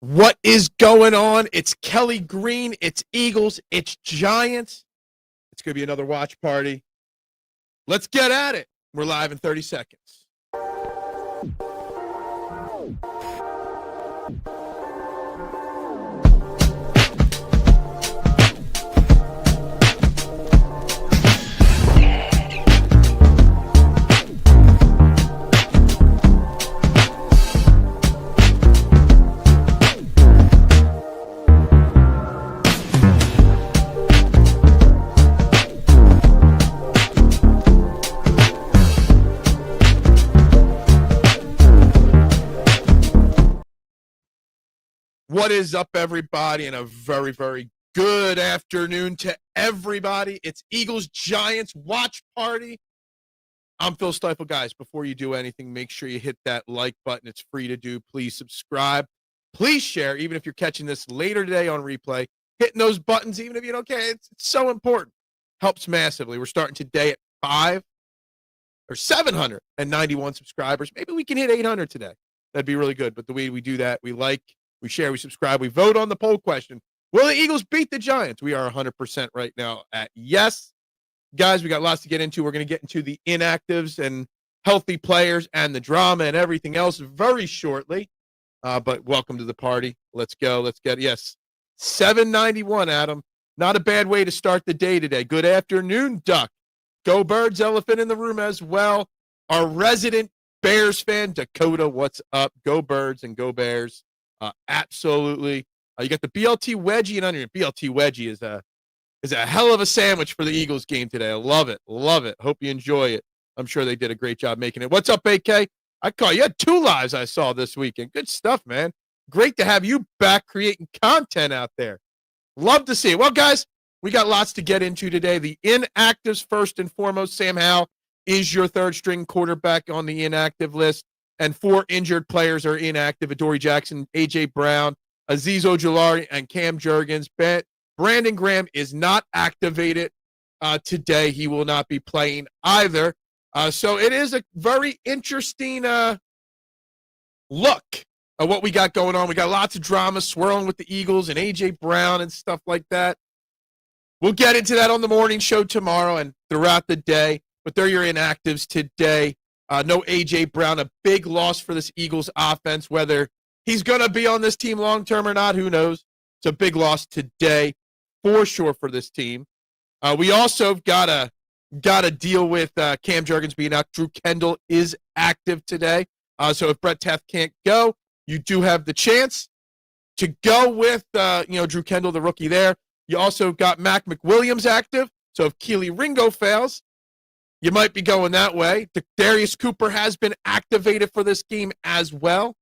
What is going on? It's Kelly Green. It's Eagles. It's Giants. It's going to be another watch party. Let's get at it. We're live in 30 seconds. What is up, everybody, and a very, very good afternoon to everybody. It's Eagles-Giants watch party. I'm Phil Stiefel. Guys, before you do anything, make sure you hit that like button. It's free to do. Please subscribe. Please share, even if you're catching this later today on replay. Hitting those buttons, even if you don't care, it's so important. Helps massively. We're starting today at 791 subscribers. Maybe we can hit 800 today. That'd be really good. But the way we do that, we like, we share, we subscribe, we vote on the poll question. Will the Eagles beat the Giants? We are 100% right now at yes. Guys, we got lots to get into. We're going to get into the inactives and healthy players and the drama and everything else very shortly. But welcome to the party. Let's go. Let's get, yes, 791, Adam. Not a bad way to start the day today. Good afternoon, Duck. Go Birds, elephant in the room as well. Our resident Bears fan, Dakota, what's up? Go Birds and go Bears. Absolutely. You got the BLT wedgie and under BLT wedgie is a hell of a sandwich for the Eagles game today. I love it. Love it. Hope you enjoy it. I'm sure they did a great job making it. What's up, AK? I call you had 2 lives I saw this weekend. Good stuff, man. Great to have you back creating content out there. Love to see it. Well, guys, we got lots to get into today. The inactives first and foremost. Sam Howell is your third string quarterback on the inactive list. And 4 injured players are inactive: Adoree Jackson, A.J. Brown, Azeez Ojulari, and Cam Jurgens. Brandon Graham is not activated today. He will not be playing either. So it is a very interesting look at what we got going on. We got lots of drama swirling with the Eagles and A.J. Brown and stuff like that. We'll get into that on the morning show tomorrow and throughout the day. But they're your inactives today. No A.J. Brown, a big loss for this Eagles offense. Whether he's going to be on this team long-term or not, who knows? It's a big loss today for sure for this team. We also got to deal with Cam Jurgens being out. Drew Kendall is active today. So if Brett Taft can't go, you do have the chance to go with Drew Kendall, the rookie there. You also got Mac McWilliams active. So if Keely Ringo fails, you might be going that way. Darius Cooper has been activated for this game as well.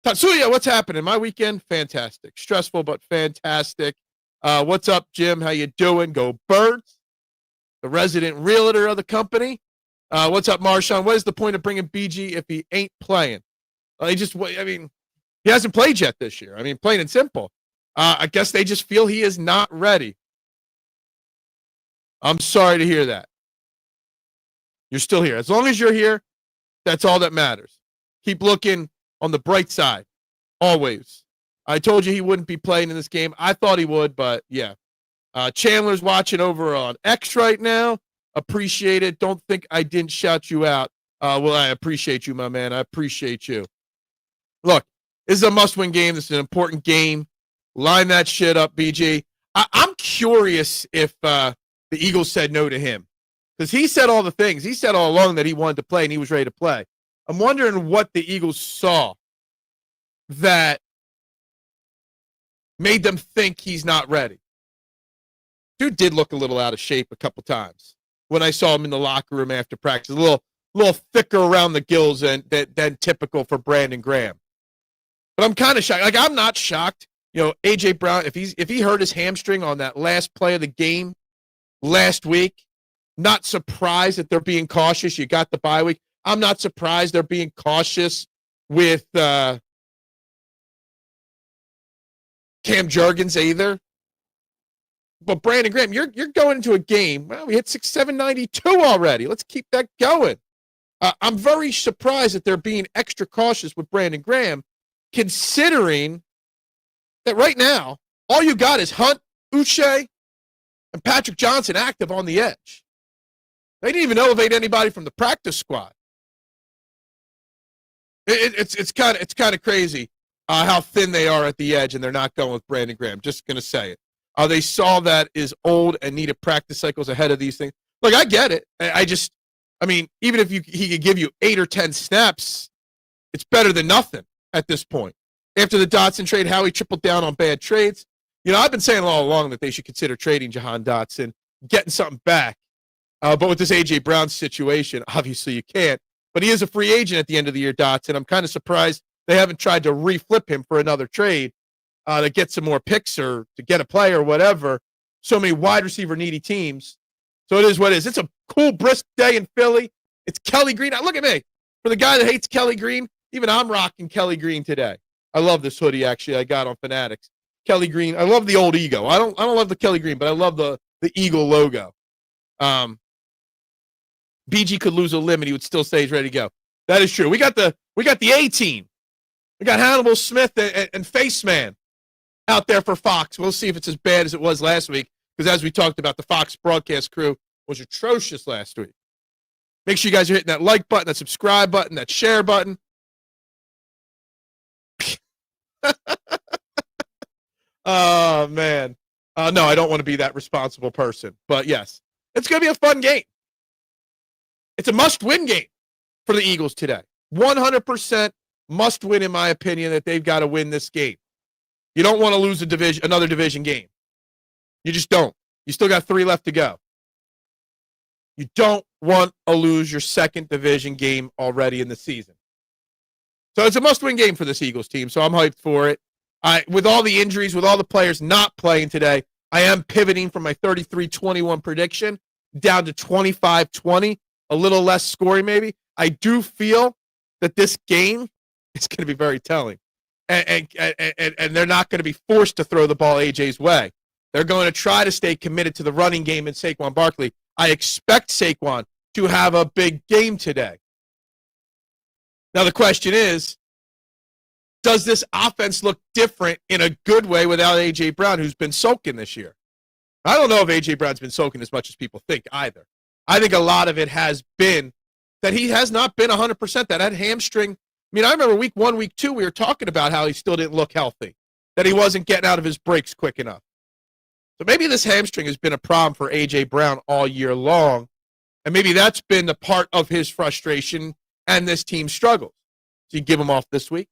Tatsuya, what's happening? My weekend, fantastic. Stressful, but fantastic. What's up, Jim? How you doing? Go Birds, the resident realtor of the company. What's up, Marshawn? What is the point of bringing BG if he ain't playing? He hasn't played yet this year. Plain and simple. I guess they just feel he is not ready. I'm sorry to hear that. You're still here. As long as you're here, that's all that matters. Keep looking on the bright side. Always. I told you he wouldn't be playing in this game. I thought he would, but yeah. Chandler's watching over on X right now. Appreciate it. Don't think I didn't shout you out. Well, I appreciate you, my man. I appreciate you. Look, this is a must-win game. This is an important game. Line that shit up, BG. I'm curious if the Eagles said no to him. Because he said all the things. He said all along that he wanted to play and he was ready to play. I'm wondering what the Eagles saw that made them think he's not ready. Dude did look a little out of shape a couple times when I saw him in the locker room after practice. A little thicker around the gills than typical for Brandon Graham. But I'm kind of shocked. Like, I'm not shocked. A.J. Brown, if he hurt his hamstring on that last play of the game last week, not surprised that they're being cautious. You got the bye week. I'm not surprised they're being cautious with Cam Jurgens either. But Brandon Graham, you're going into a game. Well, we hit 792 already. Let's keep that going. I'm very surprised that they're being extra cautious with Brandon Graham, considering that right now, all you got is Hunt, Uche, and Patrick Johnson active on the edge. They didn't even elevate anybody from the practice squad. It's kind of crazy how thin they are at the edge, and they're not going with Brandon Graham. Just going to say it. They saw that is old and needed practice cycles ahead of these things. Look, I get it. I mean, even if he could give you 8 or 10 snaps, it's better than nothing at this point. After the Dotson trade, Howie tripled down on bad trades. You know, I've been saying all along that they should consider trading Jihaad Dotson, getting something back. But with this A.J. Brown situation, obviously you can't. But he is a free agent at the end of the year, Dotson. I'm kind of surprised they haven't tried to reflip him for another trade to get some more picks or to get a player or whatever. So many wide receiver needy teams. So it is what it is. It's a cool, brisk day in Philly. It's Kelly Green. Now, look at me. For the guy that hates Kelly Green, even I'm rocking Kelly Green today. I love this hoodie, actually, I got on Fanatics. Kelly Green. I love the old ego. I don't love the Kelly Green, but I love the Eagle logo. BG could lose a limb and he would still say he's ready to go. That is true. We got the A team. We got Hannibal Smith and Face Man out there for Fox. We'll see if it's as bad as it was last week, because as we talked about, the Fox broadcast crew was atrocious last week. Make sure you guys are hitting that like button, that subscribe button, that share button. Oh, man. No, I don't want to be that responsible person. But, yes, it's going to be a fun game. It's a must-win game for the Eagles today. 100% must-win, in my opinion, that they've got to win this game. You don't want to lose another division game. You just don't. You still got 3 left to go. You don't want to lose your second division game already in the season. So it's a must-win game for this Eagles team, so I'm hyped for it. With all the injuries, with all the players not playing today, I am pivoting from my 33-21 prediction down to 25-20, a little less scoring maybe. I do feel that this game is going to be very telling. And they're not going to be forced to throw the ball AJ's way. They're going to try to stay committed to the running game in Saquon Barkley. I expect Saquon to have a big game today. Now the question is, does this offense look different in a good way without A.J. Brown, who's been soaking this year? I don't know if A.J. Brown's been soaking as much as people think either. I think a lot of it has been that he has not been 100%. That hamstring. I mean, I remember week 1, week 2, we were talking about how he still didn't look healthy, that he wasn't getting out of his breaks quick enough. So maybe this hamstring has been a problem for A.J. Brown all year long, and maybe that's been the part of his frustration and this team's struggles. So you give him off this week.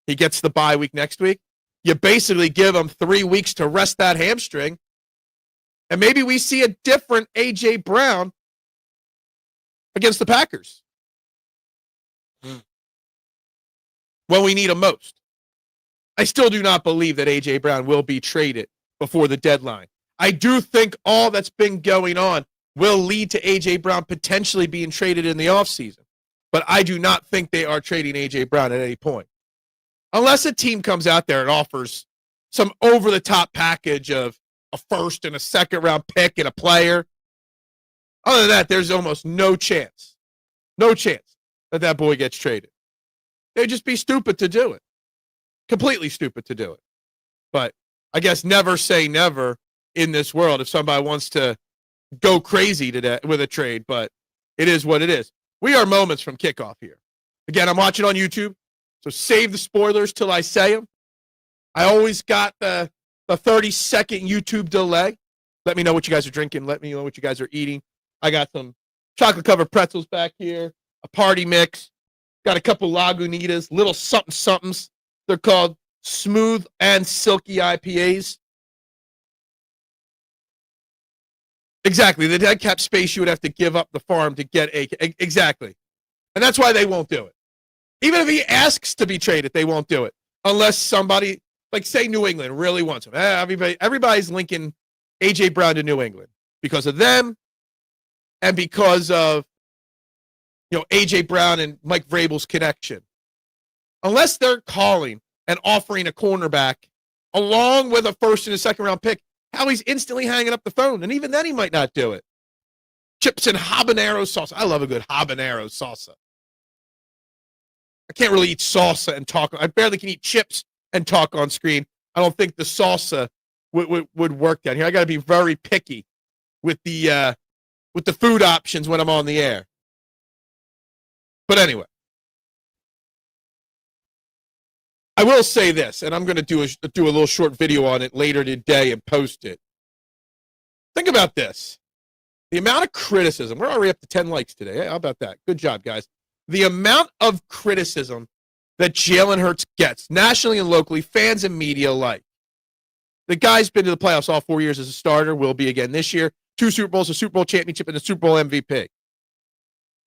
He gets the bye week next week. You basically give him 3 weeks to rest that hamstring, and maybe we see a different A.J. Brown against the Packers when we need him most. I still do not believe that A.J. Brown will be traded before the deadline. I do think all that's been going on will lead to A.J. Brown potentially being traded in the offseason. But I do not think they are trading A.J. Brown at any point. Unless a team comes out there and offers some over-the-top package of a first and a second-round pick and a player. Other than that, there's almost no chance that boy gets traded. They'd just be stupid to do it. Completely stupid to do it. But I guess never say never in this world if somebody wants to go crazy today with a trade, but it is what it is. We are moments from kickoff here. Again, I'm watching on YouTube, so save the spoilers till I say them. I always got the 30-second YouTube delay. Let me know what you guys are drinking. Let me know what you guys are eating. I got some chocolate-covered pretzels back here, a party mix. Got a couple Lagunitas, little something-somethings. They're called smooth and silky IPAs. Exactly. The dead cap space you would have to give up the farm to get exactly. And that's why they won't do it. Even if he asks to be traded, they won't do it. Unless somebody, like say New England, really wants him. Everybody's linking A.J. Brown to New England because of them and because of A.J. Brown and Mike Vrabel's connection. Unless they're calling and offering a cornerback along with a first and a second round pick, Howie's instantly hanging up the phone. And even then he might not do it. Chips and habanero salsa. I love a good habanero salsa. I can't really eat salsa and talk. I barely can eat chips and talk on screen. I don't think the salsa would work down here. I got to be very picky with the food options when I'm on the air. But anyway, I will say this, and I'm going to do a little short video on it later today and post it. Think about this. The amount of criticism. We're already up to 10 likes today. Hey, how about that? Good job, guys. The amount of criticism that Jalen Hurts gets, nationally and locally, fans and media alike. The guy's been to the playoffs all 4 years as a starter, will be again this year. 2 Super Bowls, a Super Bowl championship, and a Super Bowl MVP.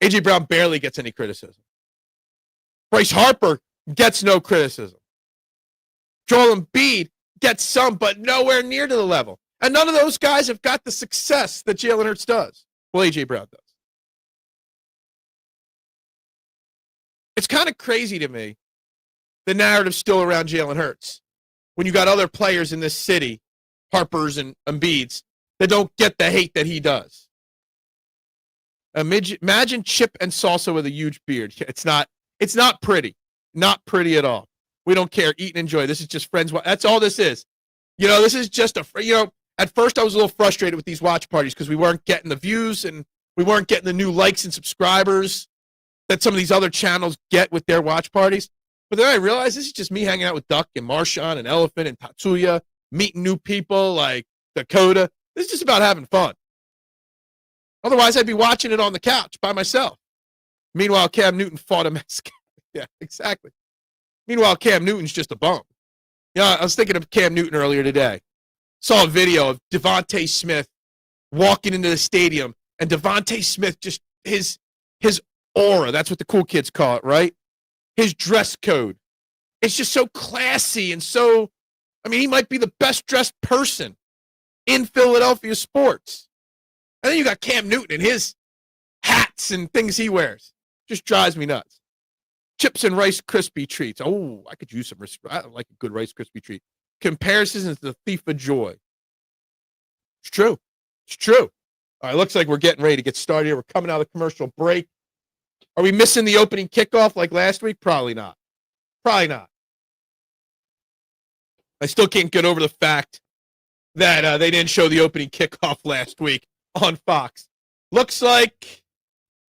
A.J. Brown barely gets any criticism. Bryce Harper gets no criticism. Joel Embiid gets some, but nowhere near to the level. And none of those guys have got the success that Jalen Hurts does. Well, A.J. Brown does. It's kind of crazy to me, the narrative still around Jalen Hurts, when you got other players in this city, Harpers and Embiids, that don't get the hate that he does. Imagine Chip and Salsa with a huge beard. It's not pretty. Not pretty at all. We don't care. Eat and enjoy. This is just friends. That's all this is. This is just at first I was a little frustrated with these watch parties because we weren't getting the views and we weren't getting the new likes and subscribers that some of these other channels get with their watch parties. But then I realized this is just me hanging out with Duck and Marshawn and Elephant and Patullo, meeting new people like Dakota. This is just about having fun. Otherwise, I'd be watching it on the couch by myself. Meanwhile, Cam Newton fought a mascot. Yeah, exactly. Meanwhile, Cam Newton's just a bum. I was thinking of Cam Newton earlier today. Saw a video of Devontae Smith walking into the stadium, and Devontae Smith just his aura. That's what the cool kids call it, right? His dress code. It's just so classy and so. He might be the best dressed person in Philadelphia sports. And then you got Cam Newton and his hats and things he wears. Just drives me nuts. Chips and Rice Krispie treats. Oh, I could use some. I like a good Rice Krispie treat. Comparisons is the thief of joy. It's true. It's true. All right, looks like we're getting ready to get started here. We're coming out of the commercial break. Are we missing the opening kickoff like last week? Probably not. Probably not. I still can't get over the fact that they didn't show the opening kickoff last week on Fox. Looks like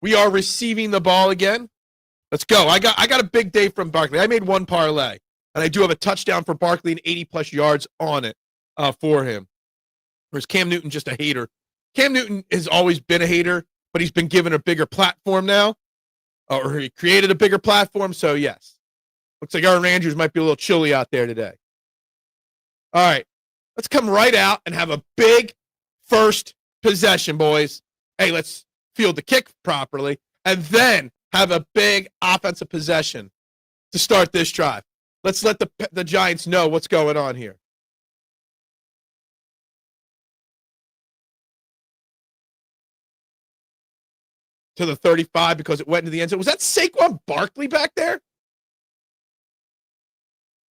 we are receiving the ball again. Let's go. I got a big day from Barkley. I made one parlay, and I do have a touchdown for Barkley and 80-plus yards on it for him. Whereas Cam Newton just a hater. Cam Newton has always been a hater, but he's been given a bigger platform now, or he created a bigger platform, so yes. Looks like Aaron Andrews might be a little chilly out there today. All right, let's come right out and have a big first possession, boys. Hey, let's field the kick properly, and then have a big offensive possession to start this drive. Let's let the Giants know what's going on here. To the 35 because it went into the end zone. Was that Saquon Barkley back there?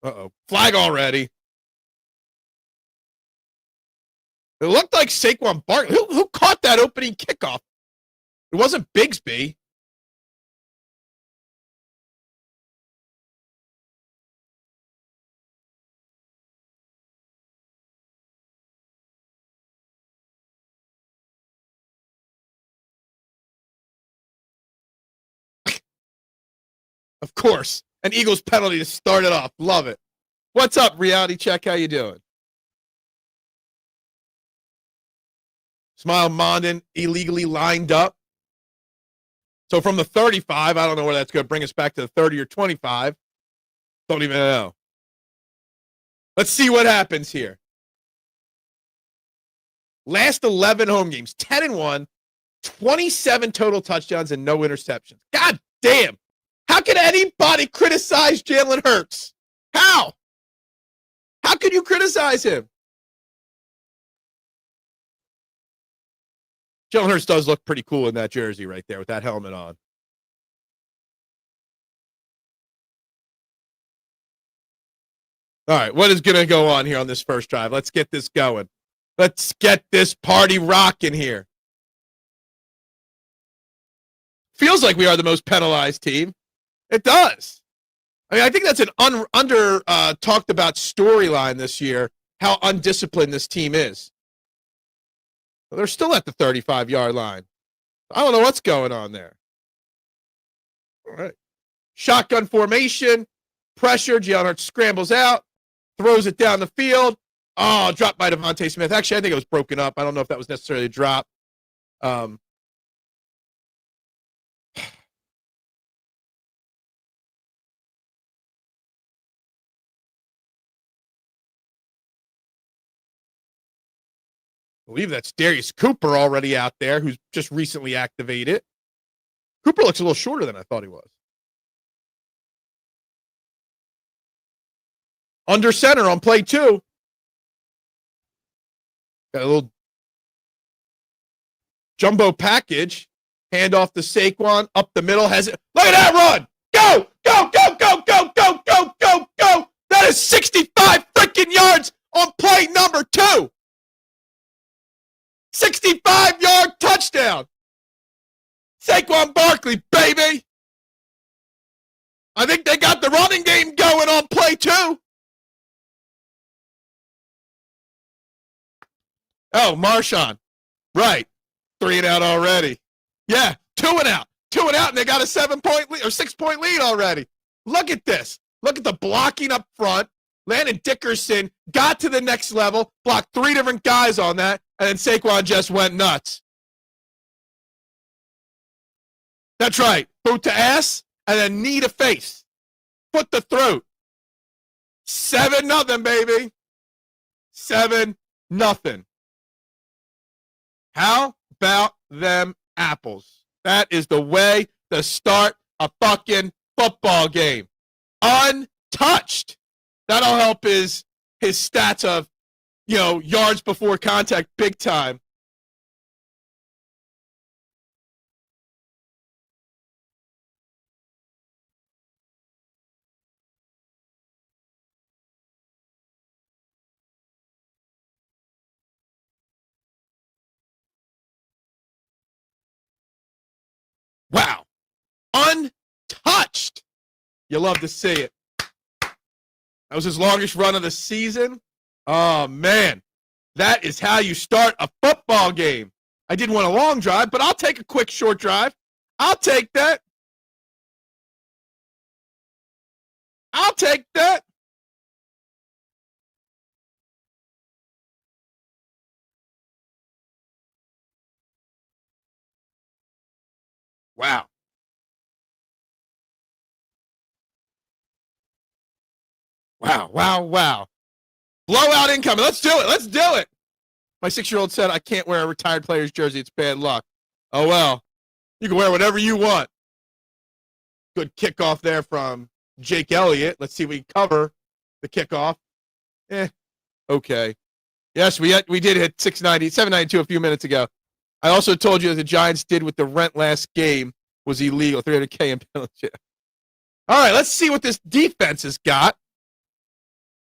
Uh-oh. Flag already. It looked like Saquon Barkley. Who caught that opening kickoff? It wasn't Bigsby. Of course. An Eagles penalty to start it off. Love it. What's up, Reality Check? How you doing? Smile Mondin illegally lined up. So from the 35, I don't know where that's going to bring us back to the 30 or 25. Don't even know. Let's see what happens here. Last 11 home games, 10-1, 27 total touchdowns and no interceptions. God damn. How can anybody criticize Jalen Hurts? How? How could you criticize him? Jalen Hurts does look pretty cool in that jersey right there with that helmet on. All right, what is going to go on here on this first drive? Let's get this going. Let's get this party rocking here. Feels like we are the most penalized team. It does. I mean, I think that's an under talked about storyline this year, how undisciplined this team is. They're still at the 35-yard line. I don't know what's going on there. All right. Shotgun formation, pressure. Jalen scrambles out, throws it down the field. Oh, dropped by Devontae Smith. Actually, I think it was broken up. I don't know if that was necessarily a drop. I believe that's Darius Cooper already out there, who's just recently activated. Cooper looks a little shorter than I thought he was. Under center on play 2. Got a little jumbo package. Hand off to Saquon. Up the middle. Has it. Look at that run. Go, go, go, go, go, go, go, go, go. That is 65 freaking yards on play number 2. 65-yard touchdown. Saquon Barkley, baby. I think they got the running game going on play 2. Oh, Marshawn. Right. 3 and out already. Yeah, 2 and out. 2 and out, and they got a 7-point lead or 6-point lead already. Look at this. Look at the blocking up front. Landon Dickerson got to the next level, blocked 3 different guys on that, and then Saquon just went nuts. That's right. Boot to ass, and then knee to face. Foot to throat. 7-0, baby. 7-0. How about them apples? That is the way to start a fucking football game. Untouched. That'll help his stats of, yards before contact big time. Wow. Untouched. You love to see it. That was his longest run of the season. Oh, man. That is how you start a football game. I didn't want a long drive, but I'll take a quick short drive. I'll take that. I'll take that. Wow. Wow, wow, wow. Blowout incoming. Let's do it. Let's do it. My 6-year-old said, I can't wear a retired player's jersey. It's bad luck. Oh, well. You can wear whatever you want. Good kickoff there from Jake Elliott. Let's see if we can cover the kickoff. Okay. Yes, we did hit 792 a few minutes ago. I also told you that the Giants did with the rent last game was illegal, $300K in penalty. All right, let's see what this defense has got.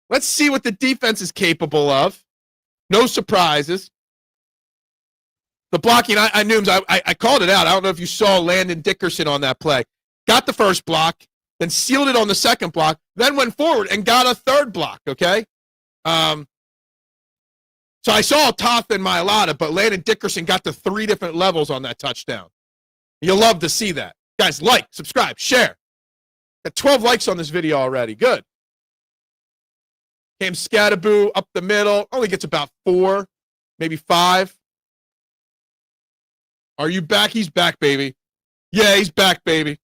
Let's see what the defense is capable of. No surprises. The blocking, I knew, I called it out. I don't know if you saw Landon Dickerson on that play. Got the first block, then sealed it on the second block, then went forward and got a third block, okay? So I saw Toth and Mailata, but Landon Dickerson got to 3 different levels on that touchdown. You'll love to see that. Guys, like, subscribe, share. Got 12 likes on this video already. Good. Cam Scattaboo up the middle. Only gets about 4, maybe 5. Are you back? He's back, baby. Yeah, he's back, baby.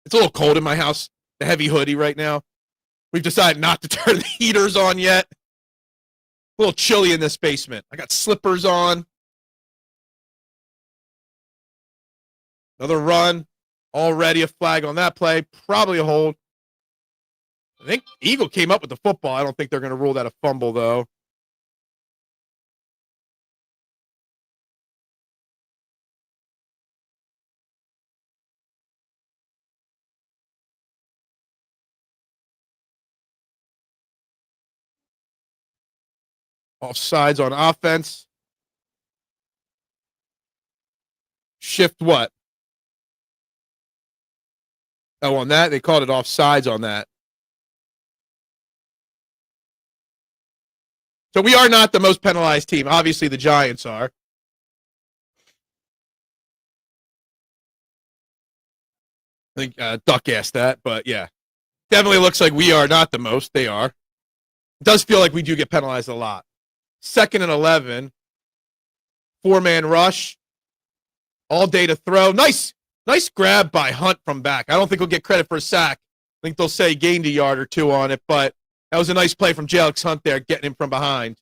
It's a little cold in my house. The heavy hoodie right now. We've decided not to turn the heaters on yet. A little chilly in this basement. I got slippers on. Another run. Already a flag on that play. Probably a hold. I think Eagle came up with the football. I don't think they're going to rule that a fumble, though. Offsides on offense. Shift what? Oh, on that? They called it offsides on that. So we are not the most penalized team. Obviously, the Giants are. I think Duck asked that, but yeah. Definitely looks like we are not the most. They are. It does feel like we do get penalized a lot. 2nd and 11. 4-man rush. All day to throw. Nice grab by Hunt from back. I don't think he'll get credit for a sack. I think they'll say he gained a yard or two on it, but that was a nice play from Jalen Hunt there, getting him from behind.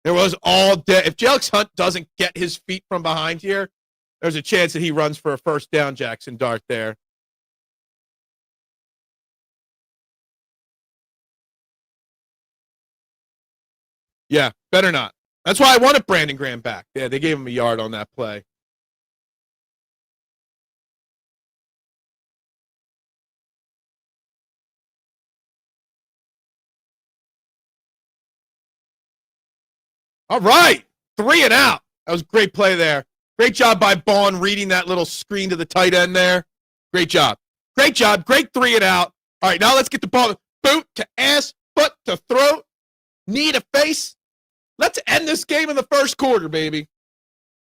There was all day. If Jalen Hunt doesn't get his feet from behind here, there's a chance that he runs for a first down, Jackson Dart there. Yeah, better not. That's why I wanted Brandon Graham back. Yeah, they gave him a yard on that play. All right. 3 and out. That was a great play there. Great job by Bond reading that little screen to the tight end there. Great job. Great job. Great 3 and out. All right, now let's get the ball. Boot to ass, foot to throat, knee to face. Let's end this game in the first quarter, baby.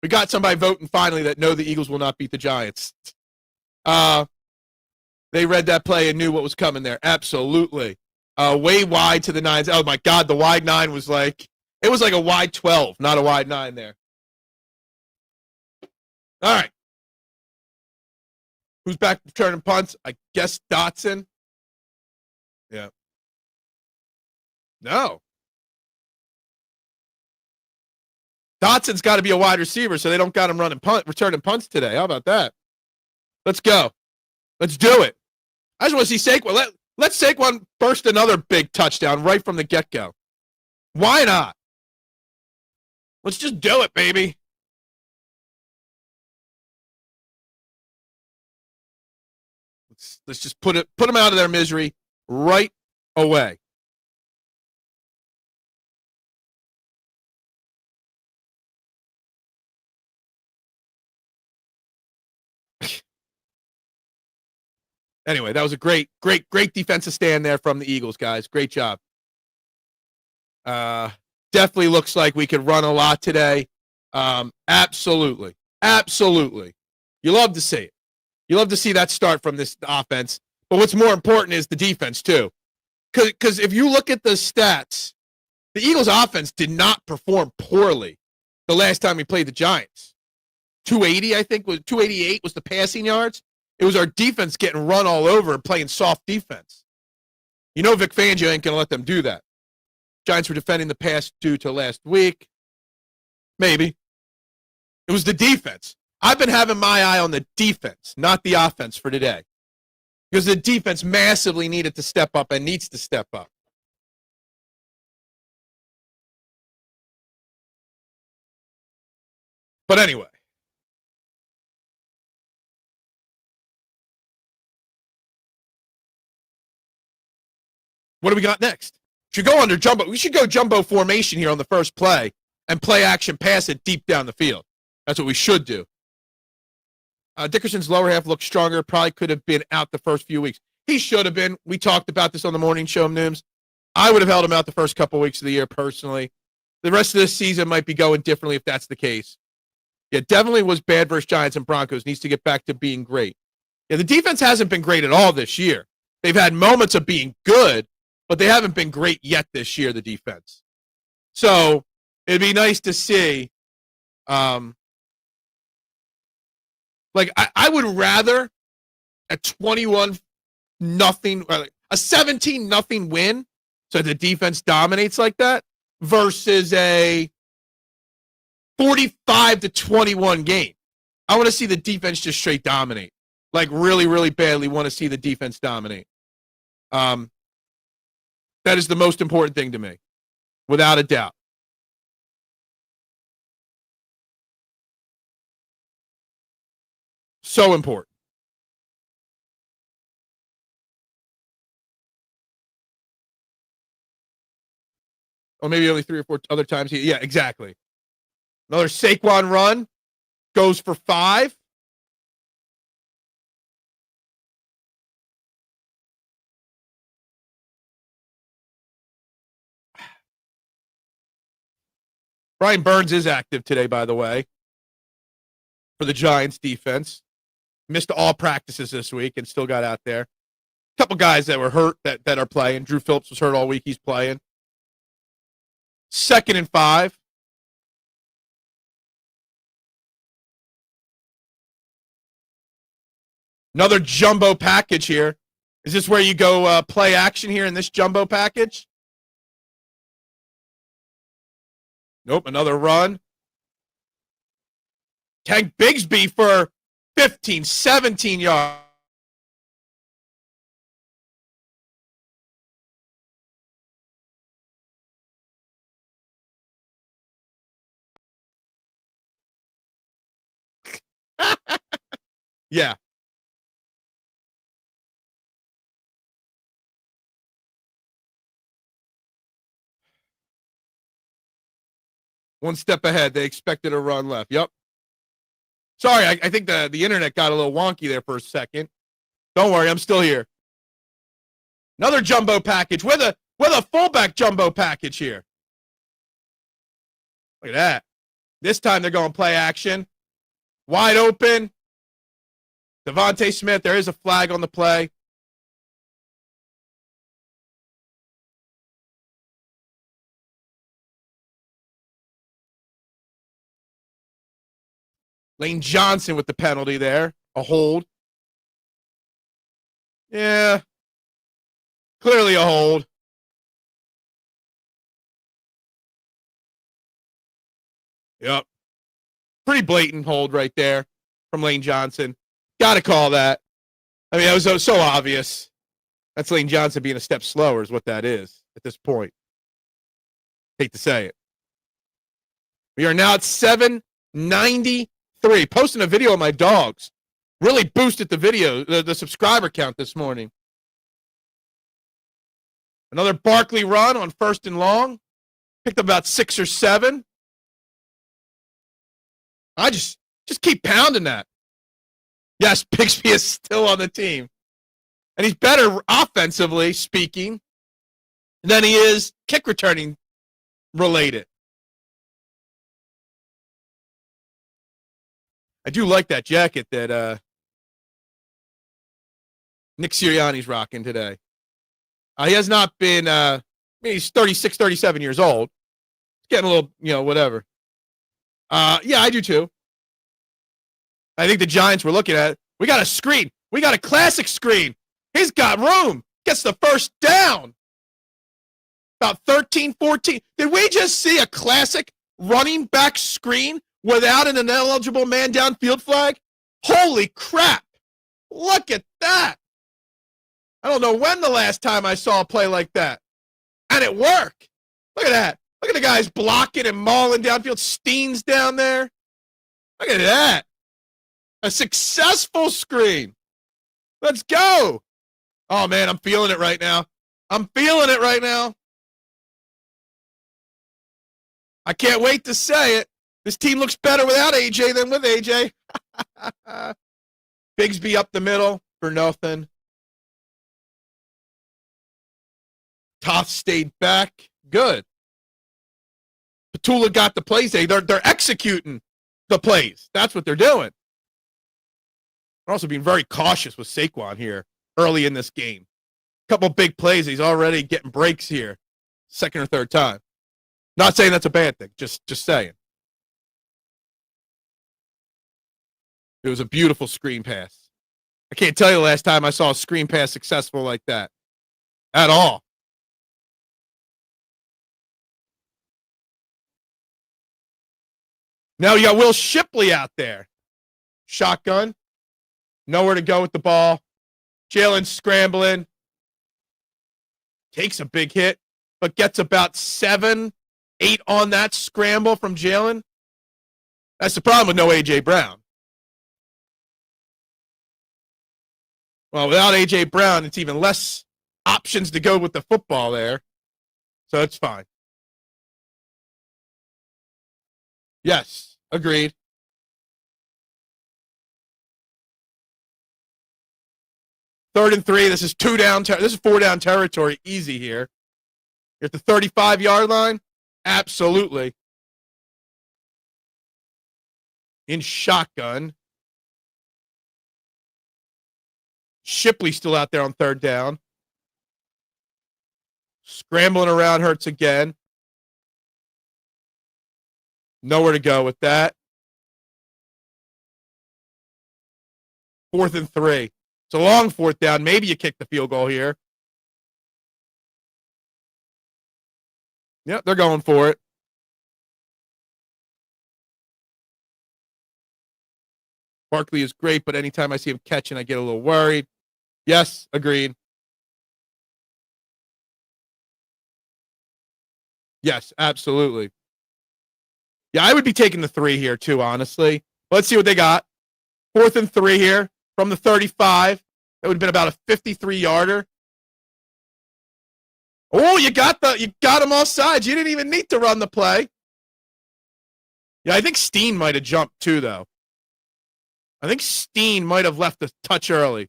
We got somebody voting finally that know the Eagles will not beat the Giants. They read that play and knew what was coming there. Absolutely. Way wide to the nines. Oh, my God. The wide 9 was like, it was like a wide 12, not a wide 9 there. All right. Who's back returning punts? I guess Dotson. Yeah. No. Dotson's got to be a wide receiver, so they don't got him returning punts today. How about that? Let's go. Let's do it. I just want to see Saquon. Let's Saquon burst another big touchdown right from the get-go. Why not? Let's just do it, baby. Let's just put them out of their misery right away. Anyway, that was a great defensive stand there from the Eagles, guys. Great job. Definitely looks like we could run a lot today. Absolutely. You love to see it. You love to see that start from this offense. But what's more important is the defense, too. Because if you look at the stats, the Eagles' offense did not perform poorly the last time we played the Giants. 280, I think, was 288 was the passing yards. It was our defense getting run all over and playing soft defense. You know Vic Fangio ain't going to let them do that. Giants were defending the pass due to last week. Maybe. It was the defense. I've been having my eye on the defense, not the offense for today. Because the defense massively needed to step up and needs to step up. But anyway. What do we got next? Should go under jumbo. We should go jumbo formation here on the first play and play action pass it deep down the field. That's what we should do. Dickerson's lower half looks stronger. Probably could have been out the first few weeks. He should have been. We talked about this on the morning show, Nooms. I would have held him out the first couple weeks of the year personally. The rest of this season might be going differently if that's the case. Yeah, definitely was bad versus Giants and Broncos. Needs to get back to being great. Yeah, the defense hasn't been great at all this year. They've had moments of being good, but they haven't been great yet this year, the defense. So it'd be nice to see. I would rather a 21-0, a 17-0 win, so the defense dominates like that, versus a 45-21 game. I want to see the defense just straight dominate. Like really, really badly want to see the defense dominate. That is the most important thing to me, without a doubt. So important. Or maybe only 3 or 4 other times. Yeah, exactly. Another Saquon run. Goes for 5. Brian Burns is active today, by the way, for the Giants defense. Missed all practices this week and still got out there. A couple guys that were hurt that are playing. Drew Phillips was hurt all week. He's playing. 2nd and 5. Another jumbo package here. Is this where you go play action here in this jumbo package? Nope, another run. Tank Bigsby for 15, 17 yards. Yeah. One step ahead. They expected a run left. Yep. Sorry, I think the internet got a little wonky there for a second. Don't worry, I'm still here. Another jumbo package with a fullback jumbo package here. Look at that. This time they're going play action. Wide open. Devontae Smith, there is a flag on the play. Lane Johnson with the penalty there. A hold. Yeah. Clearly a hold. Yep. Pretty blatant hold right there from Lane Johnson. Got to call that. I mean, that was so obvious. That's Lane Johnson being a step slower is what that is at this point. Hate to say it. We are now at 793. Posting a video of my dogs. Really boosted the video, the subscriber count this morning. Another Barkley run on 1st and long. Picked up about 6 or 7. I just keep pounding that. Yes, Bixby is still on the team. And he's better offensively speaking than he is kick returning related. I do like that jacket that Nick Sirianni's rocking today. He has not been, I mean, he's 36, 37 years old. He's getting a little, whatever. Yeah, I do too. I think the Giants were looking at it. We got a screen. We got a classic screen. He's got room. Gets the first down. About 13, 14. Did we just see a classic running back screen without an ineligible man downfield flag? Holy crap. Look at that. I don't know when the last time I saw a play like that. And it worked. Look at that. Look at the guys blocking and mauling downfield. Steen's down there. Look at that. A successful screen. Let's go. Oh, man, I'm feeling it right now. I'm feeling it right now. I can't wait to say it. This team looks better without AJ than with AJ. Bigsby up the middle for nothing. Toth stayed back. Good. Patullo got the plays. They're executing the plays. That's what they're doing. They're also being very cautious with Saquon here early in this game. A couple big plays. He's already getting breaks here. 2nd or 3rd time. Not saying that's a bad thing. Just saying. It was a beautiful screen pass. I can't tell you the last time I saw a screen pass successful like that. At all. Now you got Will Shipley out there. Shotgun. Nowhere to go with the ball. Jalen scrambling. Takes a big hit, but gets about 7, 8 on that scramble from Jalen. That's the problem with no A.J. Brown. Well, without A.J. Brown, it's even less options to go with the football there. So it's fine. Yes, agreed. Third and 3. This is 2 down. This is 4 down territory. Easy here. You're at the 35-yard line. Absolutely. In shotgun. Shipley still out there on third down. Scrambling around Hurts again. Nowhere to go with that. 4th and 3. It's a long 4th down. Maybe you kick the field goal here. Yep, they're going for it. Barkley is great, but anytime I see him catching, I get a little worried. Yes, agreed. Yes, absolutely. Yeah, I would be taking the 3 here too, honestly. Let's see what they got. 4th and 3 here from the 35. That would have been about a 53-yarder. Oh, you got him off sides. You didn't even need to run the play. Yeah, I think Steen might have jumped too, though. I think Steen might have left a touch early.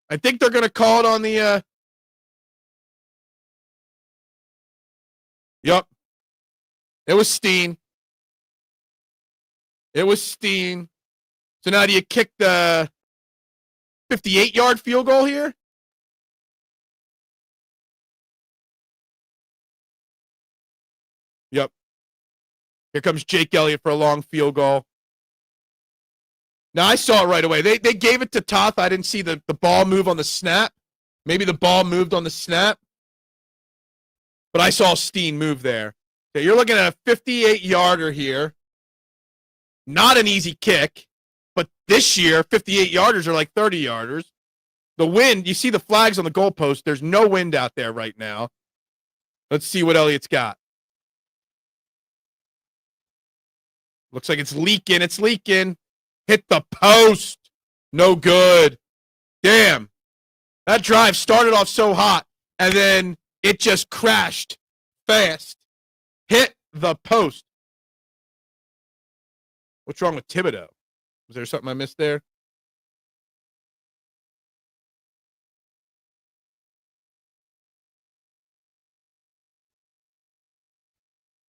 I think they're going to call it on the Yep. It was Steen. It was Steen. So now do you kick the 58-yard field goal here? Yep. Here comes Jake Elliott for a long field goal. Now, I saw it right away. They gave it to Toth. I didn't see the ball move on the snap. Maybe the ball moved on the snap. But I saw Steen move there. Okay, you're looking at a 58-yarder here. Not an easy kick. But this year, 58-yarders are like 30-yarders. The wind, you see the flags on the goalpost. There's no wind out there right now. Let's see what Elliott's got. Looks like it's leaking. It's leaking. Hit the post. No good. Damn. That drive started off so hot, and then it just crashed fast. Hit the post. What's wrong with Thibodeau? Was there something I missed there?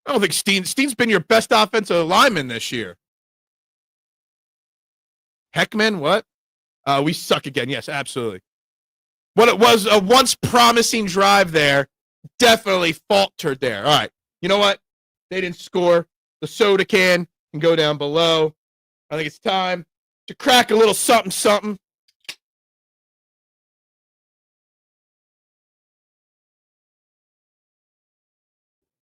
I don't think Steen's been your best offensive lineman this year. Heckman, what? We suck again. Yes, absolutely. What it was a once promising drive there, definitely faltered there. All right. You know what? They didn't score. The soda can go down below. I think it's time to crack a little something, something.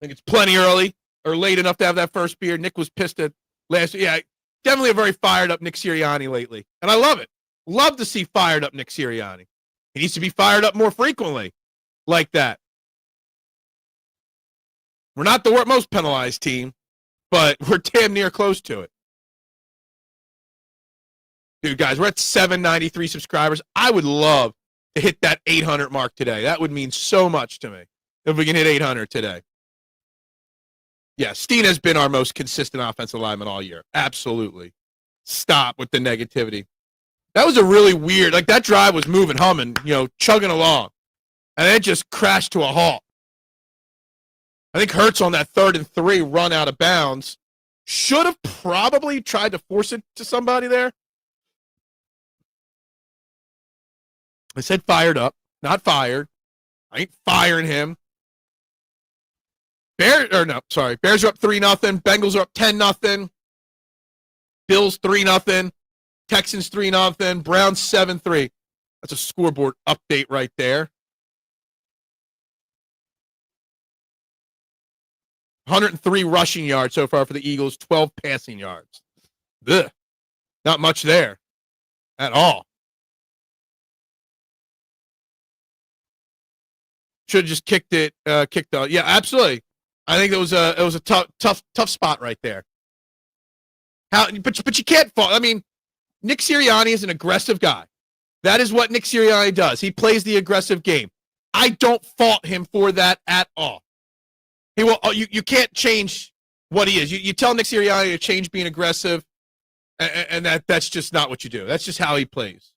I think it's plenty early or late enough to have that first beer. Nick was pissed at last. Yeah, definitely a very fired up Nick Sirianni lately. And I love it. Love to see fired up Nick Sirianni. He needs to be fired up more frequently like that. We're not the most penalized team, but we're damn near close to it. Dude, guys, we're at 793 subscribers. I would love to hit that 800 mark today. That would mean so much to me if we can hit 800 today. Yeah, Steen has been our most consistent offensive lineman all year. Absolutely. Stop with the negativity. That was a really weird, like that drive was moving, humming, chugging along. And it just crashed to a halt. I think Hurts on that 3rd and 3 run out of bounds should have probably tried to force it to somebody there. I said fired up, not fired. I ain't firing him. Bears are up 3-0. Bengals are up 10-0. Bills 3-0. Texans 3-0. Browns 7-3. That's a scoreboard update right there. 103 rushing yards so far for the Eagles, 12 passing yards. Ugh. Not much there at all. Should have just kicked it. Yeah, absolutely. I think it was a tough spot right there. But you can't fault. I mean, Nick Sirianni is an aggressive guy. That is what Nick Sirianni does. He plays the aggressive game. I don't fault him for that at all. He will. You can't change what he is. You tell Nick Sirianni to change being aggressive, and that's just not what you do. That's just how he plays.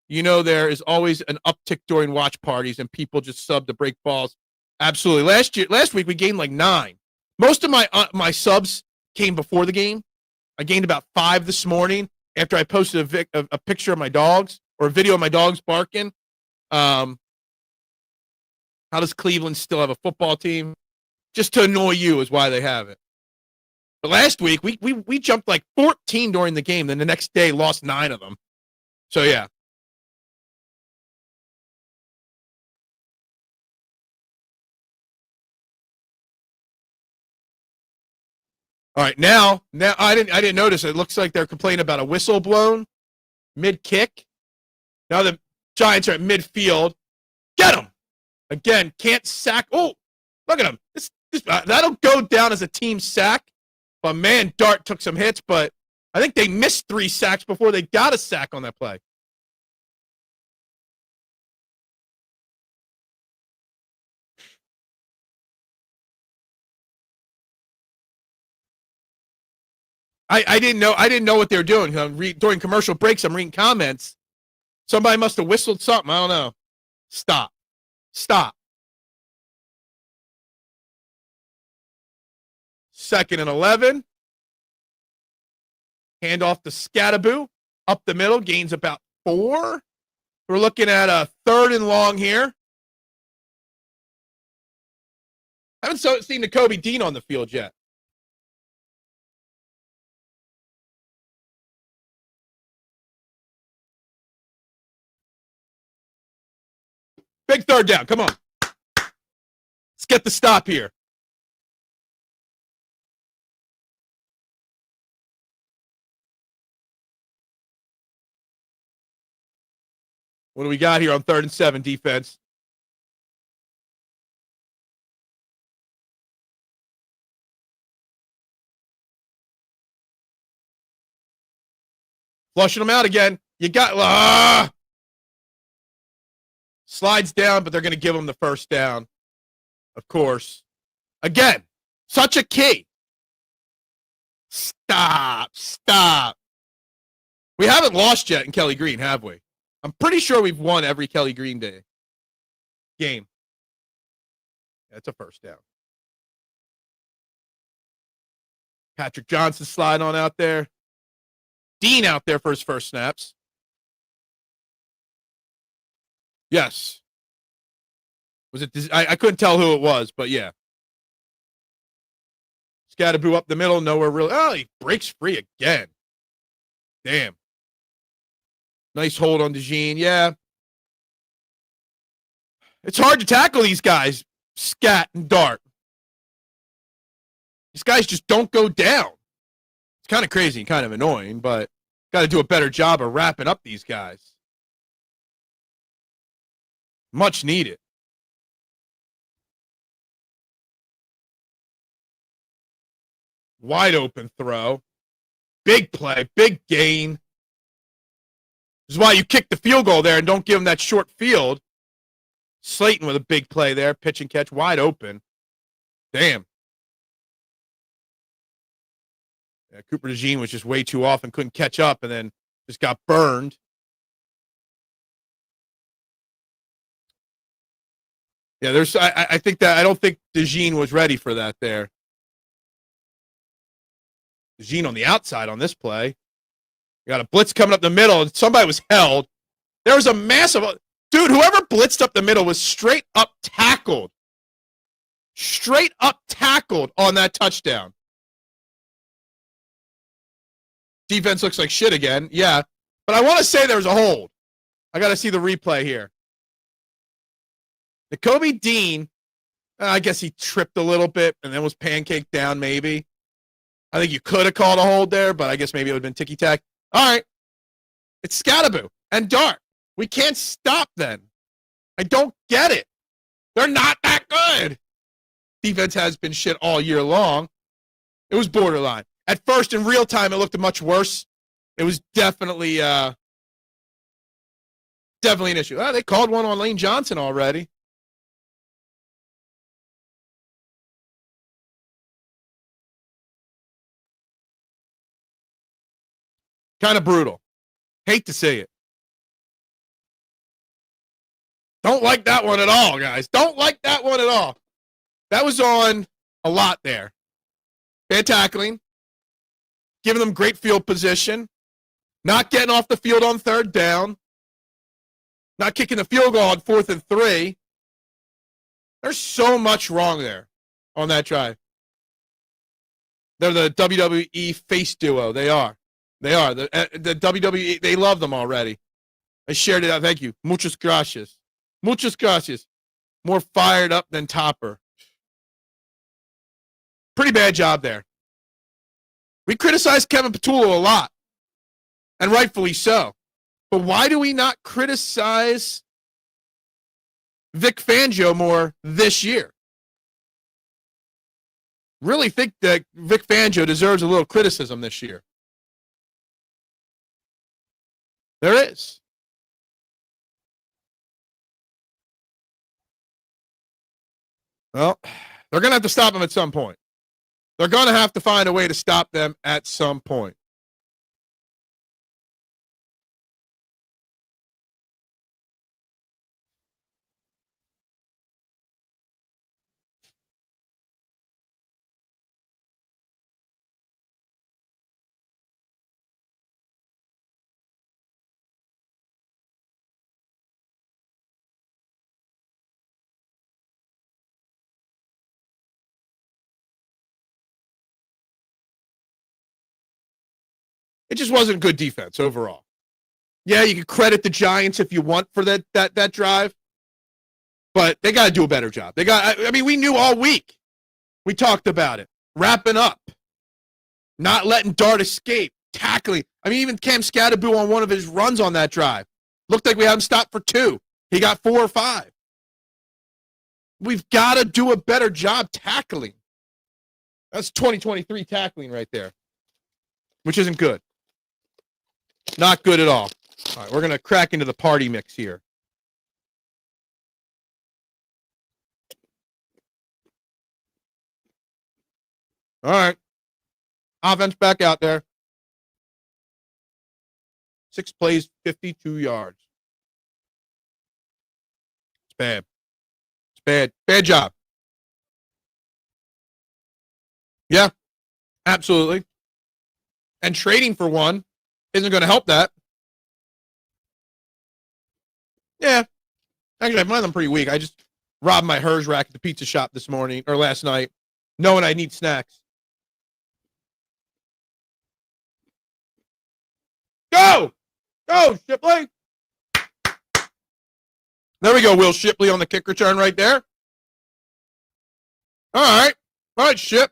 You know, there is always an uptick during watch parties, and people just sub to break balls. Absolutely. Last week we gained like 9. Most of my subs came before the game. I gained about 5 this morning after I posted a picture of my dogs or a video of my dogs barking. How does Cleveland still have a football team? Just to annoy you is why they have it. But last week we jumped like 14 during the game. Then the next day lost 9 of them. So yeah. All right, now I didn't notice. It looks like they're complaining about a whistle blown mid kick. Now the Giants are at midfield. Get him again. Can't sack. Oh, look at him. That'll go down as a team sack. But man, Dart took some hits. But I think they missed 3 sacks before they got a sack on that play. I didn't know what they were doing. During commercial breaks, I'm reading comments. Somebody must have whistled something. I don't know. Stop. 2nd and 11. Hand off to Scattaboo. Up the middle. Gains about 4. We're looking at a 3rd and long here. I haven't seen Nakobe Dean on the field yet. Big 3rd down. Come on. Let's get the stop here. What do we got here on 3rd and 7 defense? Flushing them out again. You got slides down, but they're going to give him the 1st down. Of course. Again, such a key. Stop. We haven't lost yet in Kelly Green, have we? I'm pretty sure we've won every Kelly Green Day game. That's a 1st down. Patrick Johnson sliding on out there. Dean out there for his 1st snaps. Yes. Was it? I couldn't tell who it was, but yeah. Scattaboo up the middle, nowhere really. Oh, he breaks free again. Damn. Nice hold on Dejean. Yeah. It's hard to tackle these guys, Scat and Dart. These guys just don't go down. It's kind of crazy and kind of annoying, but got to do a better job of wrapping up these guys. Much needed. Wide open throw. Big play. Big gain. This is why you kick the field goal there and don't give him that short field. Slayton with a big play there. Pitch and catch. Wide open. Damn. Yeah, Cooper Dejean was just way too off and couldn't catch up and then just got burned. Yeah, I think that I don't think Dejean was ready for that there. Dejean on the outside on this play. You got a blitz coming up the middle, and somebody was held. There was a massive dude. Whoever blitzed up the middle was straight up tackled. Straight up tackled on that touchdown. Defense looks like shit again. Yeah, but I want to say there was a hold. I got to see the replay here. Nakobe Dean, I guess he tripped a little bit and then was pancaked down maybe. I think you could have called a hold there, but I guess maybe it would have been ticky-tack. All right. It's Scattaboo and Dart. We can't stop then. I don't get it. They're not that good. Defense has been shit all year long. It was borderline. At first, in real time, it looked much worse. It was definitely an issue. Oh, they called one on Lane Johnson already. Kind of brutal. Hate to say it. Don't like that one at all, guys. Don't like that one at all. That was on a lot there. Bad tackling. Giving them great field position. Not getting off the field on third down. Not kicking the field goal on 4th and 3. There's so much wrong there on that drive. They're the WWE face duo. They are. They are. The WWE, they love them already. I shared it out. Thank you. Muchas gracias. Muchas gracias. More fired up than Topper. Pretty bad job there. We criticize Kevin Patullo a lot, and rightfully so. But why do we not criticize Vic Fangio more this year? Really think that Vic Fangio deserves a little criticism this year. There is. Well, they're going to have to stop him at some point. They're going to have to find a way to stop them at some point. It just wasn't good defense overall. Yeah, you can credit the Giants if you want for that drive, but they got to do a better job. We knew all week. We talked about it. Wrapping up. Not letting Dart escape. Tackling. Even Cam Scatterboo on one of his runs on that drive. Looked like we had him stopped for 2. He got 4 or 5. We've got to do a better job tackling. That's 2023 tackling right there, which isn't good. Not good at all. All right, we're going to crack into the party mix here. All right. Offense back out there. 6 plays, 52 yards. It's bad. It's bad. Bad job. Yeah, absolutely. And trading for one isn't going to help that. Yeah. Actually, I find them pretty weak. I just robbed my Hers rack at the pizza shop this morning or last night, knowing I need snacks. Go! Go, Shipley! There we go, Will Shipley on the kick return right there. All right. All right, Ship.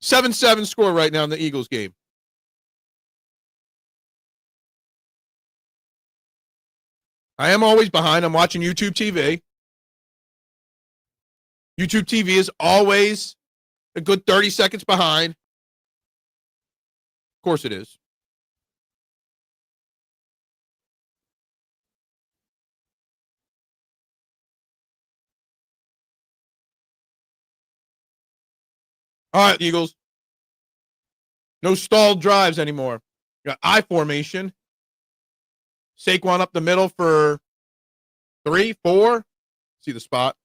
7-7 score right now in the Eagles game. I am always behind. I'm watching YouTube TV. YouTube TV is always a good 30 seconds behind. Of course it is. All right, Eagles. No stalled drives anymore. Got I formation. Saquon up the middle for 3, 4. See the spot.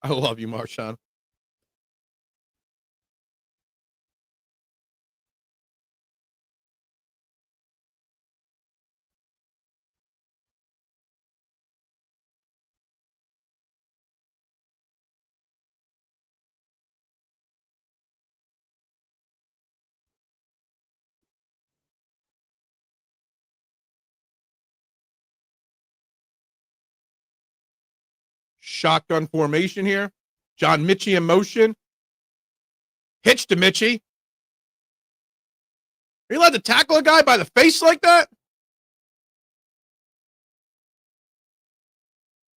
I love you, Marshawn. Shotgun formation here. John Mitchie in motion. Hitch to Mitchie. Are you allowed to tackle a guy by the face like that?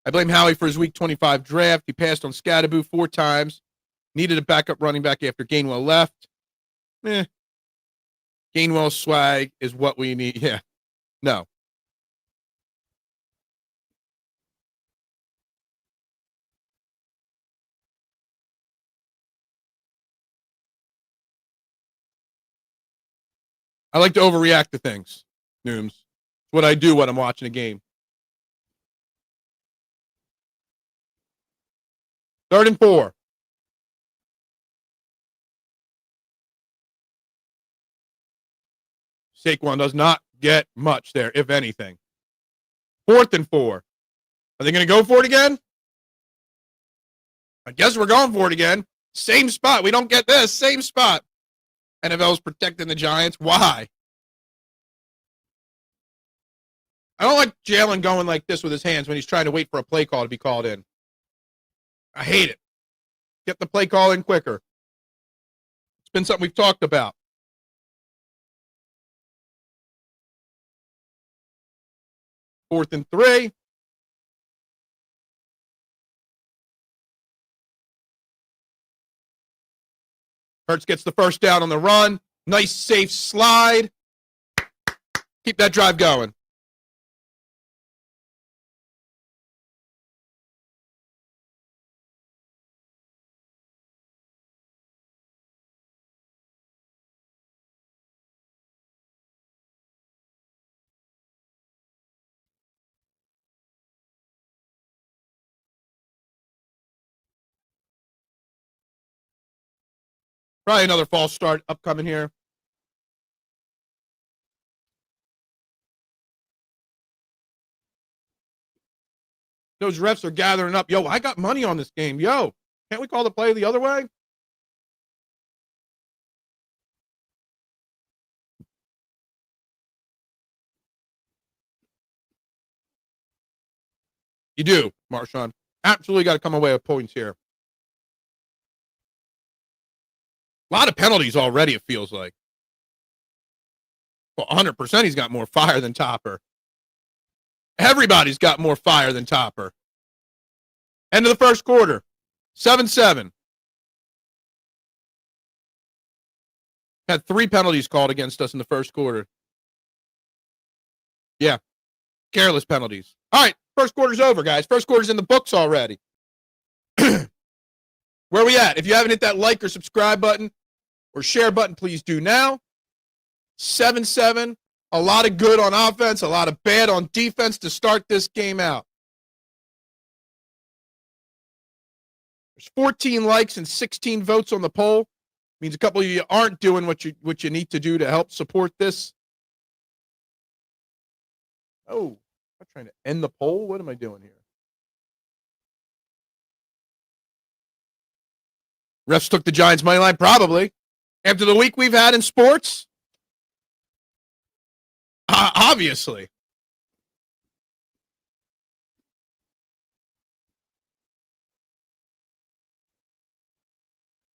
I blame Howie for his week 25 draft. He passed on Scatterboo 4 times. Needed a backup running back after Gainwell left. Gainwell's swag is what we need. Yeah. No. I like to overreact to things, Nooms. It's what I do when I'm watching a game. 3rd and 4. Saquon does not get much there, if anything. 4th and 4. Are they going to go for it again? I guess we're going for it again. Same spot. We don't get this. Same spot. NFL's protecting the Giants. Why? I don't like Jalen going like this with his hands when he's trying to wait for a play call to be called in. I hate it. Get the play call in quicker. It's been something we've talked about. Fourth and 3. Hurts gets the first down on the run. Nice, safe slide. Keep that drive going. Probably another false start upcoming here. Those refs are gathering up. Yo, I got money on this game. Yo, can't we call the play the other way? You do, Marshawn. Absolutely got to come away with points here. A lot of penalties already, it feels like. Well, 100% he's got more fire than Topper. Everybody's got more fire than Topper. End of the first quarter. 7-7. Had 3 penalties called against us in the first quarter. Yeah. Careless penalties. All right. First quarter's over, guys. First quarter's in the books already. Where are we at? If you haven't hit that like or subscribe button or share button, please do now. 7-7. A lot of good on offense, a lot of bad on defense to start this game out. There's 14 likes and 16 votes on the poll. Means a couple of you aren't doing what you need to do to help support this. Oh, I'm trying to end the poll. What am I doing here? Refs took the Giants' money line, probably. After the week we've had in sports, obviously.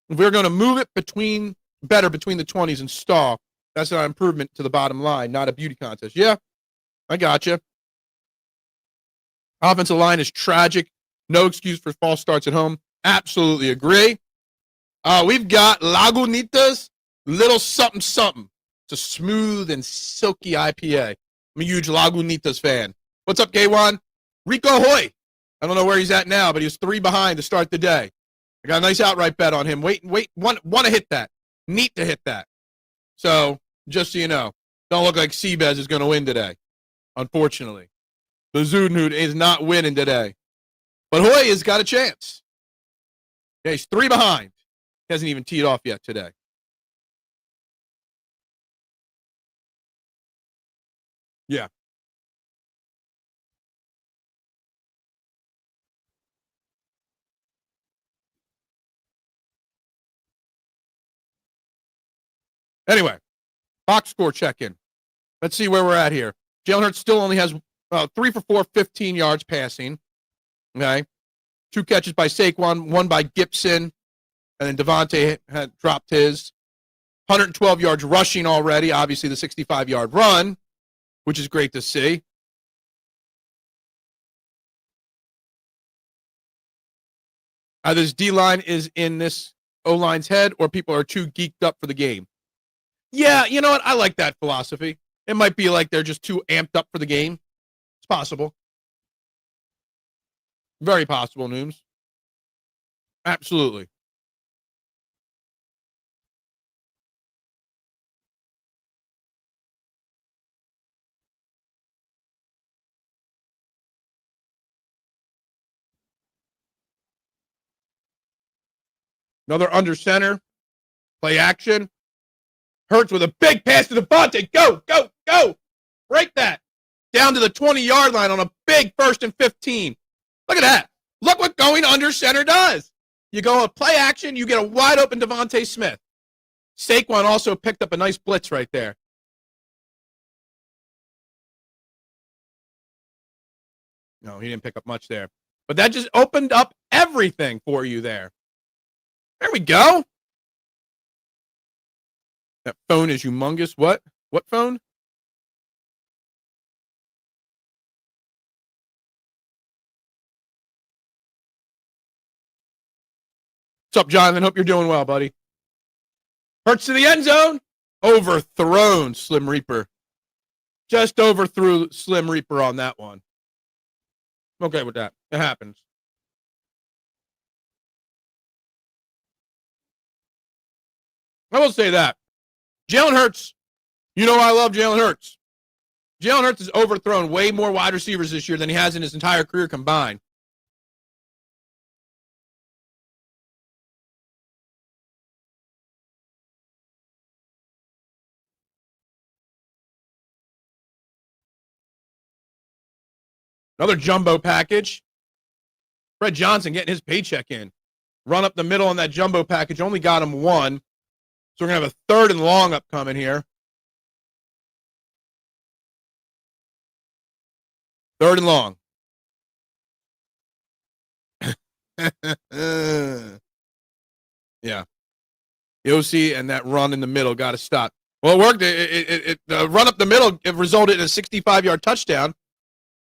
If we're going to move it between the 20s and stall, that's an improvement to the bottom line, not a beauty contest. Yeah, I got you. Offensive line is tragic. No excuse for false starts at home. Absolutely agree. We've got Lagunitas, little something something. It's a smooth and silky IPA. I'm a huge Lagunitas fan. What's up, K1? Rico Hoy. I don't know where he's at now, but he was 3 behind to start the day. I got a nice outright bet on him. Wait, want to hit that. Need to hit that. So, just so you know, don't look like Seabez is going to win today, unfortunately. The Zudnut is not winning today. But Hoy has got a chance. Yeah, he's 3 behind. He hasn't even teed off yet today. Yeah. Anyway, box score check-in. Let's see where we're at here. Jalen Hurts still only has 3 for 4, 15 yards passing. Okay. 2 catches by Saquon, 1 by Gibson, and then Devontae had dropped his. 112 yards rushing already, obviously the 65-yard run, which is great to see. Either this D-line is in this O-line's head or people are too geeked up for the game. Yeah, you know what? I like that philosophy. It might be like they're just too amped up for the game. It's possible. Very possible, Nooms. Absolutely. Another under center. Play action. Hurts with a big pass to Devontae. Go, go, go. Break that. Down to the 20-yard line on a big 1st and 15. Look at that. Look what going under center does. You go a play action, you get a wide open Devontae Smith. Saquon also picked up a nice blitz right there. No, he didn't pick up much there. But that just opened up everything for you there. There we go. That phone is humongous. What? What phone? What's up, Jonathan? Hope you're doing well, buddy. Hurts to the end zone. Overthrown, Slim Reaper. Just overthrew Slim Reaper on that one. I'm okay with that. It happens. I will say that. Jalen Hurts, you know I love Jalen Hurts. Jalen Hurts has overthrown way more wide receivers this year than he has in his entire career combined. Another jumbo package. Fred Johnson getting his paycheck in. Run up the middle on that jumbo package. Only got him one. So we're going to have a 3rd and long upcoming here. 3rd and long. Yeah. The OC and that run in the middle got to stop. Well, it worked. The run up the middle it resulted in a 65-yard touchdown.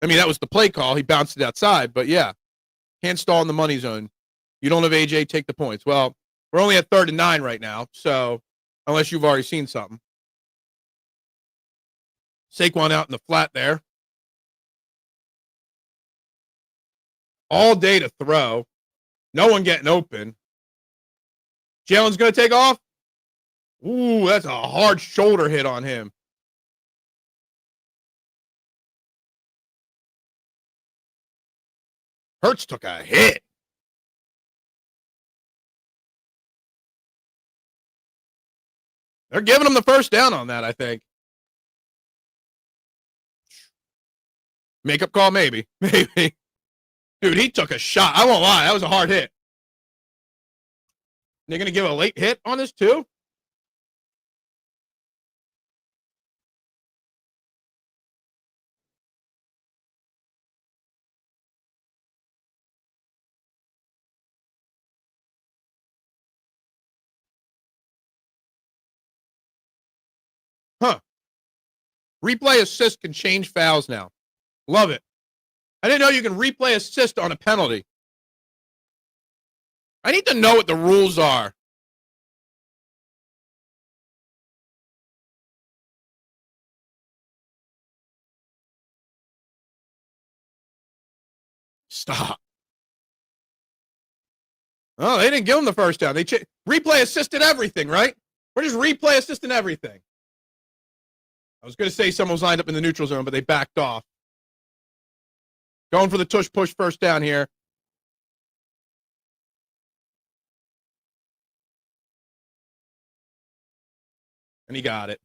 I mean, that was the play call. He bounced it outside. But, yeah, can't stall in the money zone. You don't have AJ, take the points. Well, we're only at 3rd and 9 right now, so unless you've already seen something. Saquon out in the flat there. All day to throw. No one getting open. Jalen's going to take off. Ooh, that's a hard shoulder hit on him. Hurts took a hit. They're giving him the 1st down on that, I think. Makeup call, maybe. Maybe. Dude, he took a shot. I won't lie. That was a hard hit. They're going to give a late hit on this, too? Huh. Replay assist can change fouls now. Love it. I didn't know you can replay assist on a penalty. I need to know what the rules are. Stop. Oh, they didn't give him the 1st down. They replay assisted everything, right? We're just replay assisting everything. I was going to say someone was lined up in the neutral zone, but they backed off. Going for the tush push 1st down here. And he got it.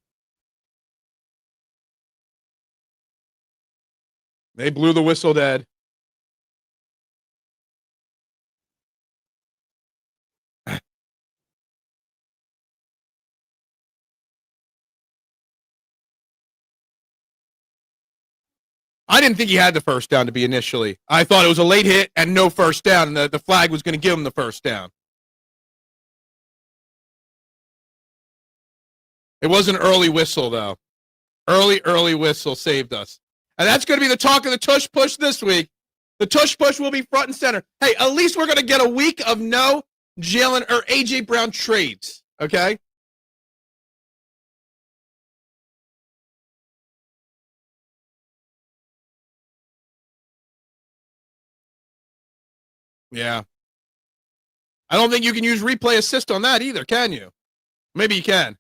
They blew the whistle dead. I didn't think he had the 1st down to be initially. I thought it was a late hit and no 1st down, and the flag was going to give him the 1st down. It was an early whistle, though. Early whistle saved us. And that's going to be the talk of the tush push this week. The tush push will be front and center. Hey, at least we're going to get a week of no Jalen or A.J. Brown trades, okay? Yeah. I don't think you can use replay assist on that either, can you? Maybe you can.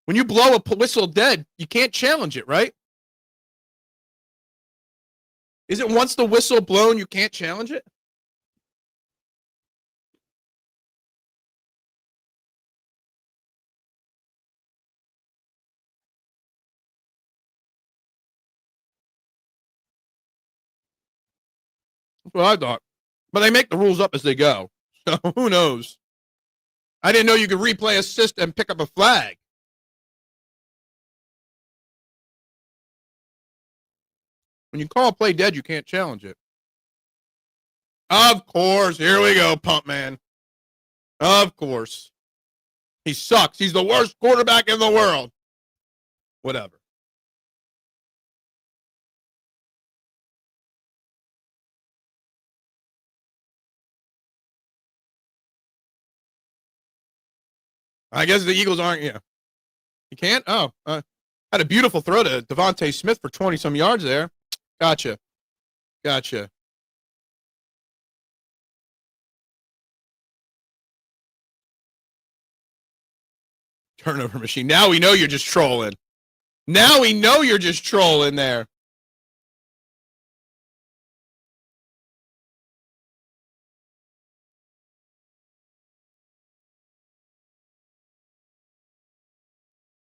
When you blow a whistle dead, you can't challenge it, right? Is it once the whistle blown, you can't challenge it? That's what I thought. But they make the rules up as they go. So who knows? I didn't know you could replay assist and pick up a flag. When you call a play dead, you can't challenge it. Of course. Here we go, pump man. Of course. He sucks. He's the worst quarterback in the world. Whatever. I guess the Eagles aren't, yeah. You can't? Oh. Had a beautiful throw to Devontae Smith for 20-some yards there. Gotcha. Turnover machine. Now we know you're just trolling. Now we know you're just trolling there.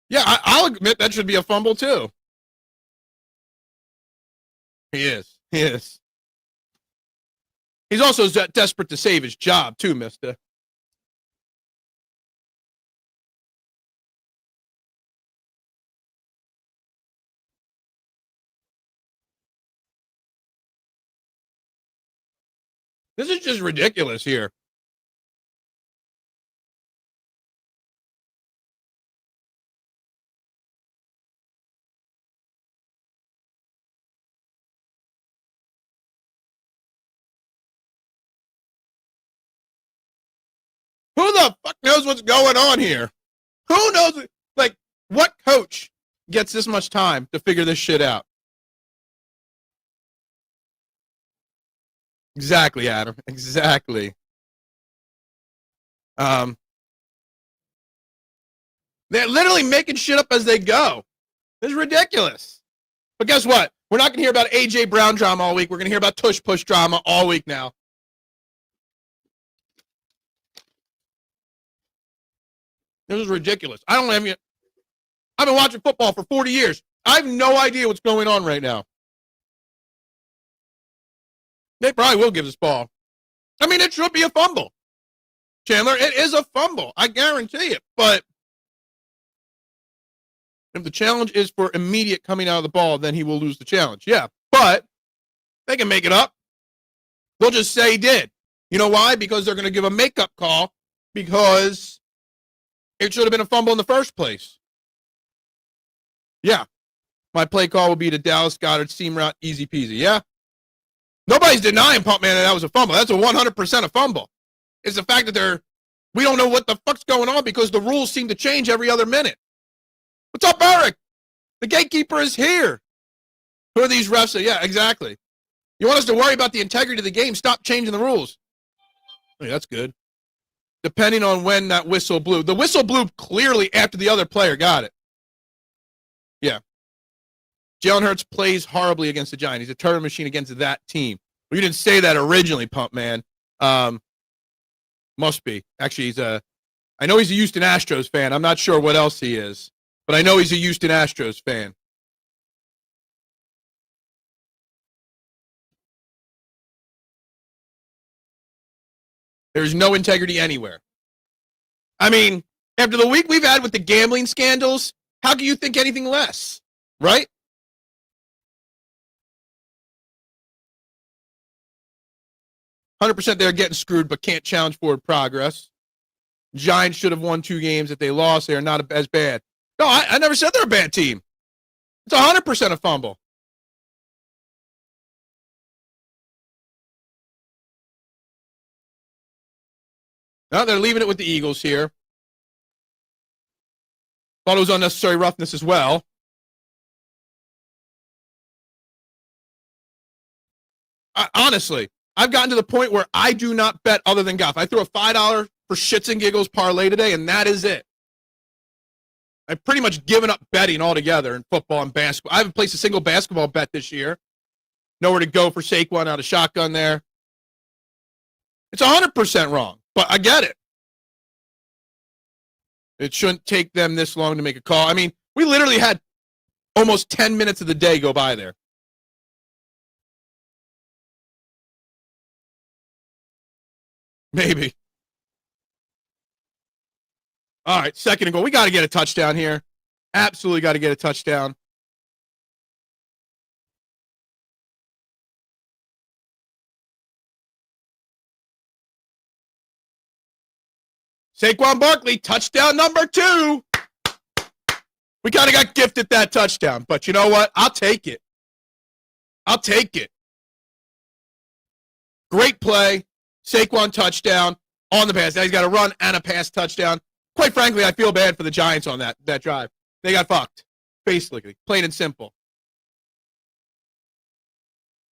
Yeah, I'll admit that should be a fumble too. He is. He's also desperate to save his job too, mister. This is just ridiculous here. Who the fuck knows what's going on here? Who knows? Like, what coach gets this much time to figure this shit out? Exactly, Adam. Exactly. They're literally making shit up as they go. This is ridiculous. But guess what? We're not going to hear about A.J. Brown drama all week. We're going to hear about tush push drama all week now. This is ridiculous. I don't have. I've been watching football for 40 years. I have no idea what's going on right now. They probably will give this ball. I mean, it should be a fumble. Chandler, it is a fumble. I guarantee it. But if the challenge is for immediate coming out of the ball, then he will lose the challenge. Yeah, but they can make it up. They'll just say he did. You know why? Because they're going to give a makeup call because it should have been a fumble in the first place. Yeah. My play call will be to Dallas Goedert seam route, easy peasy. Yeah. Nobody's denying, pump man, that was a fumble. That's a 100% a fumble. It's the fact that we don't know what the fuck's going on because the rules seem to change every other minute. What's up, Eric? The gatekeeper is here. Who are these refs? Yeah, exactly. You want us to worry about the integrity of the game? Stop changing the rules. Hey, that's good. Depending on when that whistle blew. The whistle blew clearly after the other player got it. Yeah. Jalen Hurts plays horribly against the Giants. He's a turnover machine against that team. Well, you didn't say that originally, pump man. Must be. Actually, I know he's a Houston Astros fan. I'm not sure what else he is, but I know he's a Houston Astros fan. There's no integrity anywhere. I mean, after the week we've had with the gambling scandals, how can you think anything less? Right? %, they're getting screwed, but can't challenge forward progress. Giants should have won 2 games. If they lost, they are not as bad. No, I never said they're a bad team. It's 100% a fumble. No, they're leaving it with the Eagles here. Thought it was unnecessary roughness as well. Honestly, I've gotten to the point where I do not bet other than golf. I threw a $5 for shits and giggles parlay today, and that is it. I've pretty much given up betting altogether in football and basketball. I haven't placed a single basketball bet this year. Nowhere to go for Saquon out of shotgun there. It's 100% wrong, but I get it. It shouldn't take them this long to make a call. I mean, we literally had almost 10 minutes of the day go by there. Maybe. All right, second and goal. We got to get a touchdown here. Absolutely got to get a touchdown. Saquon Barkley, touchdown number 2. We kind of got gifted that touchdown, but you know what? I'll take it. I'll take it. Great play. Saquon touchdown on the pass. Now he's got a run and a pass touchdown. Quite frankly, I feel bad for the Giants on that drive. They got fucked. Basically, plain and simple.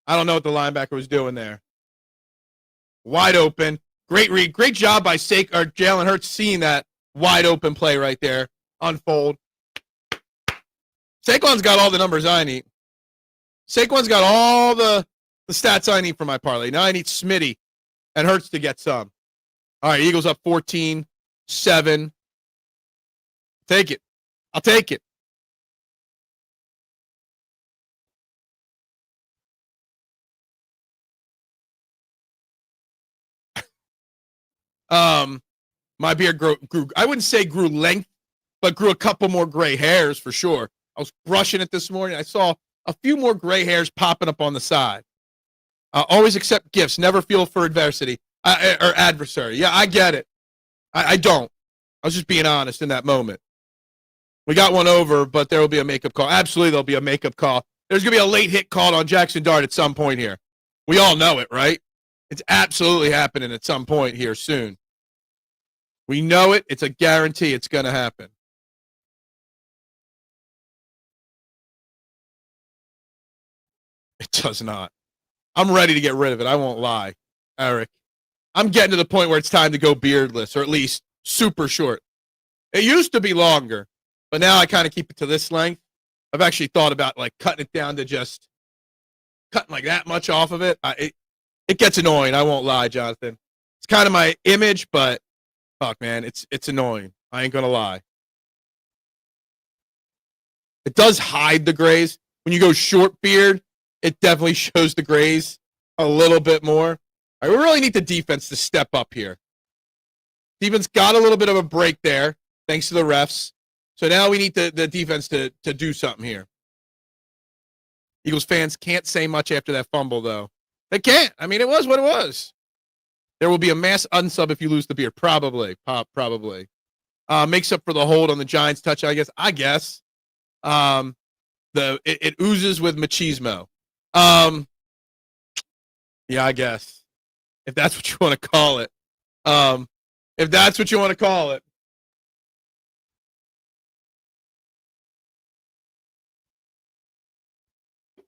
I don't know what the linebacker was doing there. Wide open. Great read. Great job by Jalen Hurts seeing that wide open play right there unfold. Saquon's got all the numbers I need. Saquon's got all the stats I need for my parlay. Now I need Smitty and Hurts to get some. All right, Eagles up 14-7. Take it. I'll take it. My beard grew, I wouldn't say grew length, but grew a couple more gray hairs for sure. I was brushing it this morning. I saw a few more gray hairs popping up on the side. Always accept gifts. Never feel for adversity or adversary. Yeah, I get it. I don't. I was just being honest in that moment. We got one over, but there will be a makeup call. Absolutely, there'll be a makeup call. There's going to be a late hit called on Jackson Dart at some point here. We all know it, right? It's absolutely happening at some point here soon. We know it. It's a guarantee it's going to happen. It does not. I'm ready to get rid of it. I won't lie, Eric. I'm getting to the point where it's time to go beardless, or at least super short. It used to be longer, but now I kind of keep it to this length. I've actually thought about like cutting it down to just cutting like that much off of it. It gets annoying. I won't lie, Jonathan. It's kind of my image, but fuck, man, it's annoying. I ain't gonna lie. It does hide the grays. When you go short beard, it definitely shows the grays a little bit more. All right, we really need the defense to step up here. Defense got a little bit of a break there, thanks to the refs. So now we need the defense to do something here. Eagles fans can't say much after that fumble, though. They can't. I mean, it was what it was. There will be a mass unsub if you lose the beard. Probably. Probably. Makes up for the hold on the Giants touch, I guess. It oozes with machismo. Yeah, I guess. If that's what you want to call it. If that's what you want to call it.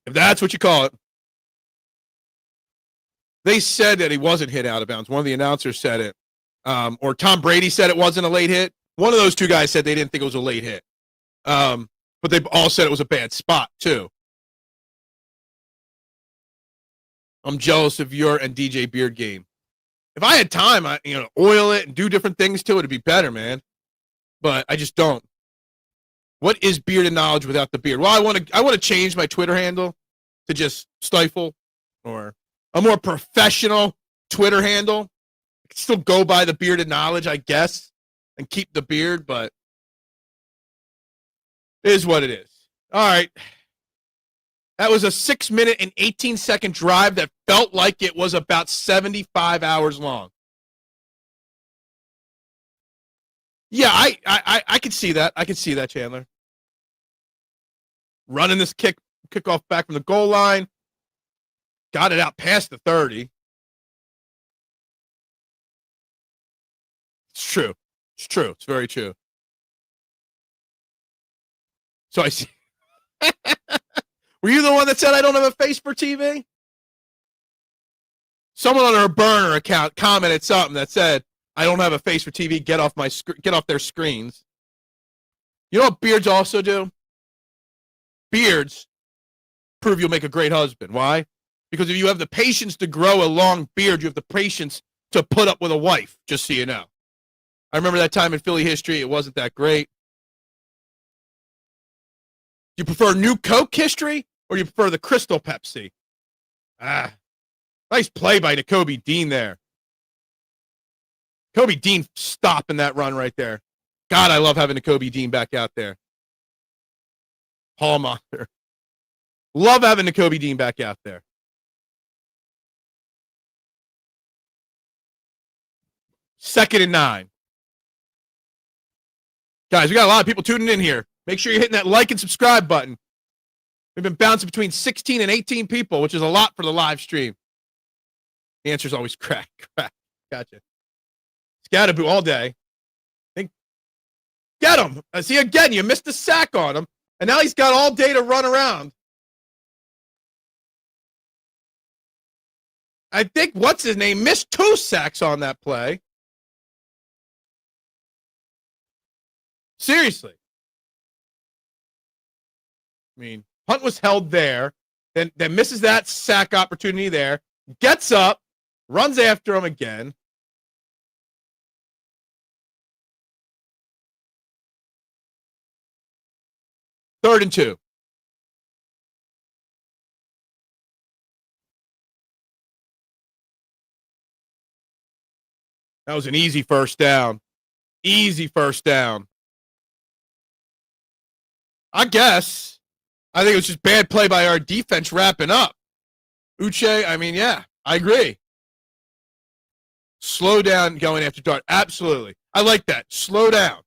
If that's what you call it. They said that he wasn't hit out of bounds. One of the announcers said it. Or Tom Brady said it wasn't a late hit. One of those two guys said they didn't think it was a late hit. But they all said it was a bad spot, too. I'm jealous of your and DJ Beard game. If I had time, I oil it and do different things to it, it'd be better, man. But I just don't. What is bearded knowledge without the beard? Well, I want to change my Twitter handle to just Stiefel, or a more professional Twitter handle. I can still go by the bearded knowledge, I guess, and keep the beard, but it is what it is. All right. That was a 6-minute and 18-second drive that felt like it was about 75 hours long. Yeah, I could see that. I could see that, Chandler. Running this kickoff back from the goal line. Got it out past the 30. It's true. It's true. It's very true. So I see. Were you the one that said I don't have a face for TV? Someone on our burner account commented something that said, I don't have a face for TV. Get off their screens. You know what beards also do? Beards prove you'll make a great husband. Why? Because if you have the patience to grow a long beard, you have the patience to put up with a wife, just so you know. I remember that time in Philly history. It wasn't that great. Do you prefer New Coke history, or do you prefer the Crystal Pepsi? Nice play by Nakobe Dean there. Kobe Dean stopping that run right there. God, I love having the Kobe Dean back out there. Paul Monter. Love having the Kobe Dean back out there. Second and 9. Guys, we got a lot of people tuning in here. Make sure you're hitting that like and subscribe button. We've been bouncing between 16 and 18 people, which is a lot for the live stream. The answer is always crack. Gotcha. Scatterboo all day. Get him. See, again, you missed a sack on him, and now he's got all day to run around. I think, what's his name, missed 2 sacks on that play. Seriously. I mean, Hunt was held there, then misses that sack opportunity there, gets up, runs after him again. Third and 2. That was an easy first down. Easy first down. I guess. I think it was just bad play by our defense wrapping up. Uche, I mean, yeah, I agree. Slow down going after Dart. Absolutely. I like that. Slow down.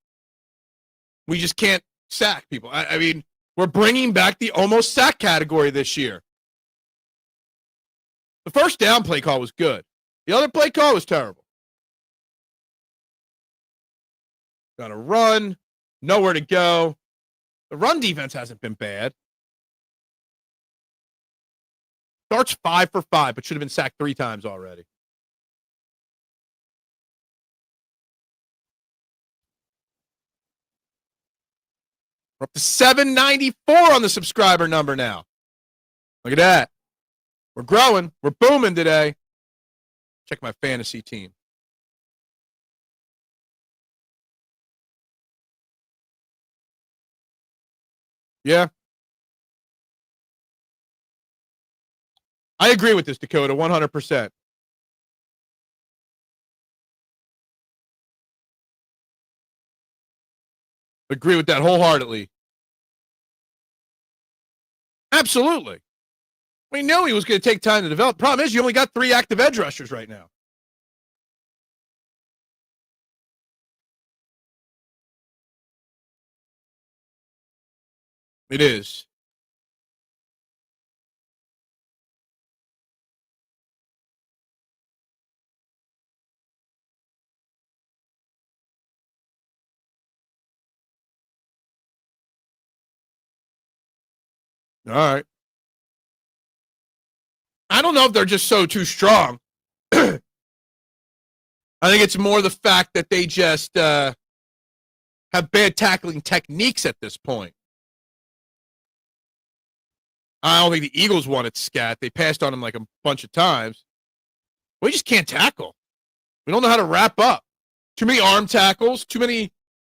We just can't sack people. I mean, we're bringing back the almost sack category this year. The first down play call was good. The other play call was terrible. Got to run. Nowhere to go. The run defense hasn't been bad. Dart's 5 for 5, but should have been sacked 3 times already. We're up to 794 on the subscriber number now. Look at that. We're growing. We're booming today. Check my fantasy team. Yeah. I agree with this, Dakota, 100%. Agree with that wholeheartedly. Absolutely. We knew he was going to take time to develop. Problem is, you only got 3 active edge rushers right now. It is. All right. I don't know if they're just so too strong. I think it's more the fact that they just have bad tackling techniques at this point. I don't think the Eagles wanted Scat. They passed on him like a bunch of times. We just can't tackle. We don't know how to wrap up. Too many arm tackles. Too many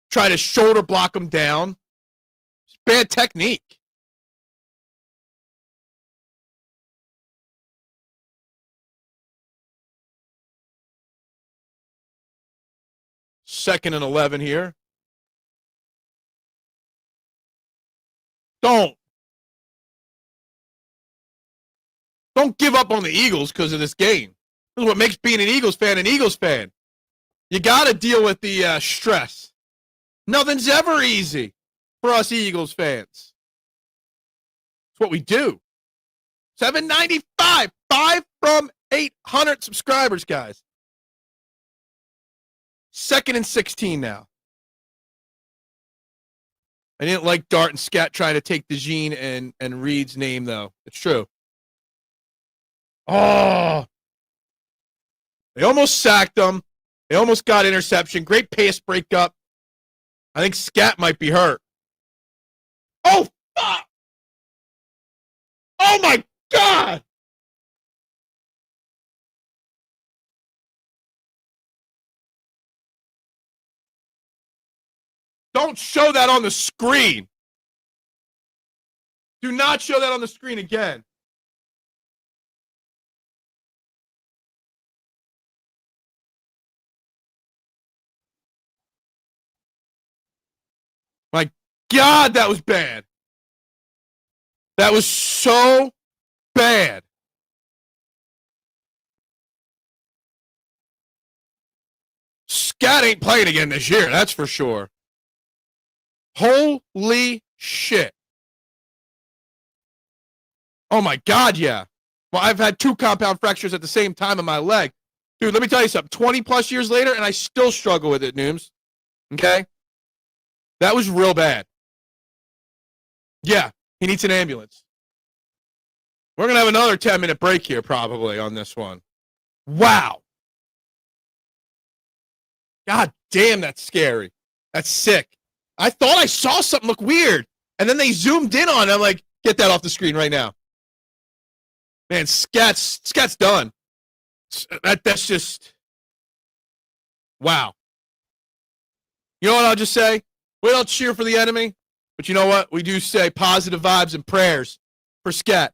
try to shoulder block them down. It's bad technique. Second and 11 here. Don't give up on the Eagles because of this game. This is what makes being an Eagles fan an Eagles fan. You got to deal with the stress. Nothing's ever easy for us Eagles fans. It's what we do. 795, 5 from 800 subscribers, guys. Second and 16 now. I didn't like Dart and Scat trying to take Dejean and Reed's name, though. It's true. Oh. They almost sacked them. They almost got interception. Great pass breakup. I think Scat might be hurt. Oh, fuck. Oh, my God. Don't show that on the screen. Do not show that on the screen again. God, that was bad. That was so bad. Scat ain't playing again this year, that's for sure. Holy shit. Oh my God, yeah. Well, I've had 2 compound fractures at the same time in my leg. Dude, let me tell you something. 20 plus years later, and I still struggle with it, Nooms. Okay? That was real bad. Yeah, he needs an ambulance. We're going to have another 10-minute break here probably on this one. Wow. God damn, that's scary. That's sick. I thought I saw something look weird, and then they zoomed in on it. I'm like, get that off the screen right now. Man, Scat's done. That's just, wow. You know what I'll just say? We don't cheer for the enemy, but you know what? We do say positive vibes and prayers for Scat.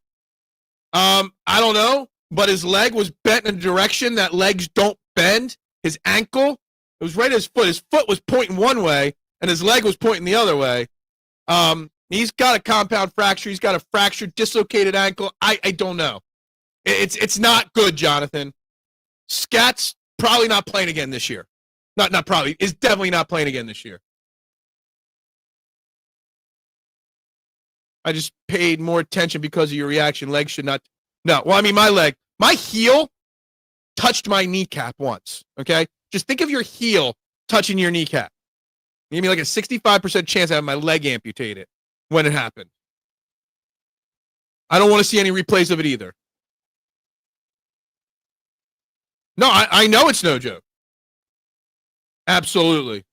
I don't know, but his leg was bent in a direction that legs don't bend. His ankle, it was right at his foot. His foot was pointing one way, and his leg was pointing the other way. He's got a compound fracture. He's got a fractured, dislocated ankle. I don't know. It's not good, Jonathan. Scat's probably not playing again this year. Not probably. Is definitely not playing again this year. I just paid more attention because of your reaction. Leg should not. No. Well, I mean, my heel touched my kneecap once. Okay? Just think of your heel touching your kneecap. You give me like a 65% chance I have my leg amputated when it happened. I don't want to see any replays of it either. No, I know it's no joke. Absolutely.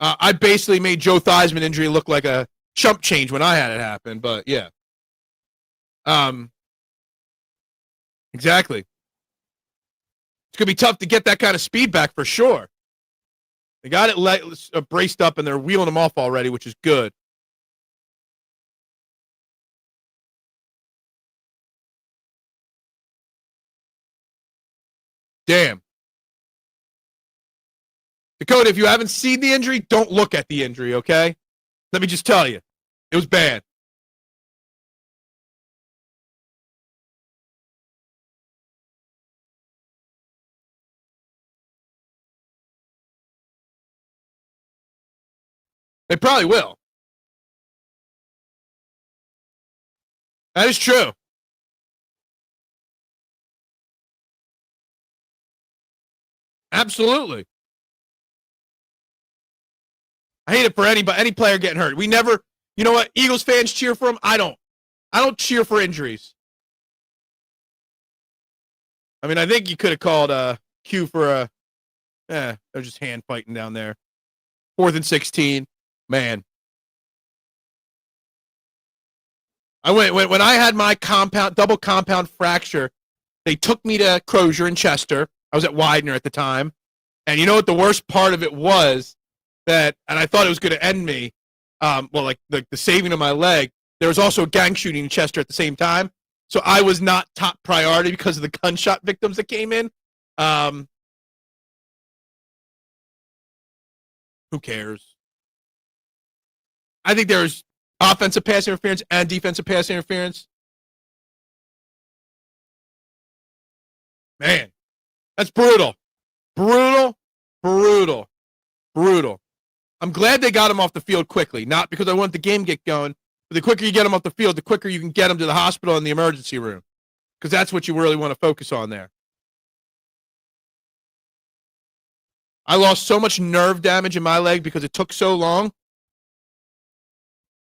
I basically made Joe Theismann injury look like a chump change when I had it happen, but yeah. Exactly. It's going to be tough to get that kind of speed back for sure. They got it braced up, and they're wheeling them off already, which is good. Damn. Dakota, if you haven't seen the injury, don't look at the injury, okay? Let me just tell you. It was bad. They probably will. That is true. Absolutely. I hate it for any player getting hurt. We never, you know what? Eagles fans cheer for him. I don't cheer for injuries. I mean, I think you could have called Q for they're just hand fighting down there. 4th and 16. Man. I went when I had my double compound fracture, they took me to Crozier in Chester. I was at Widener at the time. And you know what the worst part of it was? And I thought it was going to end me, like the saving of my leg. There was also a gang shooting in Chester at the same time. So I was not top priority because of the gunshot victims that came in. Who cares? I think there's offensive pass interference and defensive pass interference. Man, that's brutal. Brutal. I'm glad they got him off the field quickly, not because I want the game to get going, but the quicker you get him off the field, the quicker you can get him to the hospital and the emergency room, because that's what you really want to focus on there. I lost so much nerve damage in my leg because it took so long,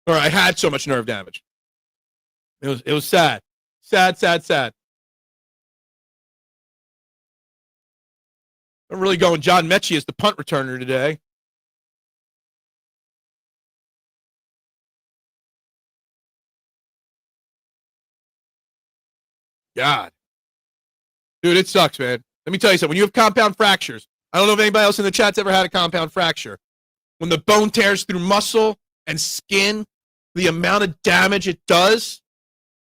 or I had so much nerve damage. It was sad. Sad. I'm really going John Mechie as the punt returner today. God. Dude, it sucks, man. Let me tell you something. When you have compound fractures, I don't know if anybody else in the chat's ever had a compound fracture. When the bone tears through muscle and skin, the amount of damage it does,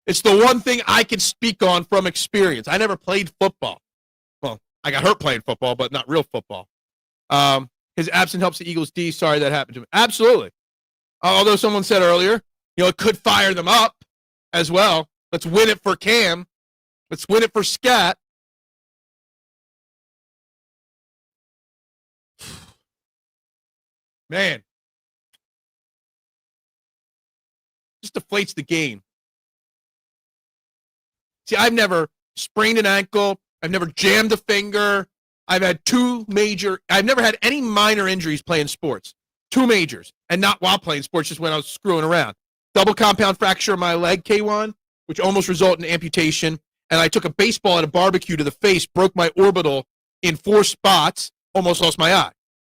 it's the one thing I can speak on from experience. I never played football. Well, I got hurt playing football, but not real football. His absence helps the Eagles D. Sorry that happened to him. Absolutely. Although someone said earlier, it could fire them up as well. Let's win it for Cam. Let's win it for Scat. Man. Just deflates the game. See, I've never sprained an ankle. I've never jammed a finger. I've never had any minor injuries playing sports. 2 majors. And not while playing sports, just when I was screwing around. Double compound fracture of my leg, K1, which almost resulted in amputation. And I took a baseball at a barbecue to the face, broke my orbital in 4 spots, almost lost my eye.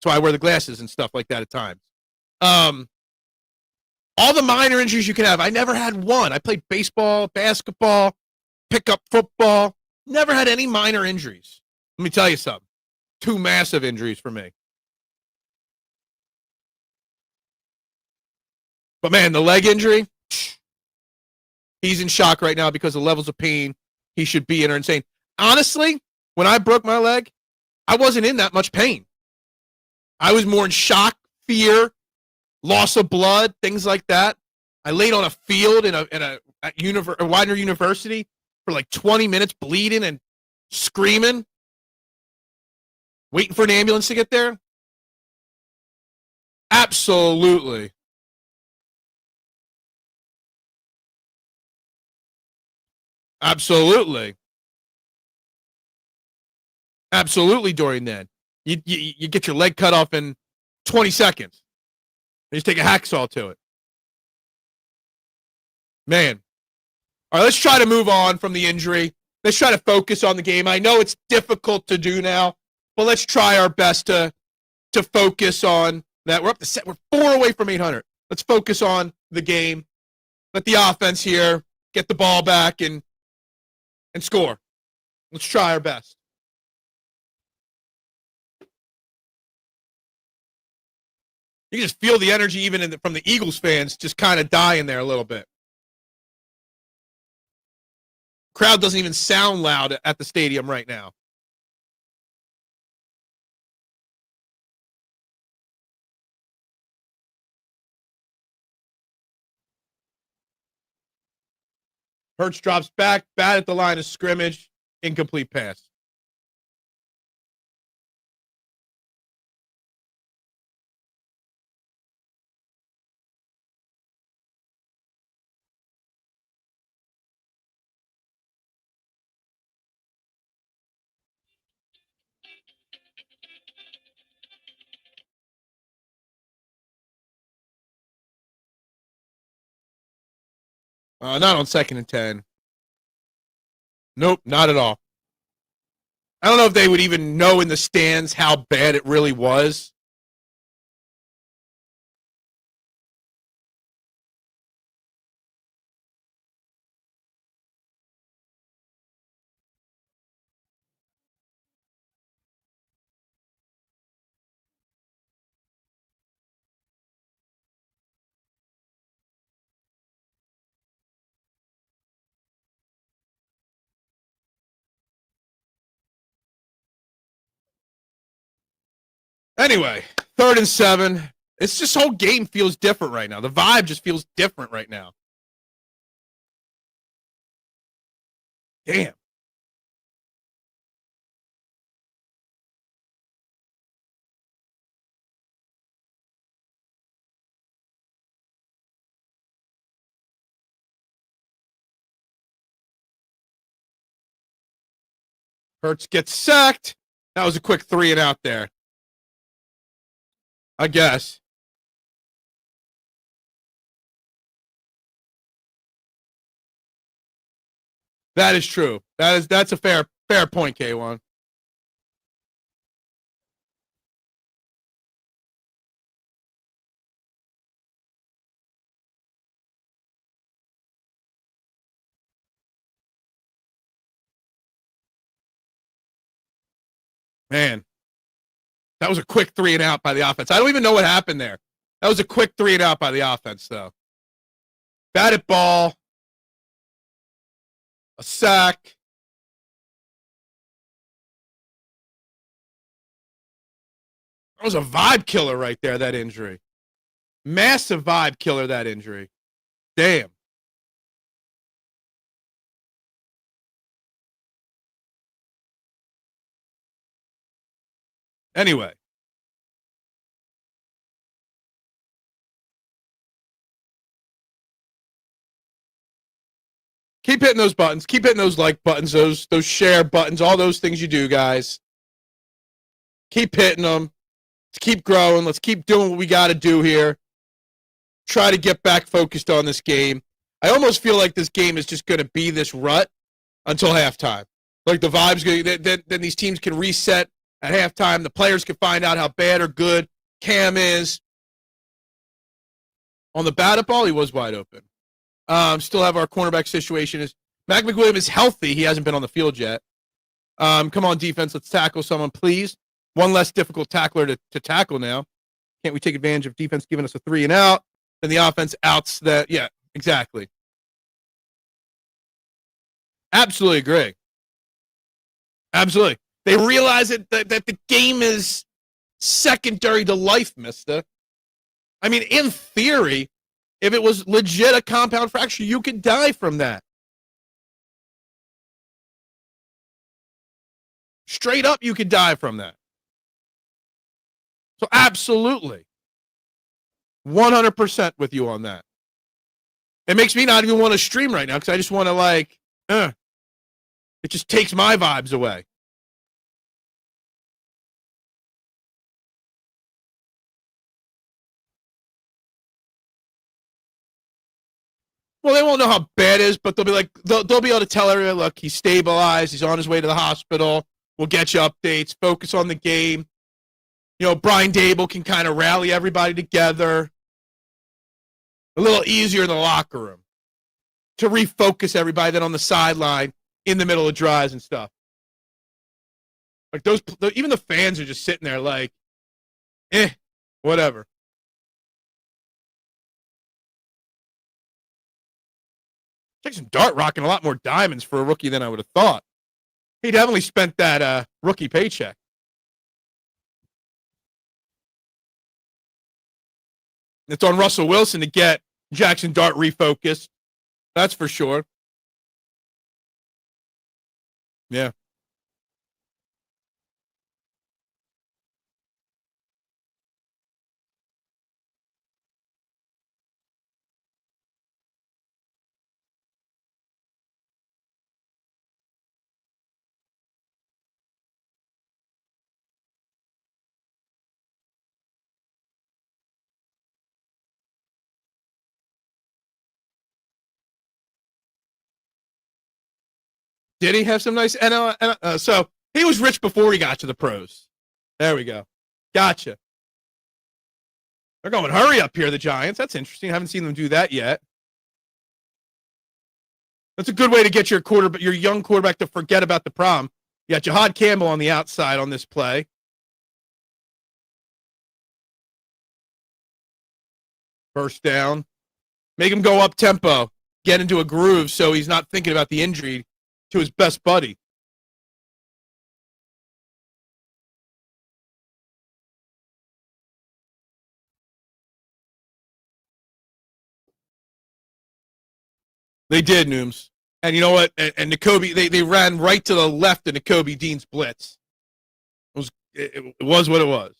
So I wear the glasses and stuff like that at times. All the minor injuries you can have. I never had one. I played baseball, basketball, pickup football. Never had any minor injuries. Let me tell you something. 2 massive injuries for me. But, man, the leg injury, he's in shock right now because the levels of pain he should be in are insane. Honestly, when I broke my leg, I wasn't in that much pain. I was more in shock, fear, loss of blood, things like that. I laid on a field at Widener University for like 20 minutes, bleeding and screaming, waiting for an ambulance to get there. Absolutely. Absolutely. Absolutely during that. You get your leg cut off in 20 seconds. You just take a hacksaw to it. Man. All right, let's try to move on from the injury. Let's try to focus on the game. I know it's difficult to do now, but let's try our best to focus on that. We're 4 away from 800. Let's focus on the game. Let the offense here get the ball back and score. Let's try our best. You can just feel the energy even from the Eagles fans just kind of dying there a little bit. Crowd doesn't even sound loud at the stadium right now. Hurts drops back, bad at the line of scrimmage, incomplete pass. Not on 2nd and 10. Nope, not at all. I don't know if they would even know in the stands how bad it really was. Anyway, 3rd and 7. It's just whole game feels different right now. The vibe just feels different right now. Damn. Hurts gets sacked. That was a quick 3 and out there. I guess. That is true. That's a fair point, K1. Man, that was a quick 3 and out by the offense. I don't even know what happened there. That was a quick 3 and out by the offense, though. Batted ball. A sack. That was a vibe killer right there, that injury. Massive vibe killer, that injury. Damn. Anyway. Keep hitting those buttons. Keep hitting those like buttons, those share buttons, all those things you do, guys. Keep hitting them. Let's keep growing. Let's keep doing what we got to do here. Try to get back focused on this game. I almost feel like this game is just going to be this rut until halftime. Like the vibe's going to, then these teams can reset at halftime. The players can find out how bad or good Cam is. On the batted ball, he was wide open. Still have our cornerback situation. Is Mac McWilliams is healthy. He hasn't been on the field yet. Come on, defense. Let's tackle someone, please. One less difficult tackler to tackle now. Can't we take advantage of defense giving us a 3 and out? And the offense outs that. Yeah, exactly. Absolutely agree. Absolutely. They realize that the game is secondary to life, mister. I mean, in theory, if it was legit a compound fracture, you could die from that. Straight up, you could die from that. So absolutely. 100% with you on that. It makes me not even want to stream right now because I just want to it just takes my vibes away. Well, they won't know how bad it is, but they'll be like, they'll be able to tell everyone, look, he's stabilized. He's on his way to the hospital. We'll get you updates. Focus on the game. You know, Brian Dable can kind of rally everybody together. A little easier in the locker room to refocus everybody than on the sideline in the middle of drives and stuff. Like even the fans are just sitting there like, whatever. Jackson Dart rocking a lot more diamonds for a rookie than I would have thought. He definitely spent that rookie paycheck. It's on Russell Wilson to get Jackson Dart refocused. That's for sure. Yeah. Did he have some nice NL? So he was rich before he got to the pros. There we go. Gotcha. They're going hurry up here, the Giants. That's interesting. I haven't seen them do that yet. That's a good way to get your young quarterback to forget about the problem. You got Jihaad Campbell on the outside on this play. First down. Make him go up tempo. Get into a groove so he's not thinking about the injury to his best buddy. They did, Nooms. And you know what? And N'Kobe, they ran right to the left of N'Kobe Dean's blitz. It was what it was.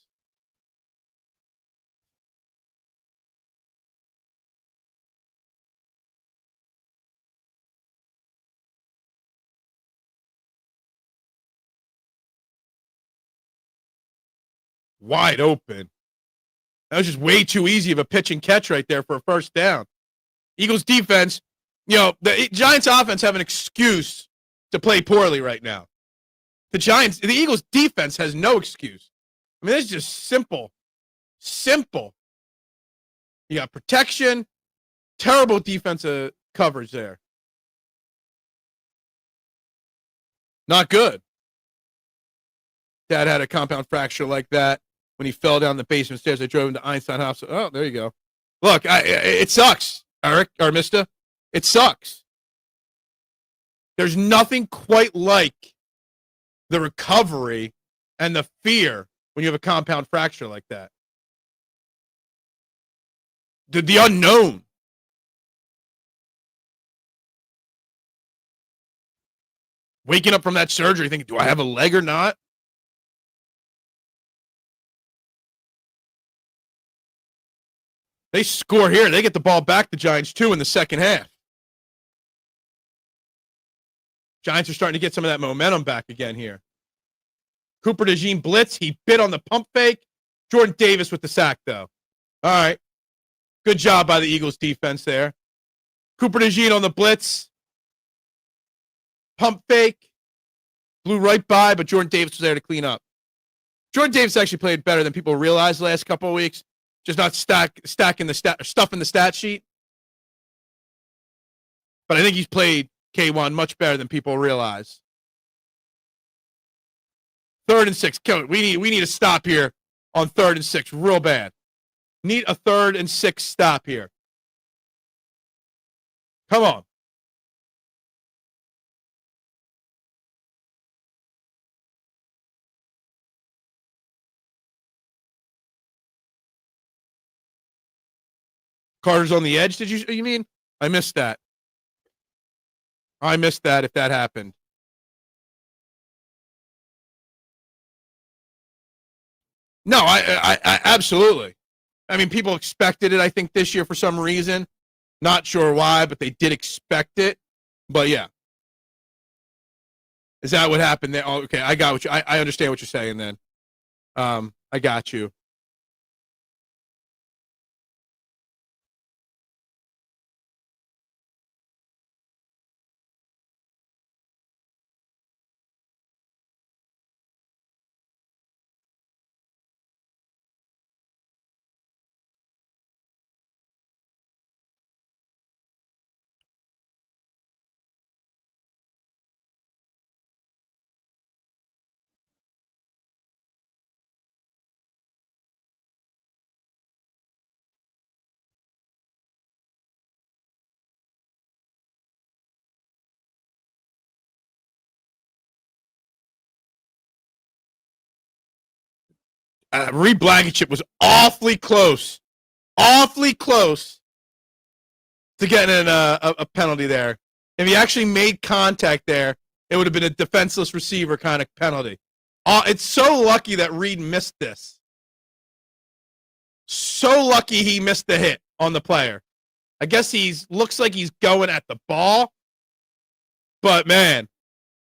Wide open. That was just way too easy of a pitch and catch right there for a first down. Eagles defense, the Giants offense have an excuse to play poorly right now. The Eagles defense has no excuse. I mean, it's just simple. Simple. You got protection, terrible defensive coverage there. Not good. Dad had a compound fracture like that when he fell down the basement stairs. I drove him to Einstein Hospital. Oh, there you go. Look, it sucks, Eric, or Mista. It sucks. There's nothing quite like the recovery and the fear when you have a compound fracture like that. The unknown. Waking up from that surgery thinking, do I have a leg or not? They score here. They get the ball back, the Giants, too, in the second half. Giants are starting to get some of that momentum back again here. Cooper Dejean blitz. He bit on the pump fake. Jordan Davis with the sack, though. All right. Good job by the Eagles defense there. Cooper Dejean on the blitz. Pump fake. Blew right by, but Jordan Davis was there to clean up. Jordan Davis actually played better than people realized the last couple of weeks. Just not stuffing the stat sheet. But I think he's played K1 much better than people realize. 3rd and 6. We need a stop here on 3rd and 6 real bad. Need a 3rd and 6 stop here. Come on. Carter's on the edge. You mean? I missed that. I missed that if that happened. No, I absolutely. I mean, people expected it, I think, this year for some reason. Not sure why, but they did expect it. But yeah. Is that what happened there? Oh, okay, I got what I understand what you're saying then. I got you. Reed Blankenship was awfully close to getting a penalty there. If he actually made contact there, it would have been a defenseless receiver kind of penalty. It's so lucky that Reed missed this. So lucky he missed the hit on the player. I guess looks like he's going at the ball. But, man,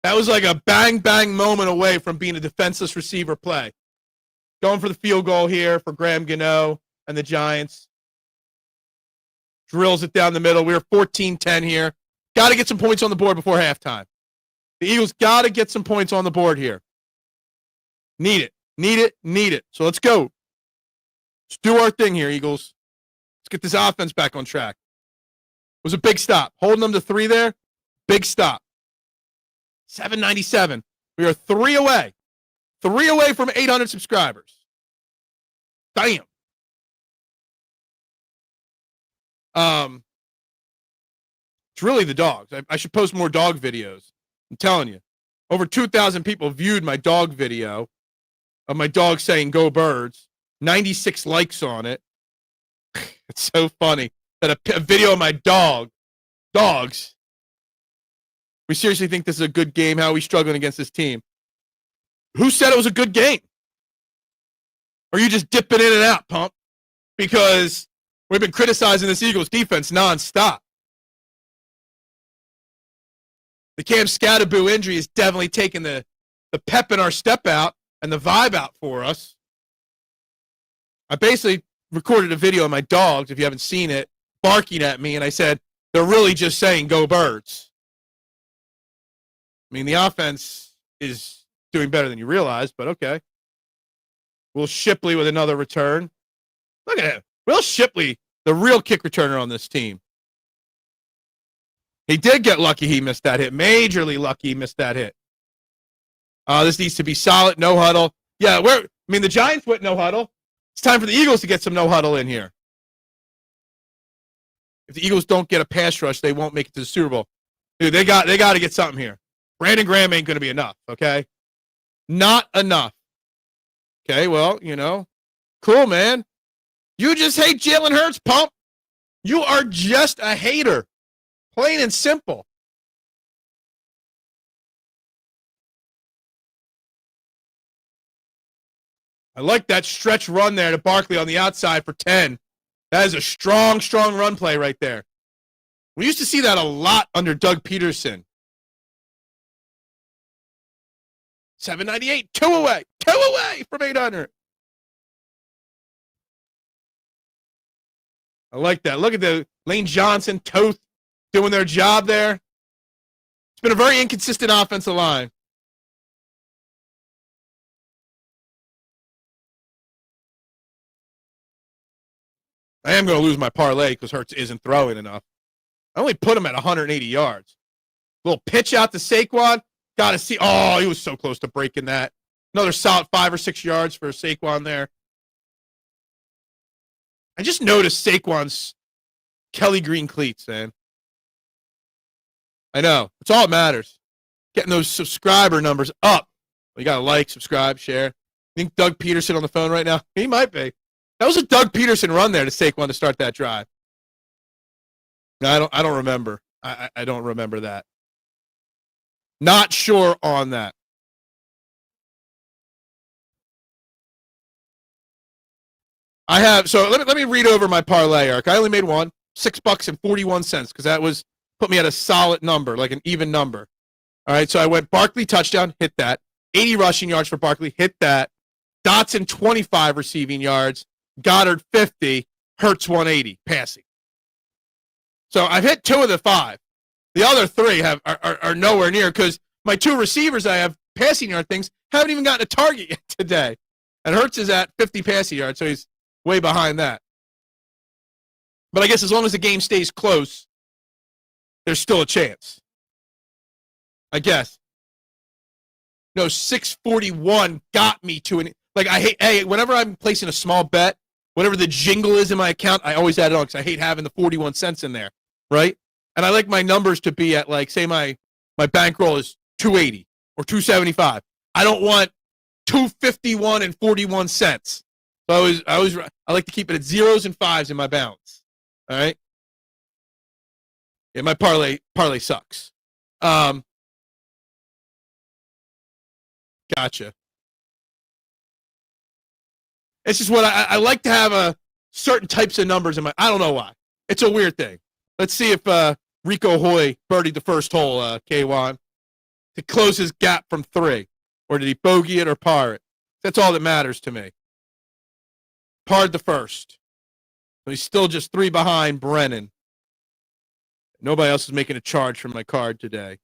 that was like a bang-bang moment away from being a defenseless receiver play. Going for the field goal here for Graham Gano and the Giants. Drills it down the middle. We're 14-10 here. Got to get some points on the board before halftime. The Eagles got to get some points on the board here. Need it. So let's go. Let's do our thing here, Eagles. Let's get this offense back on track. It was a big stop. Holding them to 3 there, big stop. 797. We are 3 away. 3 away from 800 subscribers. Damn. It's really the dogs. I should post more dog videos. I'm telling you. Over 2,000 people viewed my dog video of my dog saying "Go Birds." 96 likes on it. It's so funny that a video of my dogs. We seriously think this is a good game. How are we struggling against this team? Who said it was a good game? Or are you just dipping in and out, pump? Because we've been criticizing this Eagles defense nonstop. The Cam Scatterboo injury is definitely taking the pep in our step out and the vibe out for us. I basically recorded a video of my dogs, if you haven't seen it, barking at me, and I said, they're really just saying "Go Birds." I mean, the offense is doing better than you realize, but okay. Will Shipley with another return. Look at him. Will Shipley, the real kick returner on this team. He did get lucky he missed that hit. Majorly lucky he missed that hit. This needs to be solid. No huddle. Yeah, the Giants went no huddle. It's time for the Eagles to get some no huddle in here. If the Eagles don't get a pass rush, they won't make it to the Super Bowl. Dude, they got to get something here. Brandon Graham ain't going to be enough, okay? Not enough. Okay, well, cool, man. You just hate Jalen Hurts, pump. You are just a hater. Plain and simple. I like that stretch run there to Barkley on the outside for 10. That is a strong, strong run play right there. We used to see that a lot under Doug Peterson. 798, two away from 800. I like that. Look at the Lane Johnson, Toth doing their job there. It's been a very inconsistent offensive line. I am going to lose my parlay because Hurts isn't throwing enough. I only put him at 180 yards. Little pitch out to Saquon. Got to see. Oh, he was so close to breaking that. Another solid 5 or 6 yards for Saquon there. I just noticed Saquon's Kelly Green cleats, man. I know. It's all that matters. Getting those subscriber numbers up. You got to like, subscribe, share. I think Doug Peterson on the phone right now? He might be. That was a Doug Peterson run there to Saquon to start that drive. No, I don't remember. I don't remember that. Not sure on that. I have, so let me read over my parlay, Eric. I only made one, $6.41, because that was put me at a solid number, like an even number. All right, so I went Barkley touchdown, hit that. 80 rushing yards for Barkley, hit that. Dotson 25 receiving yards. Goddard 50. Hurts 180 passing. So I've hit 2 of the 5. The other 3 are nowhere near because my 2 receivers I have passing yard things haven't even gotten a target yet today. And Hurts is at 50 passing yards, so he's way behind that. But I guess as long as the game stays close, there's still a chance. I guess. No, 641 got me to an, like, I hate, hey, whenever I'm placing a small bet, whatever the jingle is in my account, I always add it on because I hate having the 41 cents in there, right? And I like my numbers to be at, like, say my bankroll is 280 or 275. I don't want 251 and 41 cents. So I like to keep it at 0s and 5s in my balance. All right? Yeah, my parlay sucks. Gotcha. It's just what I like to have a certain types of numbers in my. I don't know why. It's a weird thing. Let's see if Rico Hoy birdied the first hole, K1, to close his gap from 3. Or did he bogey it or par it? That's all that matters to me. Parred the first. So he's still just 3 behind Brennan. Nobody else is making a charge from my card today.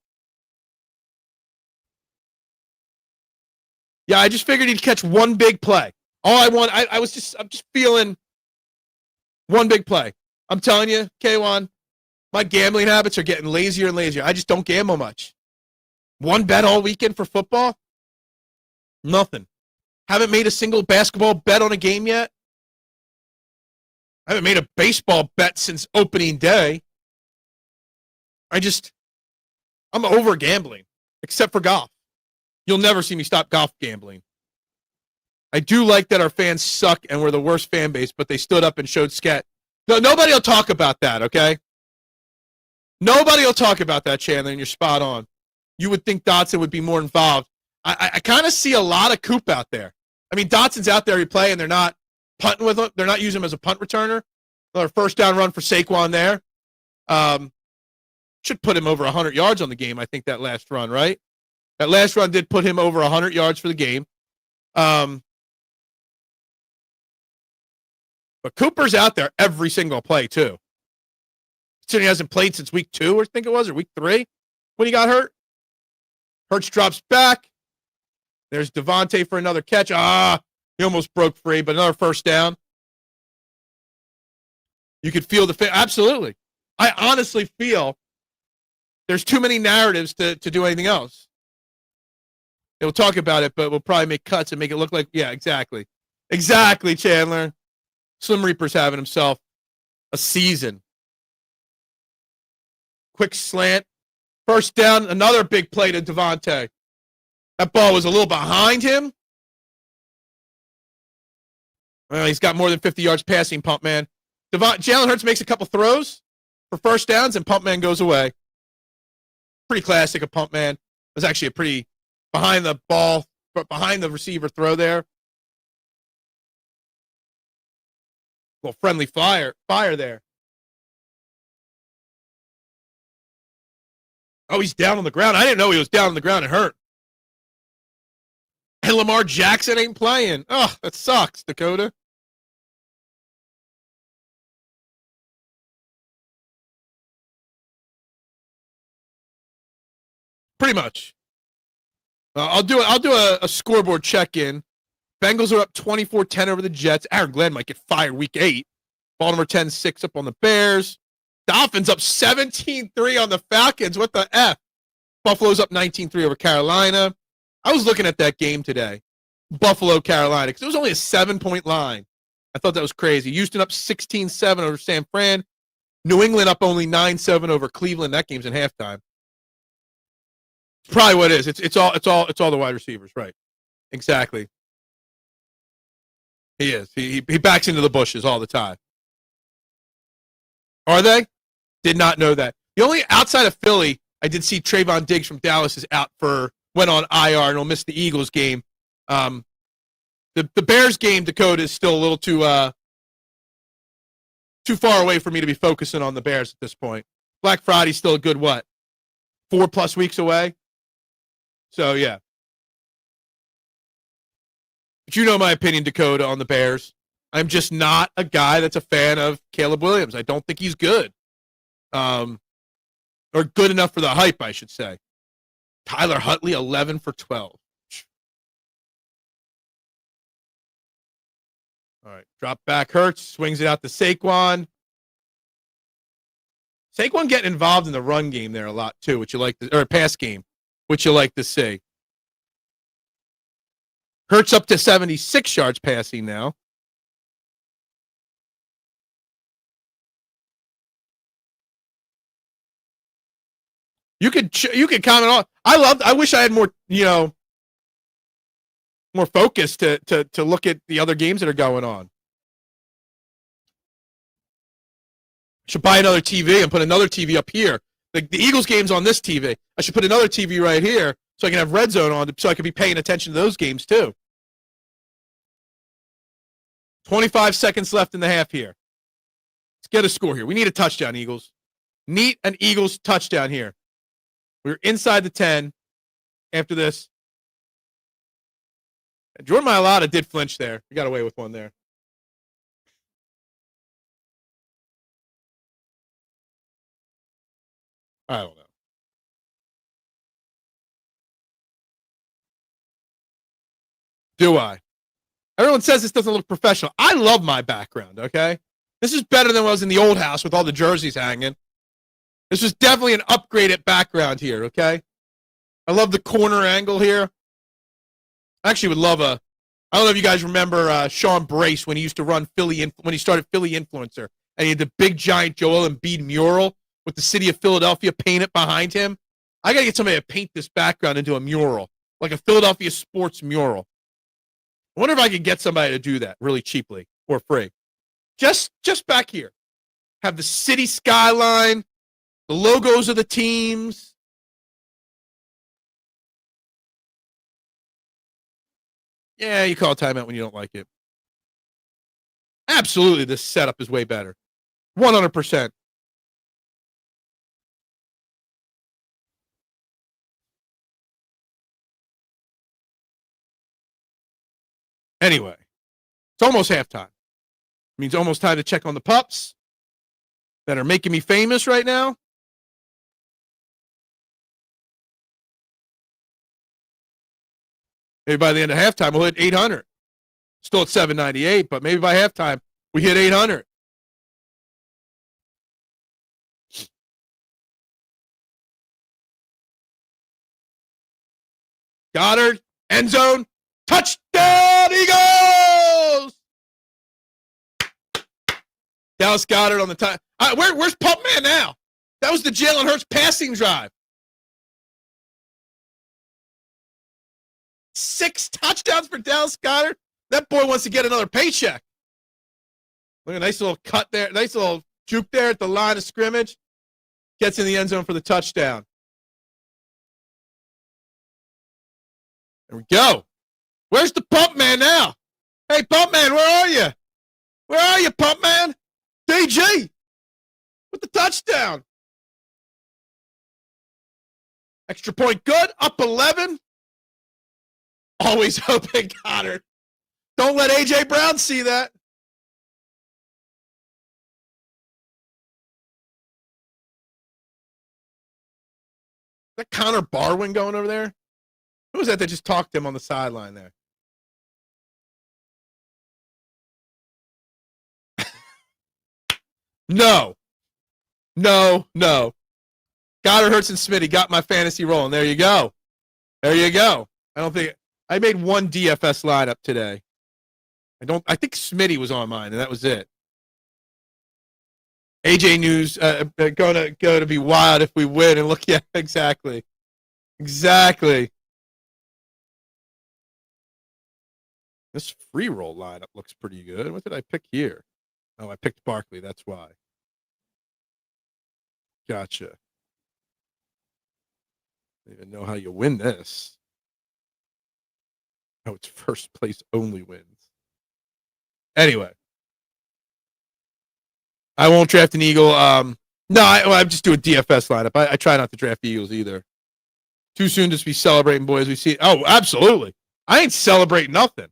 Yeah, I just figured he'd catch one big play. All I want, I'm just feeling one big play. I'm telling you, K1, my gambling habits are getting lazier and lazier. I just don't gamble much. One bet all weekend for football? Nothing. Haven't made a single basketball bet on a game yet. I haven't made a baseball bet since opening day. I'm over gambling, except for golf. You'll never see me stop golf gambling. I do like that our fans suck and we're the worst fan base, but they stood up and showed scat. No, nobody will talk about that, okay? Nobody will talk about that, Chandler, and you're spot on. You would think Dotson would be more involved. I kind of see a lot of Coop out there. I mean, Dotson's out there, he play, and they're not punting with him. They're not using him as a punt returner. Another first down run for Saquon there. Should put him over 100 yards on the game, I think, that last run, right? That last run did put him over 100 yards for the game. But Cooper's out there every single play, too. He hasn't played since week 2, I think it was, or week 3 when he got hurt. Hurts drops back. There's Devontae for another catch. He almost broke free, but another first down. You could feel the absolutely. I honestly feel there's too many narratives to do anything else. We'll talk about it, but we'll probably make cuts and make it look like, yeah, exactly. Exactly, Chandler. Slim Reaper's having himself a season. Quick slant. First down, another big play to Devontae. That ball was a little behind him. Well, he's got more than 50 yards passing pump, man. Jalen Hurts makes a couple throws for first downs, and pump man goes away. Pretty classic of pump man. It was actually a pretty behind the ball, behind the receiver throw there. Little friendly fire there. Oh, he's down on the ground. I didn't know he was down on the ground. It hurt. And Lamar Jackson ain't playing. Oh, that sucks, Dakota. Pretty much. I'll do a scoreboard check-in. Bengals are up 24-10 over the Jets. Aaron Glenn might get fired week 8. Baltimore 10-6 up on the Bears. Dolphins up 17-3 on the Falcons. What the F? Buffalo's up 19-3 over Carolina. I was looking at that game today. Buffalo, Carolina, because it was only a 7-point line. I thought that was crazy. Houston up 16-7 over San Fran. New England up only 9-7 over Cleveland. That game's in halftime. It's probably what it is. It's all the wide receivers, right? Exactly. He is. He backs into the bushes all the time. Are they? Did not know that. The only outside of Philly, I did see Trayvon Diggs from Dallas is out went on IR and will miss the Eagles game. The Bears game, Dakota, is still a little too far away for me to be focusing on the Bears at this point. Black Friday's still a good 4+ weeks away. So yeah. But you know my opinion, Dakota, on the Bears. I'm just not a guy that's a fan of Caleb Williams. I don't think he's good. Or good enough for the hype, I should say. Tyler Huntley, 11 for 12. All right, drop back Hurts, swings it out to Saquon. Saquon getting involved in the run game there a lot too, or pass game, which you like to see. Hurts up to 76 yards passing now. You could comment on. I wish I had more, more focus to look at the other games that are going on. Should buy another TV and put another TV up here. The Eagles game's on this TV. I should put another TV right here so I can have Red Zone on, so I can be paying attention to those games too. 25 seconds left in the half here. Let's get a score here. We need a touchdown, Eagles. Need an Eagles touchdown here. We're inside the 10 after this. Jordan Mailata did flinch there. We got away with one there. I don't know. Do I? Everyone says this doesn't look professional. I love my background, okay? This is better than what was in the old house with all the jerseys hanging. This is definitely an upgraded background here, okay? I love the corner angle here. I actually would love I don't know if you guys remember Sean Brace when he used to run when he started Philly Influencer, and he had the big giant Joel Embiid mural with the city of Philadelphia painted behind him. I got to get somebody to paint this background into a mural, like a Philadelphia sports mural. I wonder if I could get somebody to do that really cheaply or free. Just back here. Have the city skyline, the logos of the teams. Yeah, you call a timeout when you don't like it. Absolutely, this setup is way better. 100%. Anyway, it's almost halftime. It means almost time to check on the pups that are making me famous right now. Maybe by the end of halftime, we'll hit 800. Still at 798, but maybe by halftime, we hit 800. Goddard, end zone, touchdown, Eagles! Dallas Goddard on the time. Where's Pump Man now? That was the Jalen Hurts passing drive. 6 touchdowns for Dallas Goddard. That boy wants to get another paycheck. Look at a nice little cut there. Nice little juke there at the line of scrimmage. Gets in the end zone for the touchdown. There we go. Where's the pump man now? Hey, pump man, where are you? Where are you, pump man? DG with the touchdown. Extra point good. Up 11. Always hoping, Connor. Don't let A.J. Brown see that. Is that Connor Barwin going over there? Who was that just talked to him on the sideline there? No. Goddard, Hurts, and Smitty got my fantasy rolling. There you go. I made one DFS lineup today. I think Smitty was on mine, and that was it. AJ News going to be wild if we win. And look, yeah, exactly. This free roll lineup looks pretty good. What did I pick here? Oh, I picked Barkley. That's why. Gotcha. I don't even know how you win this. Oh, it's first place only wins. Anyway. I won't draft an Eagle. No, I just do a DFS lineup. I try not to draft Eagles either. Too soon to be celebrating, boys. We see. Oh, absolutely. I ain't celebrating nothing.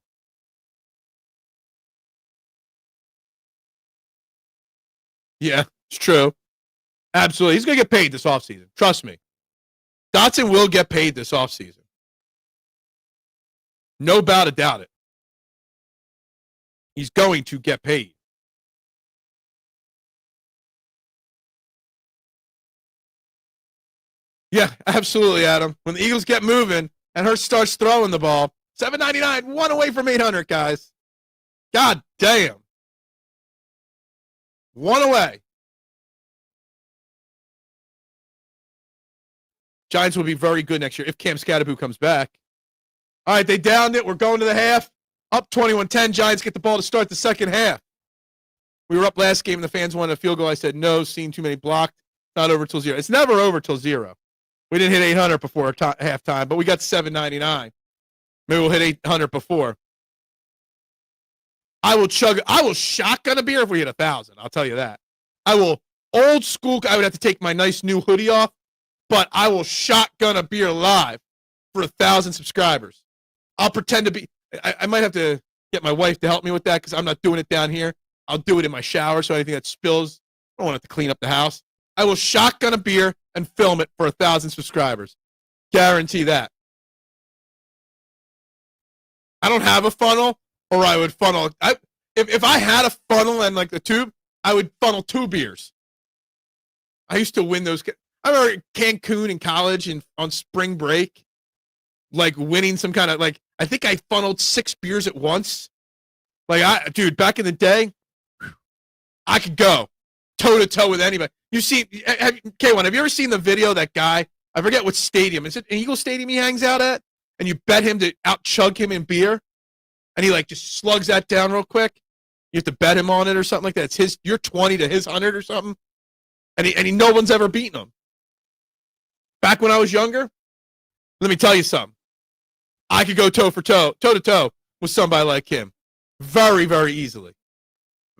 Yeah, it's true. Absolutely. He's going to get paid this offseason. Trust me. Dotson will get paid this offseason. No doubt about it. He's going to get paid. Yeah, absolutely, Adam. When the Eagles get moving and Hurts starts throwing the ball, $7.99, one away from 800, guys. God damn. One away. Giants will be very good next year if Cam Scatterboo comes back. All right, they downed it. We're going to the half. Up 21-10. Giants get the ball to start the second half. We were up last game and the fans wanted a field goal. I said, no, seen too many blocked. Not over till 0. It's never over till 0. We didn't hit 800 before halftime, but we got $7.99. Maybe we'll hit 800 before. I will shotgun a beer if we hit 1,000. I'll tell you that. I will old school. I would have to take my nice new hoodie off, but I will shotgun a beer live for 1,000 subscribers. I'll pretend to be. I might have to get my wife to help me with that because I'm not doing it down here. I'll do it in my shower, so anything that spills, I don't want it to clean up the house. I will shotgun a beer and film it for 1,000 subscribers. Guarantee that. I don't have a funnel, or I would funnel. If I had a funnel and like the tube, I would funnel 2 beers. I used to win those. I remember Cancun in college and on spring break, like winning some kind of like. I think I funneled 6 beers at once. Dude, back in the day, I could go toe to toe with anybody. You see, K1, have you ever seen the video of that guy? I forget what stadium. Is it an Eagle Stadium he hangs out at? And you bet him to out chug him in beer, and he like just slugs that down real quick. You have to bet him on it or something like that. It's his. You're 20 to his 100 or something, and he no one's ever beaten him. Back when I was younger, let me tell you something. I could go toe to toe with somebody like him, very, very easily,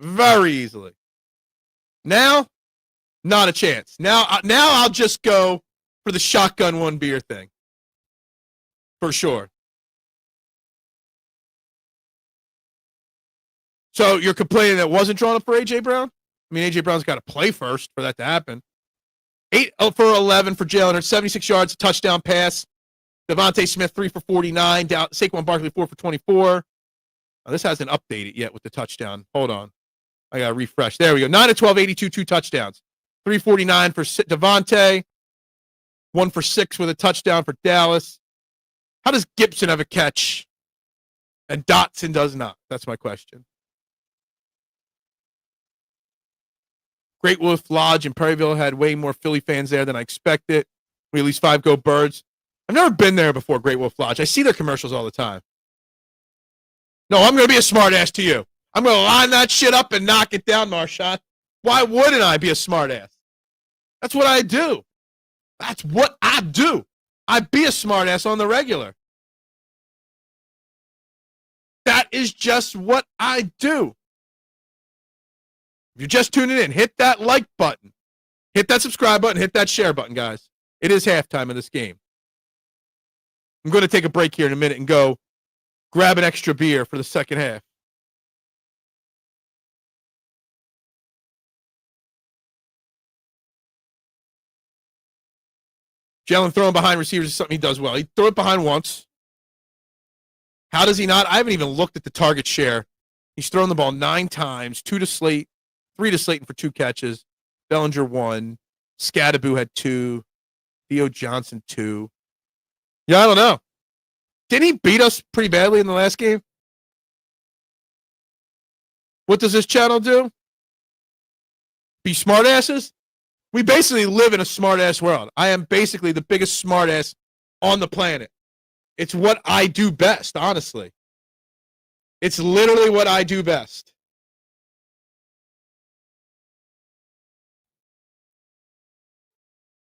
very easily. Now, not a chance. Now I'll just go for the shotgun 1 beer thing, for sure. So you're complaining that wasn't drawn up for A.J. Brown? I mean, A.J. Brown's got to play first for that to happen. 8 for 11 for Jalen, 76 yards, a touchdown pass. Devontae Smith, 3 for 49. Saquon Barkley, 4 for 24. Oh, this hasn't updated yet with the touchdown. Hold on. I got to refresh. There we go. 9 of 12, 82, 2 touchdowns. 349 for Devontae. 1 for 6 with a touchdown for Dallas. How does Gibson have a catch and Dotson does not? That's my question. Great Wolf Lodge in Perryville had way more Philly fans there than I expected. We at least 5 go Birds. I've never been there before, Great Wolf Lodge. I see their commercials all the time. No, I'm going to be a smart ass to you. I'm going to line that shit up and knock it down, Marshawn. Why wouldn't I be a smartass? That's what I do. That's what I do. I be a smartass on the regular. That is just what I do. If you're just tuning in, hit that like button. Hit that subscribe button. Hit that share button, guys. It is halftime of this game. I'm going to take a break here in a minute and go grab an extra beer for the second half. Jalen throwing behind receivers is something he does well. He threw it behind once. How does he not? I haven't even looked at the target share. He's thrown the ball 9 times, 2 to Slate, 3 to Slayton for 2 catches. Bellinger 1. Scadaboo had 2. Theo Johnson 2. Yeah, I don't know. Didn't he beat us pretty badly in the last game? What does this channel do? Be smartasses? We basically live in a smartass world. I am basically the biggest smartass on the planet. It's what I do best, honestly. It's literally what I do best.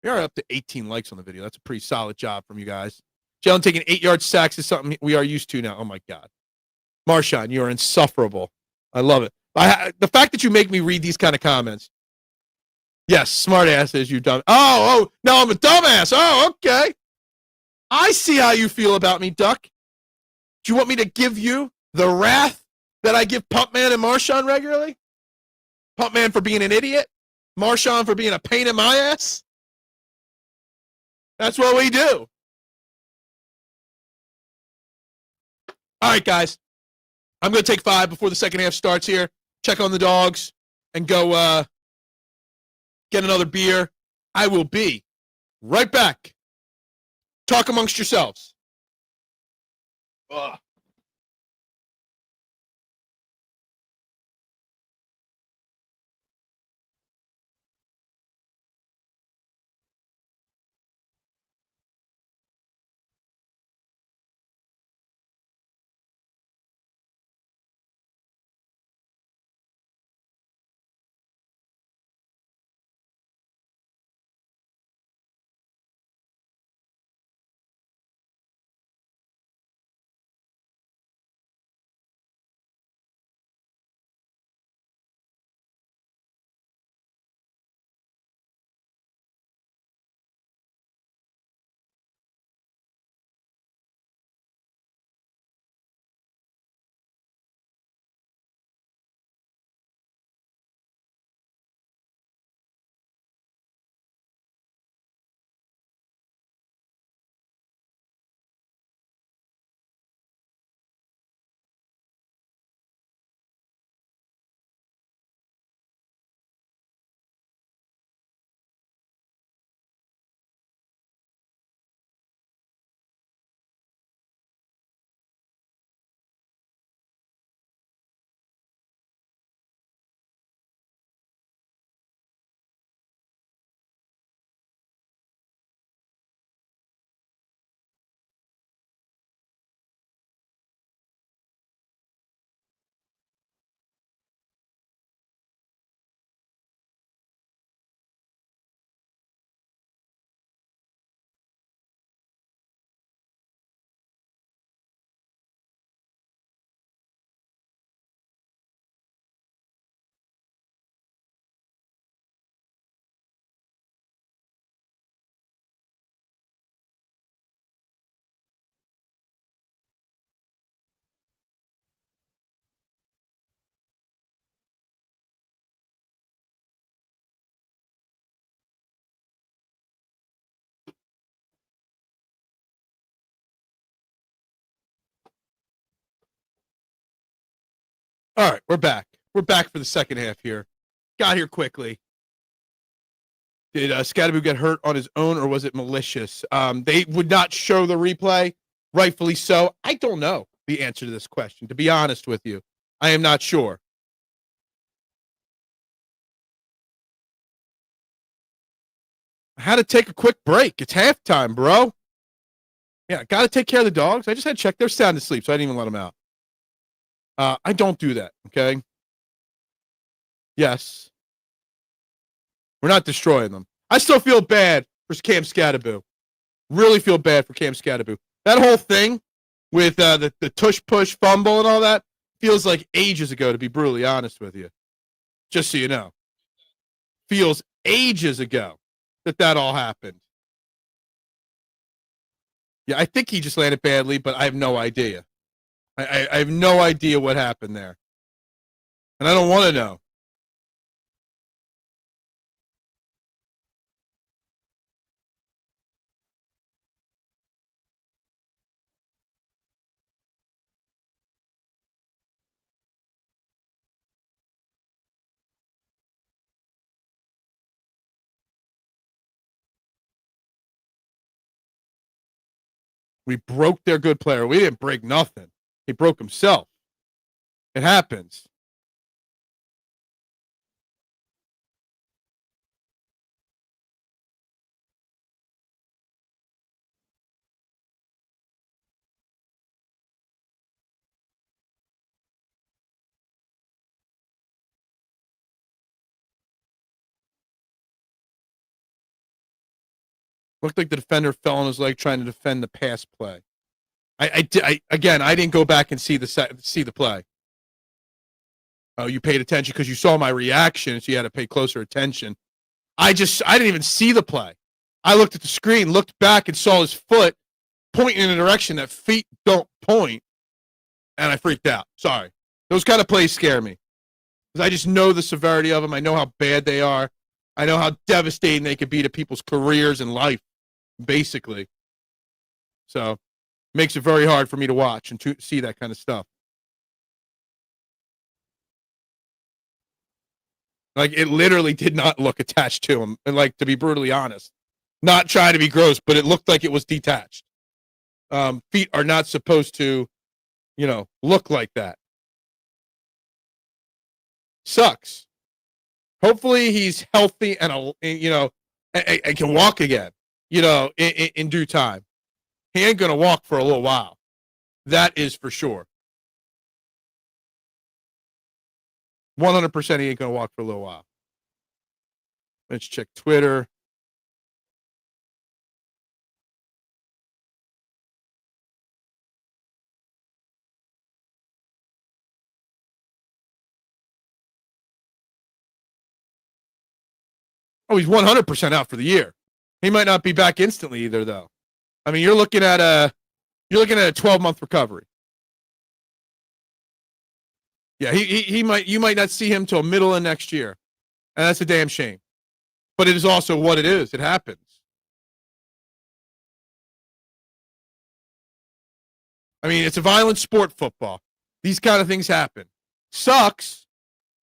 We are up to 18 likes on the video. That's a pretty solid job from you guys. Jalen taking 8-yard sacks is something we are used to now. Oh, my God. Marshawn, you are insufferable. I love it. The fact that you make me read these kind of comments. Yes, smart asses, you dumb. Oh, no, I'm a dumbass. Oh, okay. I see how you feel about me, Duck. Do you want me to give you the wrath that I give Pumpman and Marshawn regularly? Pumpman for being an idiot? Marshawn for being a pain in my ass? That's what we do. All right, guys. I'm going to take 5 before the second half starts here. Check on the dogs and go get another beer. I will be right back. Talk amongst yourselves. Ugh. All right, we're back. We're back for the second half here. Got here quickly. Did Scadaboo get hurt on his own, or was it malicious? They would not show the replay, rightfully so. I don't know the answer to this question, to be honest with you. I am not sure. I had to take a quick break. It's halftime, bro. Yeah, got to take care of the dogs. I just had to check. They're sound asleep, so I didn't even let them out. I don't do that, okay? Yes. We're not destroying them. I still feel bad for Cam Scatterboo. Really feel bad for Cam Scatterboo. That whole thing with the tush push fumble and all that feels like ages ago, to be brutally honest with you. Just so you know. Feels ages ago that all happened. Yeah, I think he just landed badly, but I have no idea. I have no idea what happened there. And I don't want to know. We broke their good player. We didn't break nothing. He broke himself. It happens. Looked like the defender fell on his leg trying to defend the pass play. Again, I didn't go back and see the play. Oh, you paid attention because you saw my reaction, so you had to pay closer attention. I didn't even see the play. I looked at the screen, looked back, and saw his foot pointing in a direction that feet don't point, and I freaked out. Sorry. Those kind of plays scare me because I just know the severity of them. I know how bad they are. I know how devastating they could be to people's careers and life, basically. So, makes it very hard for me to watch and to see that kind of stuff. Like, it literally did not look attached to him. And, like, to be brutally honest, not trying to be gross, but it looked like it was detached. Feet are not supposed to, look like that. Sucks. Hopefully he's healthy and can walk again, in due time. He ain't going to walk for a little while. That is for sure. 100% he ain't going to walk for a little while. Let's check Twitter. Oh, he's 100% out for the year. He might not be back instantly either, though. I mean, you're looking at a 12-month recovery. Yeah, you might not see him till middle of next year, and that's a damn shame. But it is also what it is. It happens. I mean, it's a violent sport, football. These kind of things happen. Sucks,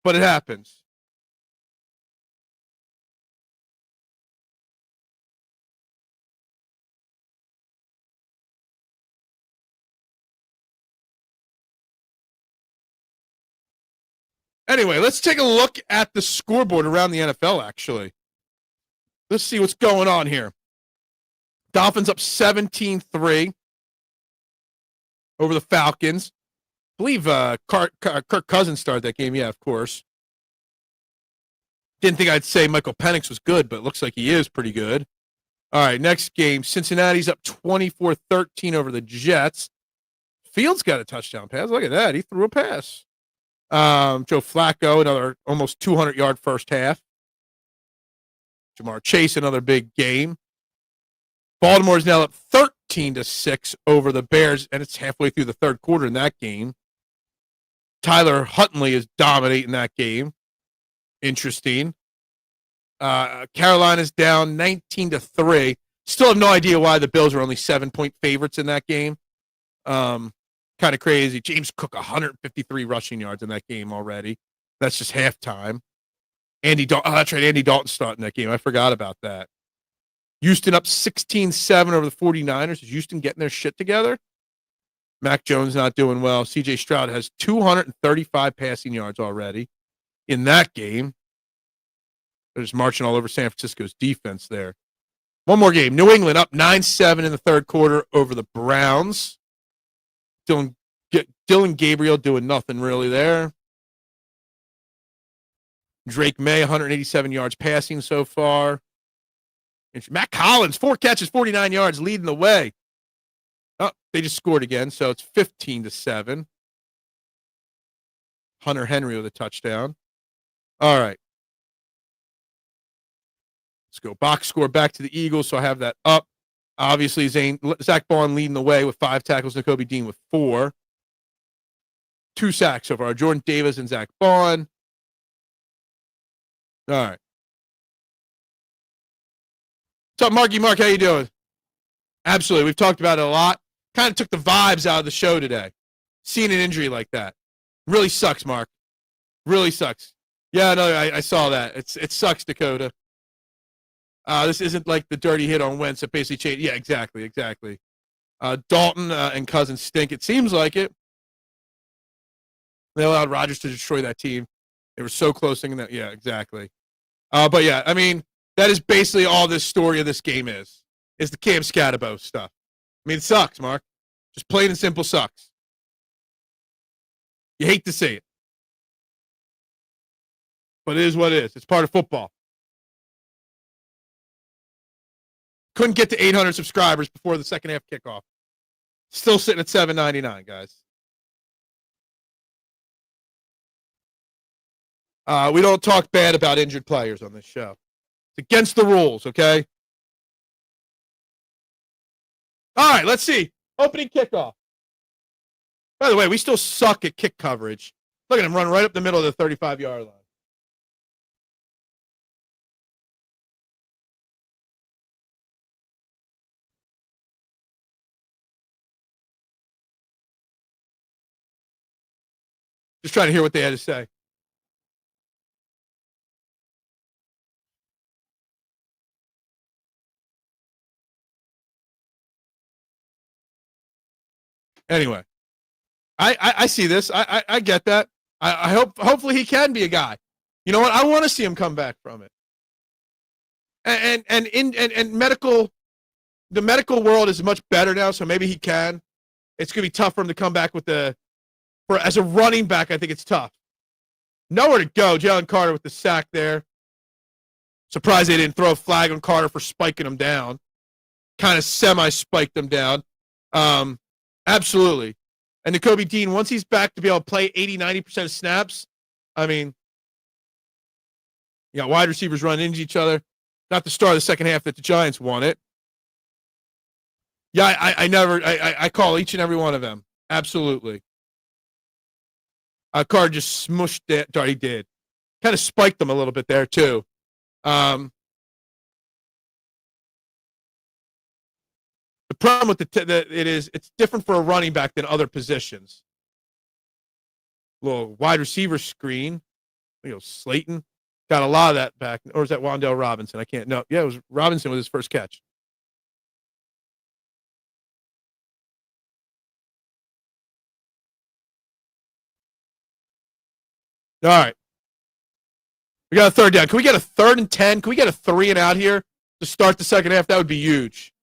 but it happens. Anyway, let's take a look at the scoreboard around the NFL, actually. Let's see what's going on here. Dolphins up 17-3 over the Falcons. I believe Kirk Cousins started that game. Yeah, of course. Didn't think I'd say Michael Penix was good, but it looks like he is pretty good. All right, next game. Cincinnati's up 24-13 over the Jets. Fields got a touchdown pass. Look at that. He threw a pass. Joe Flacco, another almost 200-yard first half. Jamar Chase, another big game. Baltimore's now up 13-6 over the Bears, and it's halfway through the third quarter in that game. Tyler Huntley is dominating that game. Interesting. Carolina's down 19-3. Still have no idea why the Bills are only 7-point favorites in that game. Kind of crazy. James Cook, 153 rushing yards in that game already. That's just halftime. Andy Dalton. Oh, that's right. Andy Dalton starting that game. I forgot about that. Houston up 16-7 over the 49ers. Is Houston getting their shit together? Mac Jones not doing well. C.J. Stroud has 235 passing yards already in that game. They're just marching all over San Francisco's defense there. One more game. New England up 9-7 in the third quarter over the Browns. Feeling Dylan Gabriel doing nothing really there. Drake May, 187 yards passing so far. Matt Collins, 4 catches, 49 yards, leading the way. Oh, they just scored again, so it's 15-7. Hunter Henry with a touchdown. All right. Let's go box score back to the Eagles, so I have that up. Obviously, Zach Bond leading the way with 5 tackles, Nakobe Dean with 4. 2 sacks so far. Jordan Davis and Zach Bond. All right. What's up, Marky Mark? How you doing? Absolutely. We've talked about it a lot. Kind of took the vibes out of the show today. Seeing an injury like that. Really sucks, Mark. Really sucks. Yeah, no, I saw that. It sucks, Dakota. This isn't like the dirty hit on Wentz that basically changed. Yeah, exactly. Dalton and Cousins stink. It seems like it. They allowed Rodgers to destroy that team. They were so close thinking that. Yeah, exactly. But yeah, I mean, that is basically all this story of this game is the Cam Scatterbo stuff. I mean, it sucks, Mark. Just plain and simple sucks. You hate to see it. But it is what it is. It's part of football. Couldn't get to 800 subscribers before the second half kickoff. Still sitting at 799, guys. We don't talk bad about injured players on this show. It's against the rules, okay? All right, let's see. Opening kickoff. By the way, we still suck at kick coverage. Look at him run right up the middle of the 35-yard line. Just trying to hear what they had to say. Anyway, I see this. I get that. I hopefully he can be a guy. You know what? I want to see him come back from it. And medical, the medical world is much better now, so maybe he can. It's gonna be tough for him to come back as a running back. I think it's tough. Nowhere to go. Jalen Carter with the sack there. Surprised they didn't throw a flag on Carter for spiking him down. Kind of semi-spiked him down. Absolutely. And Nakobe Dean, once he's back to be able to play 80, 90% of snaps, I mean, you got wide receivers running into each other. Not the start of the second half that the Giants won it. Yeah, I call each and every one of them. Absolutely. Carter just smushed that. He did. Kind of spiked them a little bit there, too. The problem with it's different for a running back than other positions. Little wide receiver screen. Slayton got a lot of that back. Or is that Wan'Dale Robinson? I can't know. Yeah, it was Robinson with his first catch. All right. We got a third down. Can we get a 3rd and 10? Can we get a 3 and out here to start the second half? That would be huge.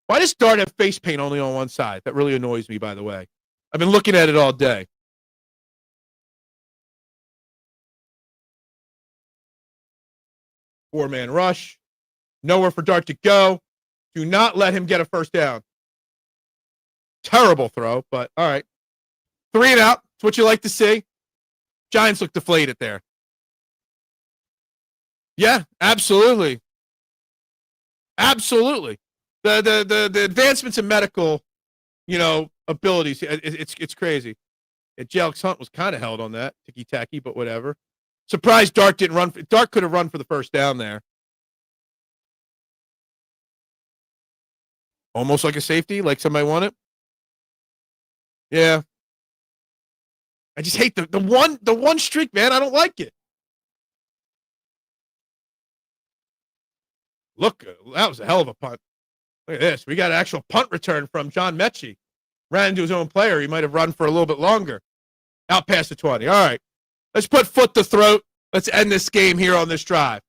Why does Dart have face paint only on one side? That really annoys me, by the way. I've been looking at it all day. Four-man rush. Nowhere for Dart to go. Do not let him get a first down. Terrible throw, but all right. 3 and out. That's what you like to see. Giants look deflated there. Yeah, absolutely. Absolutely. The advancements in medical, abilities, it's crazy. And Alex Hunt was kind of held on that, ticky-tacky, but whatever. Surprised Dart didn't run. Dart could have run for the first down there. Almost like a safety, like somebody wanted. Yeah. I just hate the one streak, man. I don't like it. Look, that was a hell of a punt. Look at this. We got an actual punt return from John Mechie. Ran into his own player. He might have run for a little bit longer. Out past the 20. All right. Let's put foot to throat. Let's end this game here on this drive.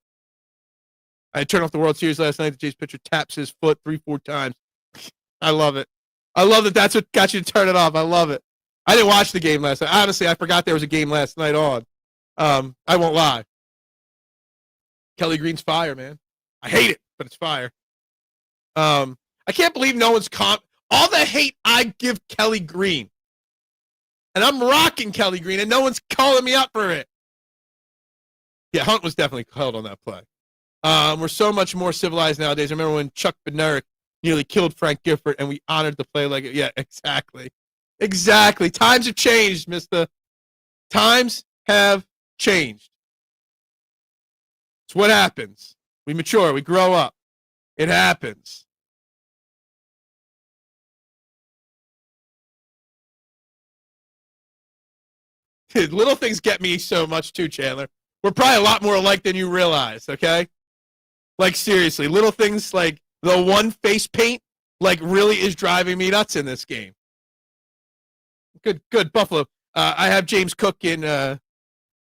I turned off the World Series last night. The Jays pitcher taps his foot 3-4 times. I love it. I love that that's what got you to turn it off. I love it. I didn't watch the game last night. Honestly, I forgot there was a game last night on. I won't lie. Kelly Green's fire, man. I hate it, but it's fire. I can't believe no one's all the hate I give Kelly Green. And I'm rocking Kelly Green, and no one's calling me up for it. Yeah, Hunt was definitely called on that play. We're so much more civilized nowadays. I remember when Chuck Bednarik nearly killed Frank Gifford, and we honored the play like it. Yeah, exactly. Exactly. Times have changed, mister. Times have changed. It's what happens. We mature. We grow up. It happens. Little things get me so much too, Chandler. We're probably a lot more alike than you realize, okay? Like, seriously, little things like the one face paint, like, really is driving me nuts in this game. Good, Buffalo. I have James Cook in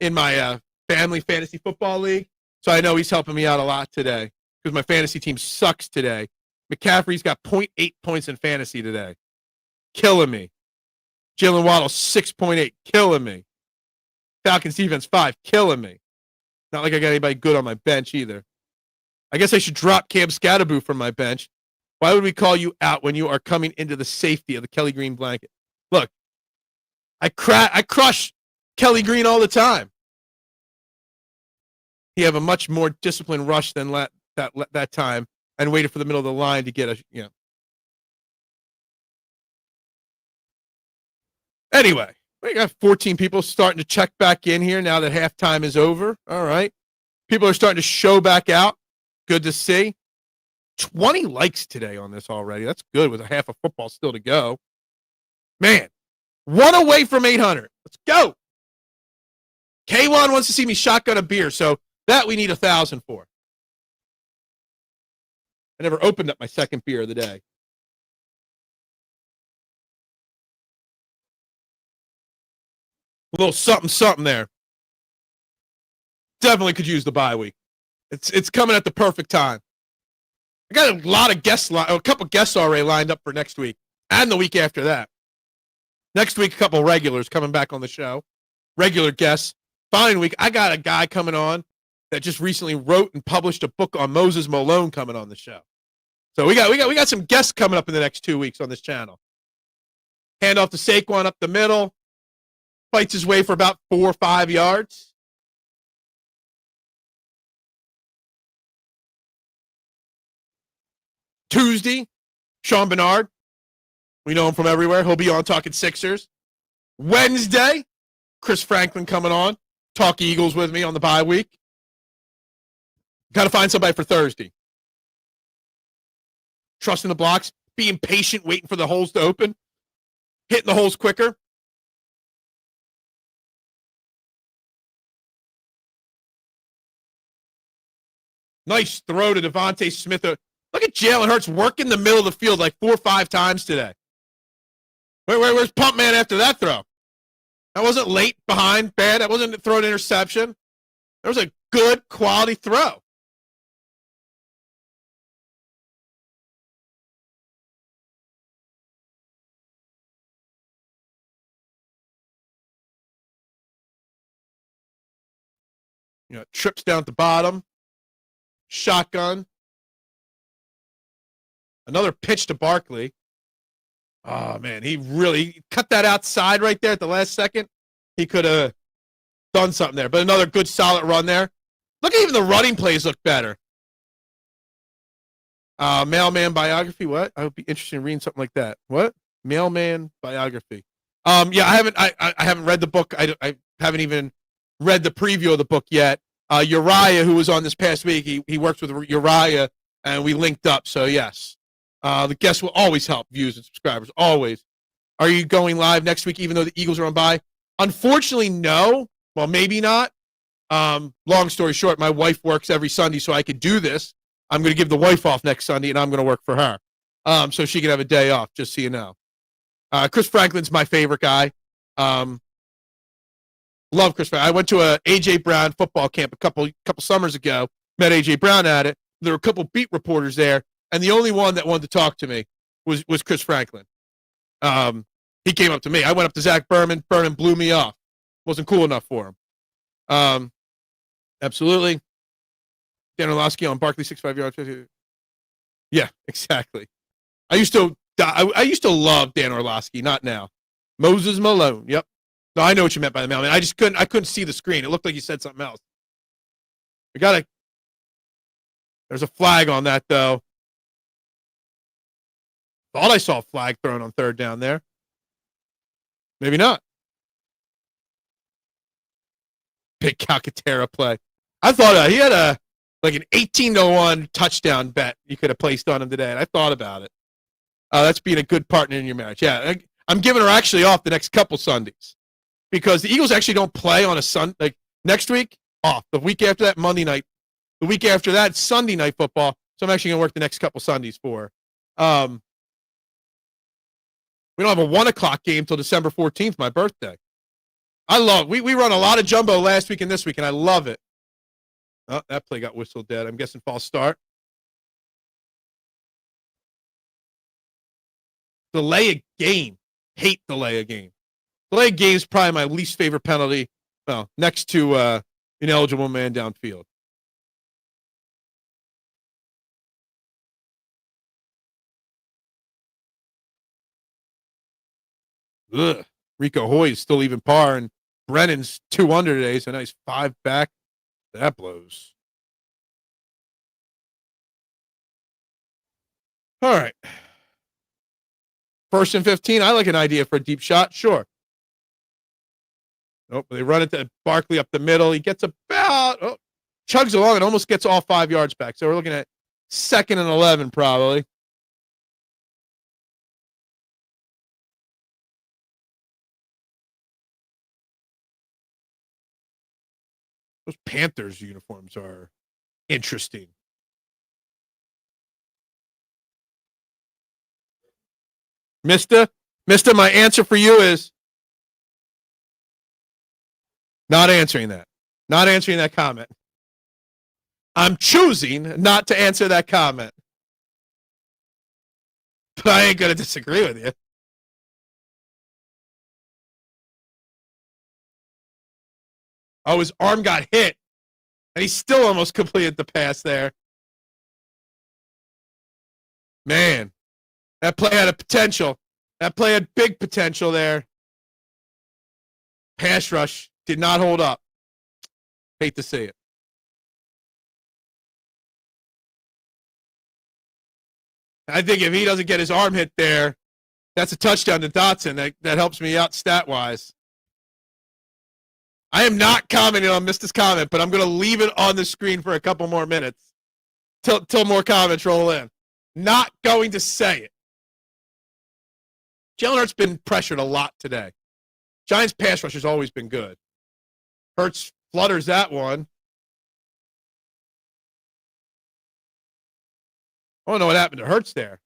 my family fantasy football league, so I know he's helping me out a lot today because my fantasy team sucks today. McCaffrey's got 0.8 points in fantasy today. Killing me. Jalen Waddle, 6.8. Killing me. Falcons defense, 5. Killing me. Not like I got anybody good on my bench either. I guess I should drop Cam Scatterboo from my bench. Why would we call you out when you are coming into the safety of the Kelly Green blanket? Look, I crush Kelly Green all the time. He have a much more disciplined rush than that time and waited for the middle of the line to get a, you know. Anyway, we got 14 people starting to check back in here now that halftime is over. All right. People are starting to show back out. Good to see. 20 likes today on this already. That's good with a half of football still to go. Man, one away from 800. Let's go. K1 wants to see me shotgun a beer, so that we need 1,000 for. I never opened up my second beer of the day. A little something there. Definitely could use the bye week. It's coming at the perfect time. I got a lot of guests, a couple guests already lined up for next week and the week after that. Next week, a couple of regulars coming back on the show. Regular guests. Following week, I got a guy coming on that just recently wrote and published a book on Moses Malone coming on the show. So we got some guests coming up in the next 2 weeks on this channel. Hand off to Saquon up the middle. Fights his way for about 4 or 5 yards. Tuesday, Sean Bernard. We know him from everywhere. He'll be on talking Sixers. Wednesday, Chris Franklin coming on. Talk Eagles with me on the bye week. Got to find somebody for Thursday. Trusting the blocks. Being patient, waiting for the holes to open. Hitting the holes quicker. Nice throw to Devontae Smith. Look at Jalen Hurts working the middle of the field like 4 or 5 times today. Where's Pump Man after that throw? That wasn't late, behind, bad. That wasn't a throw to interception. That was a good quality throw. You know, trips down at the bottom. Shotgun. Another pitch to Barkley. Oh, man, he really cut that outside right there at the last second. He could have done something there. But another good, solid run there. Look at even the running plays look better. Mailman biography, what? I would be interested in reading something like that. What? Mailman biography. Yeah, I haven't read the book. I haven't even read the preview of the book yet. Uriah, who was on this past week, he works with Uriah, and we linked up. So, yes. The guests will always help views and subscribers, always. Are you going live next week even though the Eagles are on bye? Unfortunately, no. Well, maybe not. Long story short, my wife works every Sunday, so I could do this. I'm going to give the wife off next Sunday, and I'm going to work for her so she can have a day off, just so you know. Chris Franklin's my favorite guy. Love Chris Franklin. I went to a A.J. Brown football camp a couple summers ago, met A.J. Brown at it. There were a couple beat reporters there. And the only one that wanted to talk to me was Chris Franklin. He came up to me. I went up to Zach Berman. Berman blew me off. Wasn't cool enough for him. Absolutely. Dan Orlovsky on Barkley, 6'5" yards. Yeah, exactly. I used to love Dan Orlovsky, not now. Moses Malone. Yep. No, I know what you meant by the mailman. I couldn't see the screen. It looked like you said something else. There's a flag on that, though. Thought I saw a flag thrown on third down there. Maybe not. Big Calcaterra play. I thought he had an 18-1 touchdown bet you could have placed on him today, and I thought about it. That's being a good partner in your marriage. Yeah, I'm giving her actually off the next couple Sundays because the Eagles actually don't play on a Sunday. Like next week, off. The week after that, Monday night. The week after that, Sunday night football. So I'm actually going to work the next couple Sundays for her. We don't have a 1 o'clock game till December 14th, my birthday. We run a lot of jumbo last week and this week, and I love it. Oh, that play got whistled dead. I'm guessing false start. Delay a game. Hate delay a game. Delay a game is probably my least favorite penalty. Well, next to ineligible man downfield. Ugh. Rico Hoy is still even par, and Brennan's 2 under today, so nice 5 back. That blows. All right. 1st and 15. I like an idea for a deep shot. Sure. Nope. They run it to Barkley up the middle. He gets about, chugs along and almost gets all 5 yards back. So we're looking at 2nd and 11 probably. Those Panthers uniforms are interesting. Mister, my answer for you is not answering that. Not answering that comment. I'm choosing not to answer that comment. But I ain't going to disagree with you. Oh, his arm got hit, and he still almost completed the pass there. Man, that play had a potential. That play had big potential there. Pass rush did not hold up. Hate to see it. I think if he doesn't get his arm hit there, that's a touchdown to Dotson. That helps me out stat-wise. I am not commenting on Mister's comment, but I'm going to leave it on the screen for a couple more minutes till more comments roll in. Not going to say it. Jalen Hurts been pressured a lot today. Giants pass rush has always been good. Hurts flutters that one. I don't know what happened to Hurts there.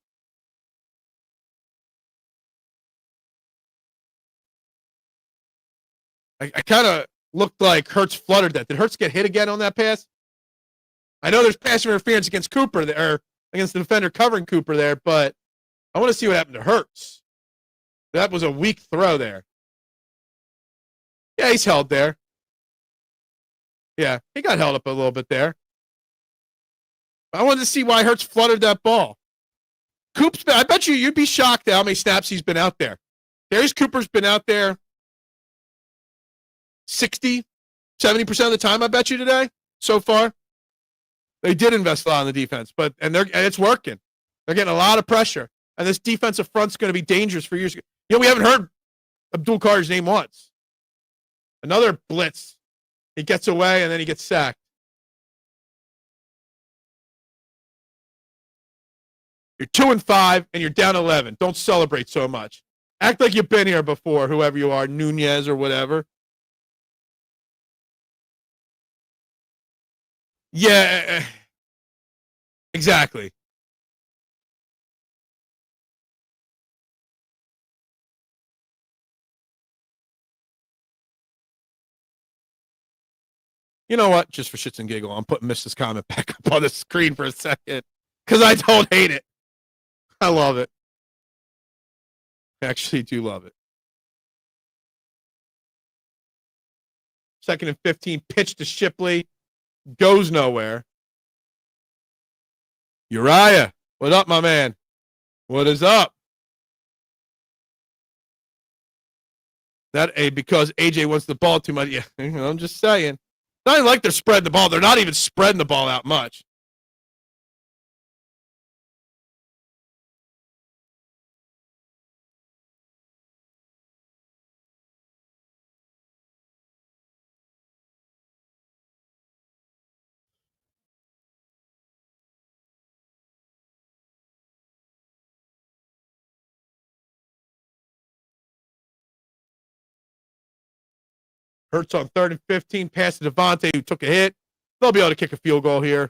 I kind of looked like Hurts fluttered that. Did Hurts get hit again on that pass? I know there's pass interference against Cooper there, or against the defender covering Cooper there, but I want to see what happened to Hurts. That was a weak throw there. Yeah, he's held there. Yeah, he got held up a little bit there. I wanted to see why Hurts fluttered that ball. I bet you'd be shocked at how many snaps he's been out there. Darius Cooper's been out there 60, 70% of the time, I bet you today, so far. They did invest a lot in the defense, and it's working. They're getting a lot of pressure. And this defensive front's going to be dangerous for years. We haven't heard Abdul Carter's name once. Another blitz. He gets away, and then he gets sacked. You're 2-5, and you're down 11. Don't celebrate so much. Act like you've been here before, whoever you are, Nunez or whatever. Yeah, exactly. You know what? Just for shits and giggles, I'm putting Mrs. comment back up on the screen for a second because I don't hate it. I love it. I actually do love it. 2nd and 15, pitch to Shipley. Goes nowhere. Uriah, what up, my man? What is up? Because AJ wants the ball too much. Yeah, I'm just saying. Not even like they're spreading the ball. They're not even spreading the ball out much. Hurts on 3rd and 15. Pass to Devontae, who took a hit. They'll be able to kick a field goal here.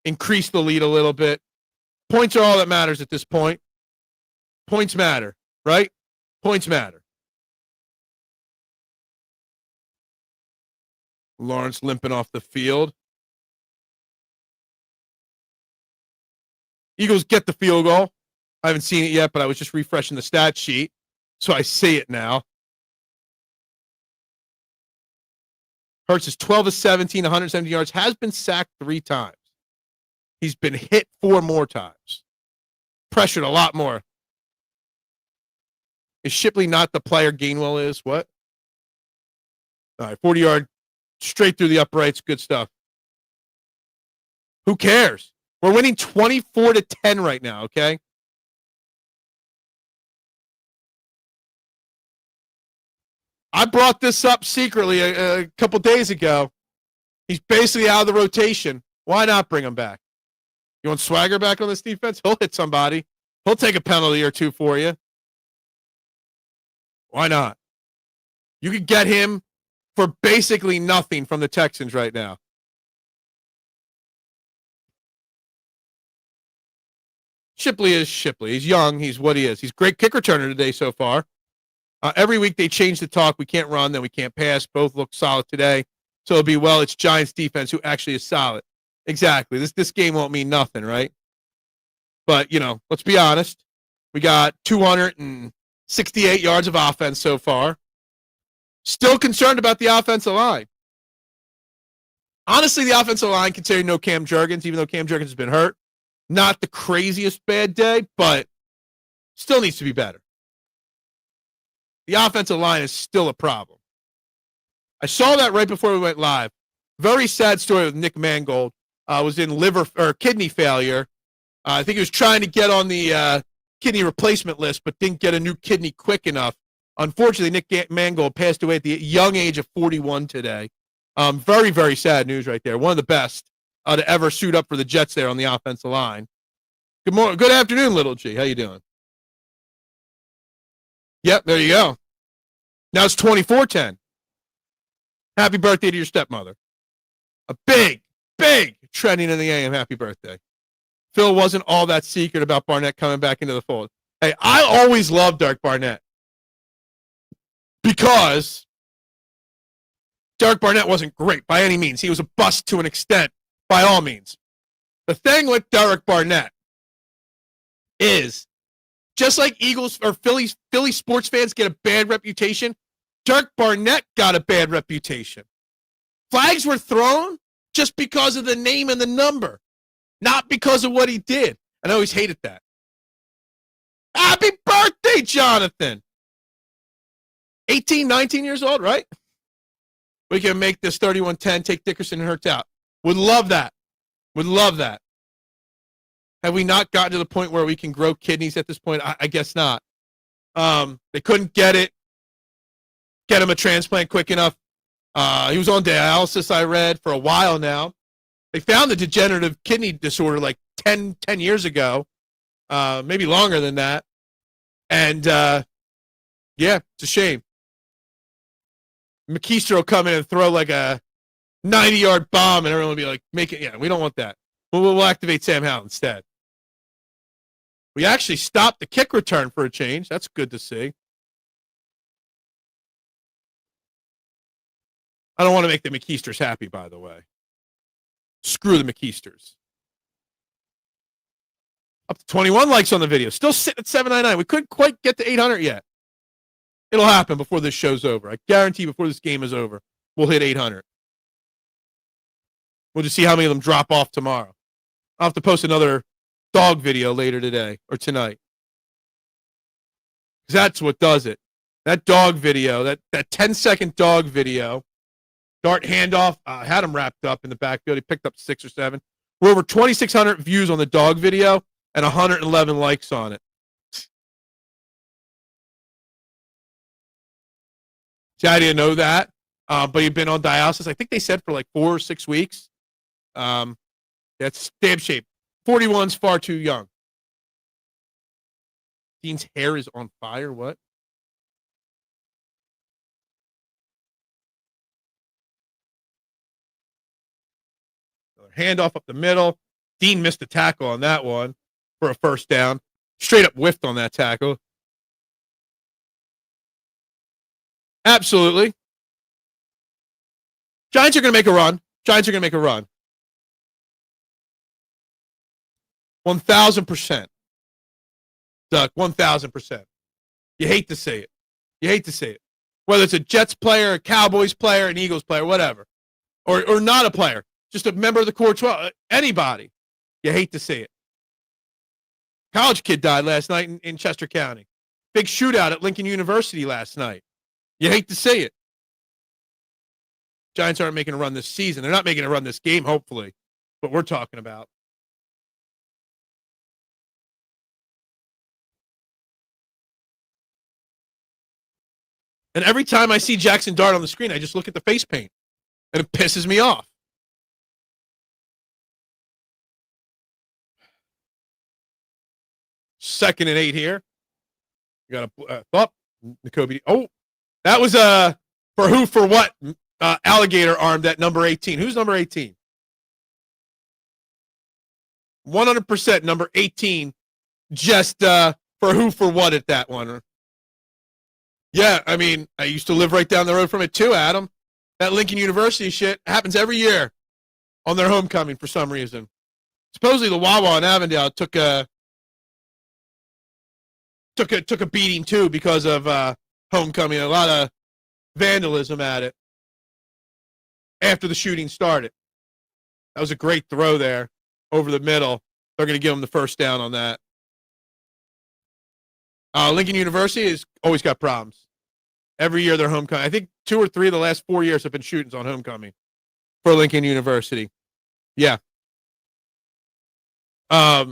Increase the lead a little bit. Points are all that matters at this point. Points matter, right? Points matter. Lawrence limping off the field. Eagles get the field goal. I haven't seen it yet, but I was just refreshing the stat sheet, so I see it now. Hurts is 12 of 17, 170 yards, has been sacked 3 times. He's been hit 4 more times. Pressured a lot more. Is Shipley not the player Gainwell is? What? All right, 40-yard, straight through the uprights. Good stuff. Who cares? We're winning 24-10 right now, okay? I brought this up secretly a couple days ago. He's basically out of the rotation. Why not bring him back? You want Swagger back on this defense? He'll hit somebody. He'll take a penalty or 2 for you. Why not? You could get him for basically nothing from the Texans right now. Shipley is Shipley. He's young. He's what he is. He's a great kick returner today so far. Every week they change the talk. We can't run, then we can't pass. Both look solid today. So it'll be, well, it's Giants defense who actually is solid. Exactly. This game won't mean nothing, right? But, let's be honest. We got 268 yards of offense so far. Still concerned about the offensive line. Honestly, the offensive line, considering no Cam Jurgens, even though Cam Jurgens has been hurt, not the craziest bad day, but still needs to be better. The offensive line is still a problem. I saw that right before we went live. Very sad story with Nick Mangold. Was in kidney failure. I think he was trying to get on the kidney replacement list, but didn't get a new kidney quick enough. Unfortunately, Nick Mangold passed away at the young age of 41 today. Very, very sad news right there. One of the best to ever suit up for the Jets there on the offensive line. Good morning. Good afternoon, Little G. How you doing? Yep, there you go. Now it's 24-10. Happy birthday to your stepmother. A big trending in the AM happy birthday. Phil wasn't all that secret about Barnett coming back into the fold. Hey, I always loved Dark Barnett because Dark Barnett wasn't great by any means. He was a bust to an extent, by all means. The thing with Derek Barnett is, just like Eagles or Philly sports fans get a bad reputation, Dirk Barnett got a bad reputation. Flags were thrown just because of the name and the number, not because of what he did. And I always hated that. Happy birthday, Jonathan. 18, 19 years old, right? We can make this 31-10, take Dickerson and Hurts out. Would love that. Would love that. Have we not gotten to the point where we can grow kidneys at this point? I guess not. They couldn't get him a transplant quick enough. He was on dialysis, I read, for a while now. They found the degenerative kidney disorder like 10 years ago, maybe longer than that. And, yeah, it's a shame. McKeister will come in and throw like a 90-yard bomb, and everyone will be like, we don't want that. We'll activate Sam Howell instead. We actually stopped the kick return for a change. That's good to see. I don't want to make the McKeisters happy, by the way. Screw the McKeisters. Up to 21 likes on the video. Still sitting at 799. We couldn't quite get to 800 yet. It'll happen before this show's over. I guarantee before this game is over, we'll hit 800. We'll just see how many of them drop off tomorrow. I'll have to post another dog video later today or tonight. Because that's what does it. That dog video, that 10-second dog video, dart handoff, had him wrapped up in the backfield. He picked up 6 or 7. We're over 2,600 views on the dog video and 111 likes on it. See, I didn't know that, but he'd been on dialysis. I think they said for like 4 or 6 weeks. That's damn shape. 41's far too young. Dean's hair is on fire. What? Handoff up the middle. Dean missed a tackle on that one for a first down. Straight up whiffed on that tackle. Absolutely. Giants are going to make a run. 1,000%. Duck, 1,000%. You hate to say it. Whether it's a Jets player, a Cowboys player, an Eagles player, whatever. Or not a player. Just a member of the core 12. Anybody. You hate to see it. College kid died last night in Chester County. Big shootout at Lincoln University last night. You hate to see it. Giants aren't making a run this season. They're not making a run this game, hopefully. What we're talking about. And every time I see Jackson Dart on the screen, I just look at the face paint. And it pisses me off. Second and 8 here. You got a N'Kobe. Oh, that was for who, for what? Alligator arm, that number 18. Who's number 18? 100% number 18. Just for who, for what at that one. Yeah, I mean, I used to live right down the road from it too, Adam. That Lincoln University shit happens every year on their homecoming for some reason. Supposedly the Wawa in Avondale took a beating too because of homecoming. A lot of vandalism at it after the shooting started. That was a great throw there over the middle. They're going to give them the first down on that. Lincoln University has always got problems. Every year they're homecoming. I think 2 or 3 of the last 4 years have been shootings on homecoming for Lincoln University. Yeah. It's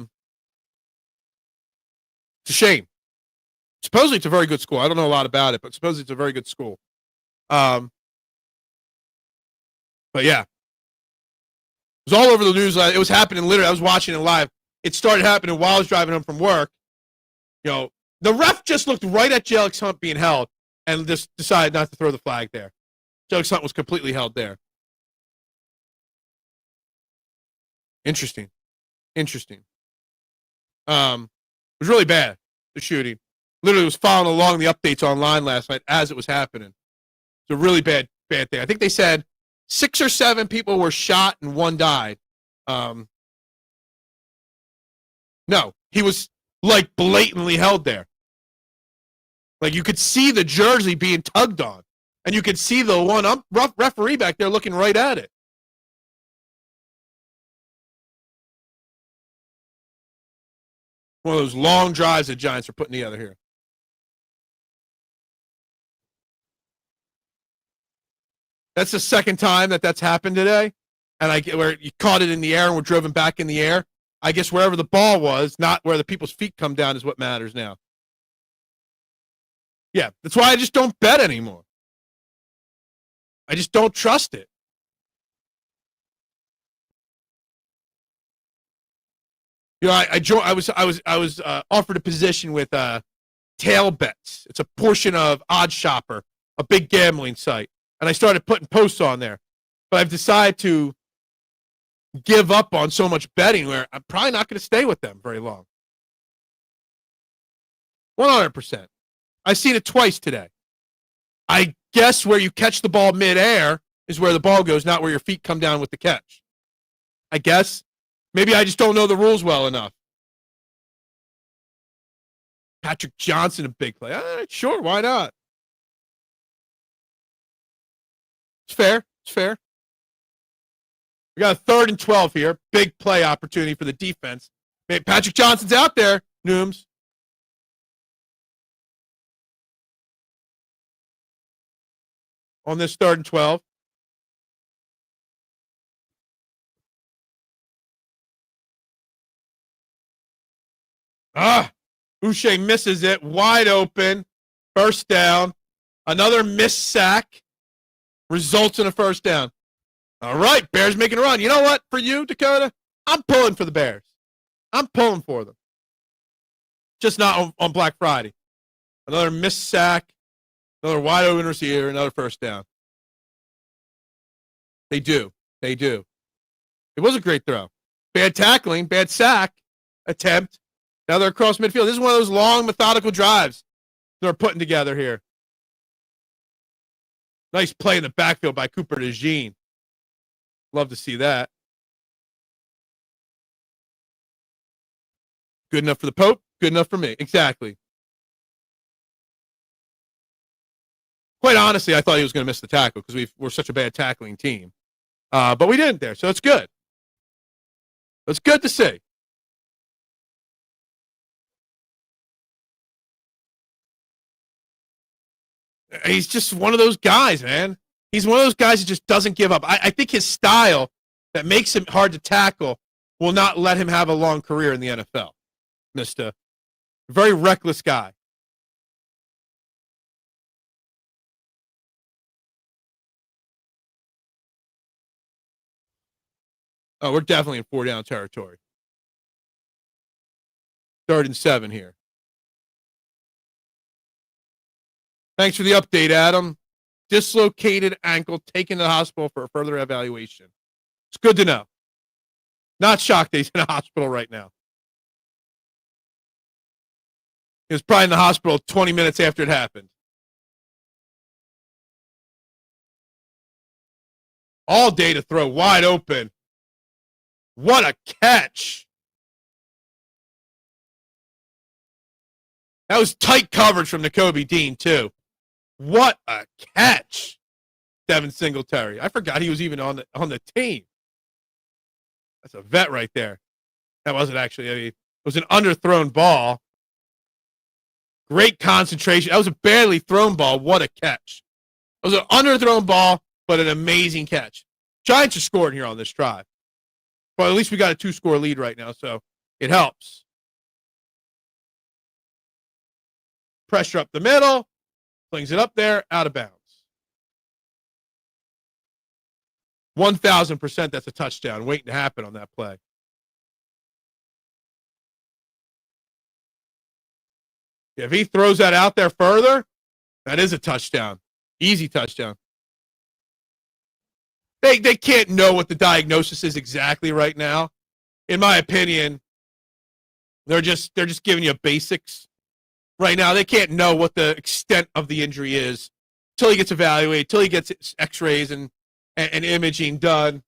a shame. Supposedly it's a very good school. I don't know a lot about it, but supposedly it's a very good school. But yeah. It was all over the news. It was happening literally. I was watching it live. It started happening while I was driving home from work. You know, the ref just looked right at Alex Hunt being held and just decided not to throw the flag there. Alex Hunt was completely held there. Interesting. It was really bad, the shooting. Literally was following along the updates online last night as it was happening. It's a really bad thing. I think they said 6 or 7 people were shot and 1 died. No, he was like blatantly held there. Like you could see the jersey being tugged on, and you could see the one rough referee back there looking right at it. One of those long drives the Giants are putting together here. That's the second time that's happened today, and where you caught it in the air and were driven back in the air. I guess wherever the ball was, not where the people's feet come down, is what matters now. Yeah, that's why I just don't bet anymore. I just don't trust it. You know, I was offered a position with Tail Bets. It's a portion of Odd Shopper, a big gambling site, and I started putting posts on there. But I've decided to give up on so much betting where I'm probably not going to stay with them very long. 100%. I've seen it twice today. I guess where you catch the ball midair is where the ball goes, not where your feet come down with the catch. I guess. Maybe I just don't know the rules well enough. Patrick Johnson, a big play. Sure, why not? It's fair. It's fair. We got a 3rd and 12 here. Big play opportunity for the defense. Patrick Johnson's out there, Nooms. On this 3rd and 12. Uche misses it. Wide open. First down. Another missed sack. Results in a first down. All right, Bears making a run. You know what? For you, Dakota, I'm pulling for the Bears. I'm pulling for them. Just not on Black Friday. Another missed sack. Another wide open receiver. Another first down. They do. They do. It was a great throw. Bad tackling. Bad sack attempt. Now they're across midfield. This is one of those long, methodical drives they're putting together here. Nice play in the backfield by Cooper Dejean. Love to see that. Good enough for the Pope. Good enough for me. Exactly. Quite honestly, I thought he was going to miss the tackle because we're such a bad tackling team. But we didn't there, so it's good. It's good to see. He's just one of those guys, man. He's one of those guys who just doesn't give up. I think his style that makes him hard to tackle will not let him have a long career in the NFL. Mr. Very reckless guy. Oh, we're definitely in 4-down territory. 3rd and 7 here. Thanks for the update, Adam. Dislocated ankle, taken to the hospital for a further evaluation. It's good to know. Not shocked that he's in a hospital right now. He was probably in the hospital 20 minutes after it happened. All day to throw, wide open. What a catch. That was tight coverage from Nakobe Dean, too. What a catch, Devin Singletary. I forgot he was even on the team. That's a vet right there. That wasn't actually. I mean, it was an underthrown ball. Great concentration. That was a barely thrown ball. What a catch. It was an underthrown ball, but an amazing catch. Giants are scoring here on this drive. But at least we got a 2-score lead right now, so it helps. Pressure up the middle. Flings it up there, out of bounds. 1,000% that's a touchdown waiting to happen on that play. If he throws that out there further, that is a touchdown. Easy touchdown. They can't know what the diagnosis is exactly right now. In my opinion, they're just giving you basics. Right now, they can't know what the extent of the injury is until he gets evaluated, until he gets x-rays and imaging done.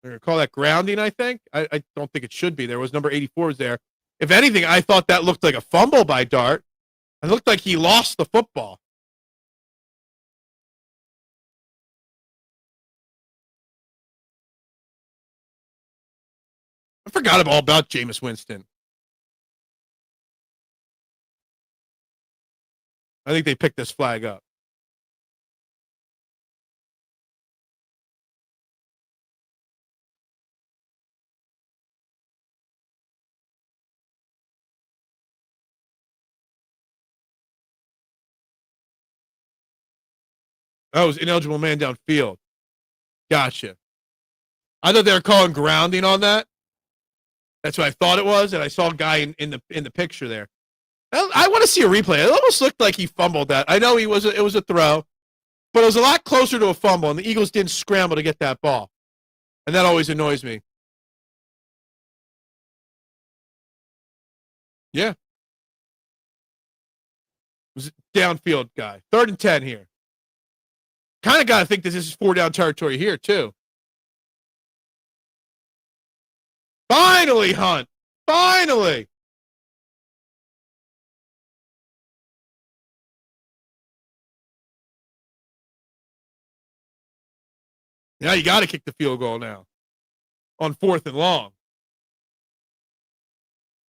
They're going to call that grounding, I think. I don't think it should be. There was number 84 was there. If anything, I thought that looked like a fumble by Dart. It looked like he lost the football. I forgot all about Jameis Winston. I think they picked this flag up. Oh, it was ineligible man downfield. Gotcha. I thought they were calling grounding on that. That's what I thought it was, and I saw a guy in the picture there. I want to see a replay. It almost looked like he fumbled that. I know it was a throw, but it was a lot closer to a fumble, and the Eagles didn't scramble to get that ball, and that always annoys me. Yeah, it was a downfield guy. 3rd and 10 here. Kind of got to think this is 4-down territory here too. Finally, Hunt. Finally. Now you got to kick the field goal now on 4th and long.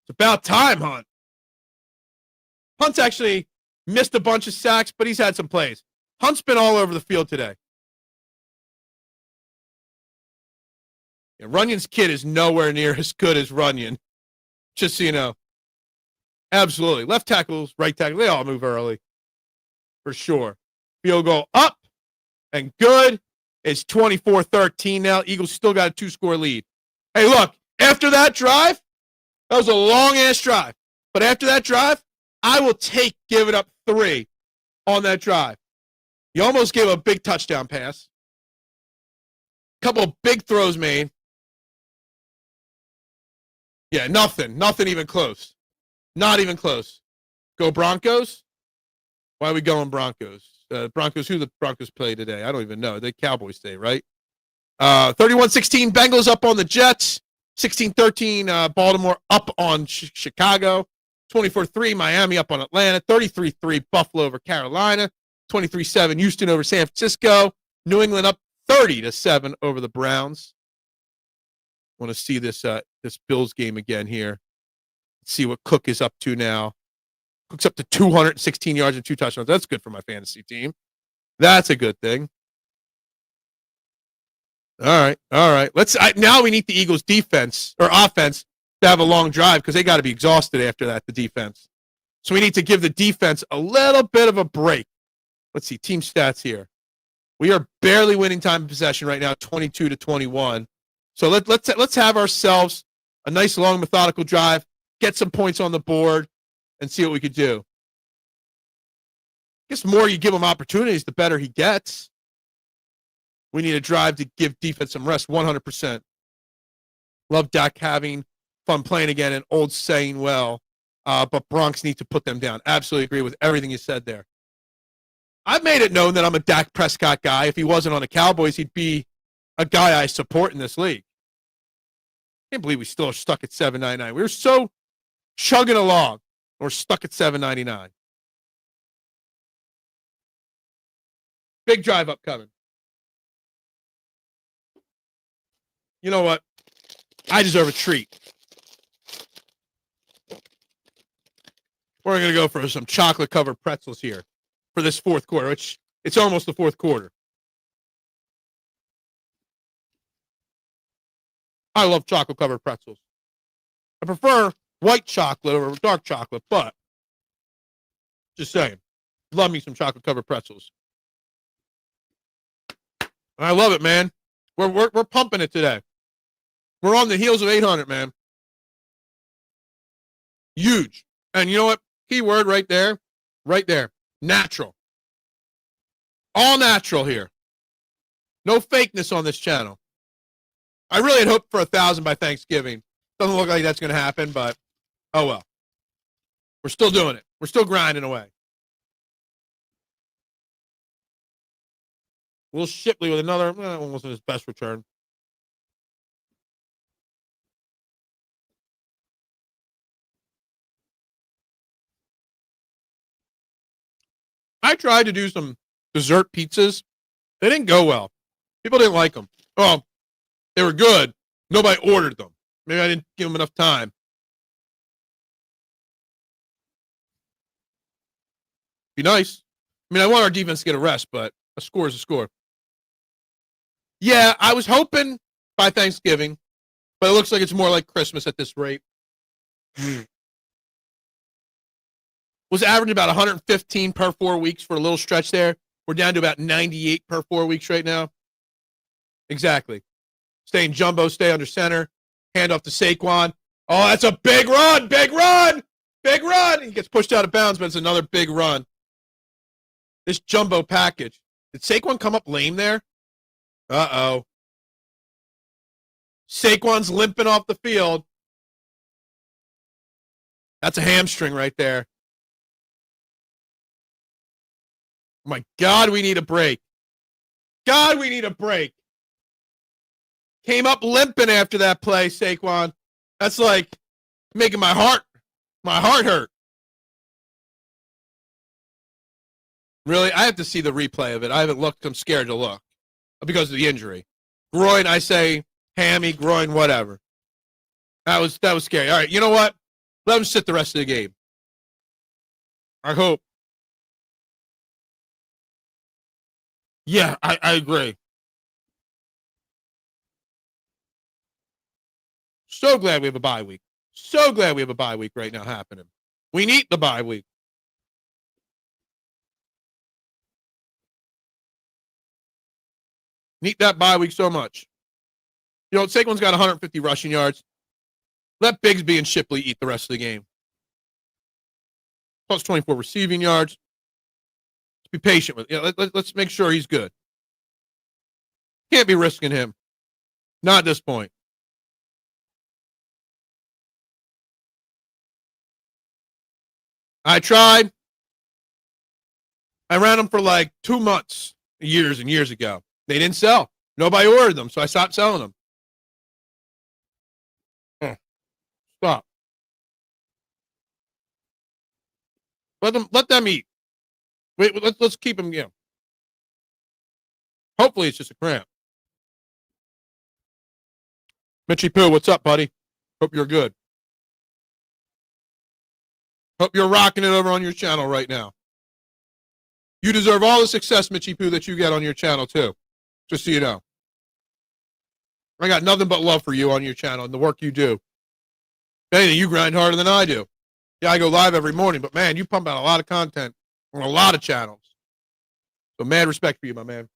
It's about time, Hunt. Hunt's actually missed a bunch of sacks, but he's had some plays. Hunt's been all over the field today. Yeah, Runyon's kid is nowhere near as good as Runyon, just so you know. Absolutely. Left tackles, right tackle, they all move early. For sure. Field goal up and good. It's 24-13 now. Eagles still got a 2-score lead. Hey, look, after that drive, that was a long-ass drive. But after that drive, I will take giving up 3 on that drive. You almost gave a big touchdown pass. A couple of big throws made. Yeah, nothing even close. Not even close. Go Broncos? Why are we going Broncos? Broncos, who the Broncos play today? I don't even know. The Cowboys today, right? 31-16, Bengals up on the Jets. 16-13, Baltimore up on Chicago. 24-3, Miami up on Atlanta. 33-3, Buffalo over Carolina. 23-7, Houston over San Francisco. New England up 30-7 over the Browns. Want to see this Bills game again here. Let's see what Cook is up to now. Cook's up to 216 yards and 2 touchdowns. That's good for my fantasy team. That's a good thing. All right. Now we need the Eagles defense or offense to have a long drive because they got to be exhausted after that, the defense. So we need to give the defense a little bit of a break. Let's see, team stats here. We are barely winning time of possession right now, 22-21. So let's have ourselves a nice long methodical drive, get some points on the board, and see what we could do. I guess the more you give him opportunities, the better he gets. We need a drive to give defense some rest, 100%. Love Dak having fun playing again, and old saying well, but Bronx need to put them down. Absolutely agree with everything you said there. I've made it known that I'm a Dak Prescott guy. If he wasn't on the Cowboys, he'd be a guy I support in this league. I can't believe we still are stuck at $7.99. We were so chugging along. We're stuck at $7.99. Big drive upcoming. You know what? I deserve a treat. We're going to go for some chocolate-covered pretzels here for this fourth quarter, which it's almost the fourth quarter. I love chocolate-covered pretzels. I prefer white chocolate over dark chocolate, but just saying, love me some chocolate-covered pretzels. I love it, man. We're pumping it today. We're on the heels of 800, man. Huge. And you know what? Key word right there. Right there. Natural. All natural here. No fakeness on this channel. I really had hoped for 1,000 by Thanksgiving. Doesn't look like that's going to happen, but oh well. We're still doing it. We're still grinding away. Will Shipley with another, almost his best return. I tried to do some dessert pizzas. They didn't go well. People didn't like them. Oh, they were good. Nobody ordered them. Maybe I didn't give them enough time. Be nice. I mean, I want our defense to get a rest, but a score is a score. Yeah, I was hoping by Thanksgiving, but it looks like it's more like Christmas at this rate. Was averaging about 115 per 4 weeks for a little stretch there. We're down to about 98 per 4 weeks right now. Exactly. Stay in jumbo, stay under center. Hand off to Saquon. Oh, that's a big run. Big run. Big run. He gets pushed out of bounds, but it's another big run. This jumbo package. Did Saquon come up lame there? Uh-oh. Saquon's limping off the field. That's a hamstring right there. My God, we need a break. God, we need a break. Came up limping after that play, Saquon. That's like Making my heart hurt. Really? I have to see the replay of it. I haven't looked. I'm scared to look because of the injury. Groin, I say hammy, groin, whatever. That was scary. All right, you know what? Let him sit the rest of the game. I hope. Yeah, I agree. So glad we have a bye week. So glad we have a bye week right now happening. We need the bye week. Need that bye week so much. You know, Saquon's got 150 rushing yards. Let Bigsby and Shipley eat the rest of the game. Plus 24 receiving yards. Let's be patient with it. Let's make sure he's good. Can't be risking him. Not at this point. I tried. I ran them for like 2 months, years and years ago. They didn't sell. Nobody ordered them, so I stopped selling them. Stop. Let them eat. Wait, let's keep them. Yeah. Hopefully, it's just a cramp. Mitchie Poo, what's up, buddy? Hope you're good. Hope you're rocking it over on your channel right now. You deserve all the success, Mitchie Poo, that you get on your channel too. Just so you know, I got nothing but love for you on your channel and the work you do. Anything, you grind harder than I do. Yeah, I go live every morning, but man, you pump out a lot of content on a lot of channels. So mad respect for you, my man.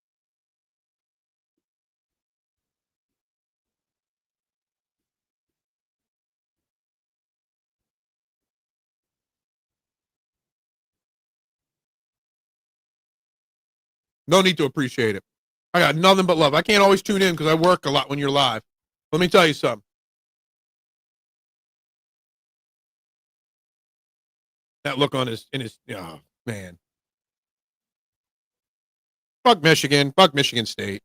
No need to appreciate it. I got nothing but love. I can't always tune in because I work a lot when you're live. Let me tell you something. That look on his, oh, man. Fuck Michigan. Fuck Michigan State.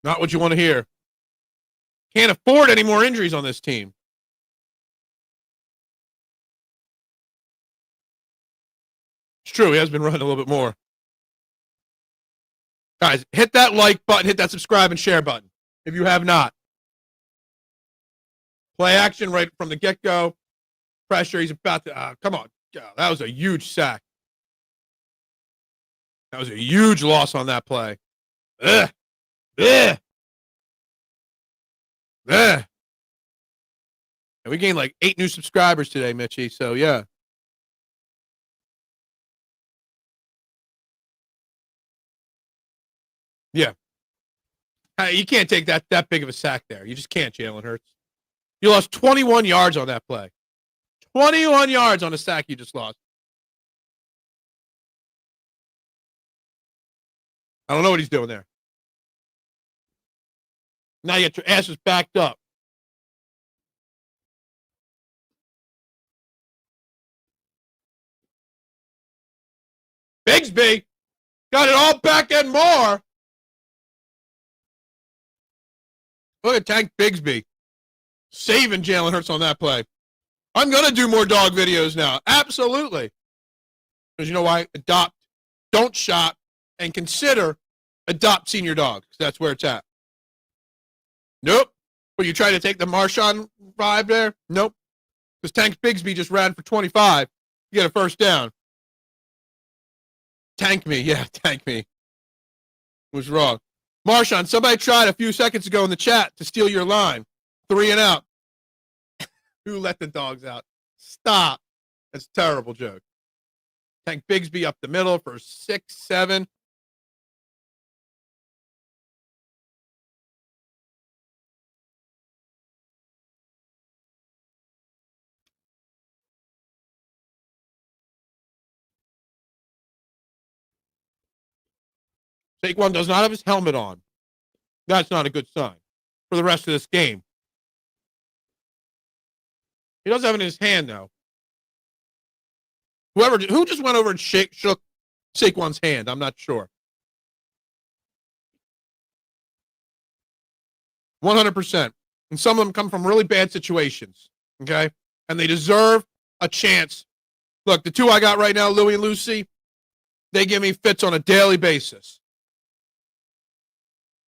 Not what you want to hear. Can't afford any more injuries on this team. It's true. He has been running a little bit more. Guys, hit that like button, hit that subscribe and share button if you have not. Play action right from the get-go. Pressure. He's about to, come on. God, that was a huge sack. That was a huge loss on that play. Ugh. Ugh. Ugh. And we gained like 8 new subscribers today, Mitchie. So, yeah. Yeah. Hey, you can't take that big of a sack there. You just can't, Jalen Hurts. You lost 21 yards on that play. 21 yards on a sack you just lost. I don't know what he's doing there. Now you get your asses backed up. Bigsby got it all back and more. Look at Tank Bigsby saving Jalen Hurts on that play. I'm going to do more dog videos now. Absolutely. Because you know why? Adopt, don't shop, and consider adopt senior dog. That's where it's at. Nope. But you try to take the Marshawn vibe there? Nope. Because Tank Bigsby just ran for 25. You get a first down. Tank me. Yeah, tank me. Was wrong. Marshawn, somebody tried a few seconds ago in the chat to steal your line. 3 and out. Who let the dogs out? Stop. That's a terrible joke. Tank Bigsby up the middle for 6-7. Saquon does not have his helmet on. That's not a good sign for the rest of this game. He does have it in his hand, though. Who just went over and shook Saquon's hand? I'm not sure. 100%. And some of them come from really bad situations, okay? And they deserve a chance. Look, the two I got right now, Louie and Lucy, they give me fits on a daily basis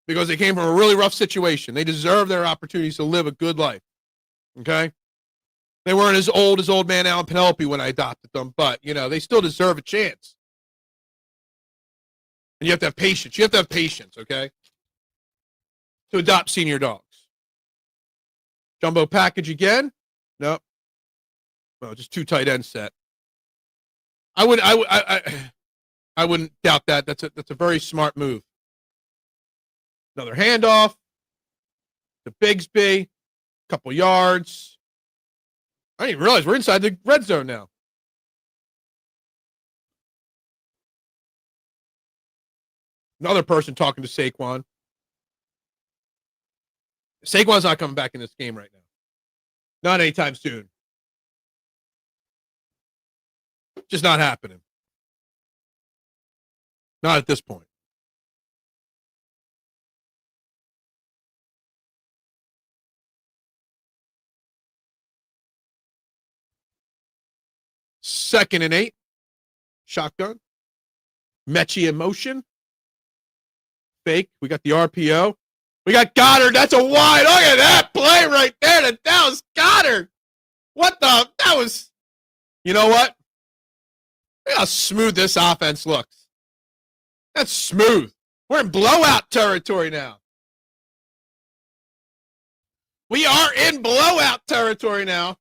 because they came from a really rough situation. They deserve their opportunities to live a good life, okay? They weren't as old as old man Alan Penelope when I adopted them, but, they still deserve a chance. And you have to have patience. You have to have patience, okay, to adopt senior dogs. Jumbo package again? Nope. No, just 2 tight end set. I wouldn't doubt that. That's a very smart move. Another handoff to Bigsby, couple yards. I didn't even realize we're inside the red zone now. Another person talking to Saquon. Saquon's not coming back in this game right now. Not anytime soon. Just not happening. Not at this point. Second and 8. Shotgun. Mechie in motion. Fake. We got the RPO. We got Goddard. That's a wide. Look at that play right there. That was Goddard. What the? That was. You know what? Look how smooth this offense looks. That's smooth. We're in blowout territory now. We are in blowout territory now.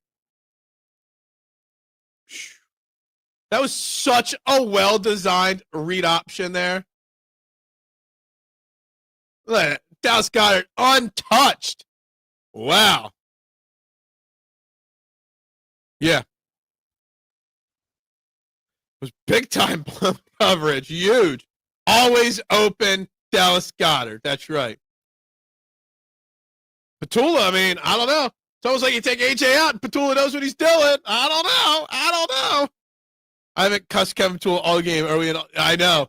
That was such a well-designed read option there. Look at that. Dallas Goedert untouched. Wow. Yeah. It was big-time coverage. Huge. Always open Dallas Goedert. That's right. Patullo, I don't know. It's almost like you take AJ out and Patullo knows what he's doing. I don't know. I haven't cussed Kevin Patullo all game. I know.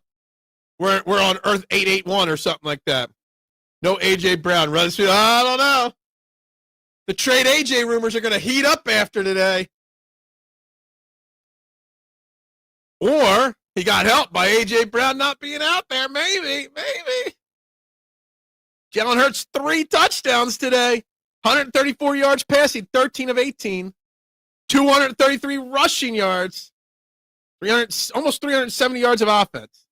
We're on Earth 881 or something like that. No AJ Brown runs through. I don't know. The trade AJ rumors are going to heat up after today. Or he got helped by AJ Brown not being out there. Maybe. Jalen Hurts 3 touchdowns today. 134 yards passing, 13 of 18. 233 rushing yards. Almost 370 yards of offense.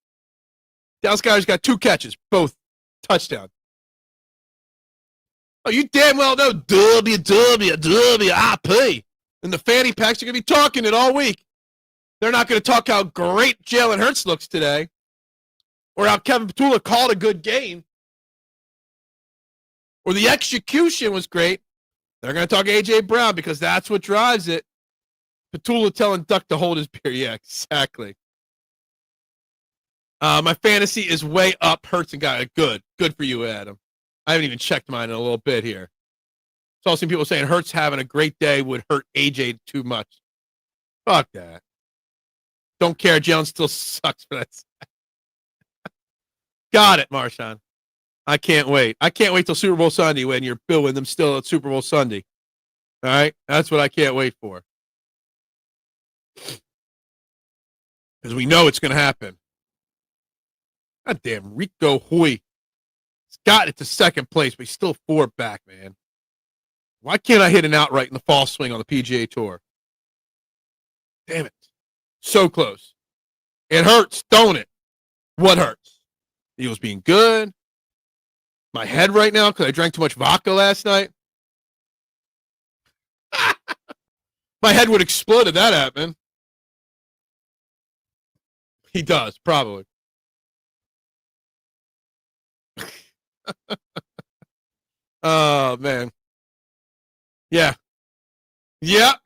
Dallas Goedert's got 2 catches, both touchdowns. Oh, you damn well know WWWIP. And the fanny packs are going to be talking it all week. They're not going to talk how great Jalen Hurts looks today or how Kevin Patullo called a good game or the execution was great. They're going to talk A.J. Brown because that's what drives it. Patullo telling Duck to hold his beer. Yeah, exactly. My fantasy is way up. Hurts and got it. Good for you, Adam. I haven't even checked mine in a little bit here. Saw some people saying Hurts having a great day would hurt AJ too much. Fuck that. Don't care. Jalen still sucks for that. Got it, Marshawn. I can't wait. I can't wait till Super Bowl Sunday when you're booing them still at Super Bowl Sunday. All right? That's what I can't wait for. Because we know it's going to happen. God damn, Rico Hoy. He's got it to second place, but he's still 4 back, man. Why can't I hit an outright in the fall swing on the PGA Tour? Damn it. So close. It hurts, don't it? What hurts? The Eagles being good. My head right now because I drank too much vodka last night. My head would explode if that happened. He does, probably. Oh, man. Yeah. Yep.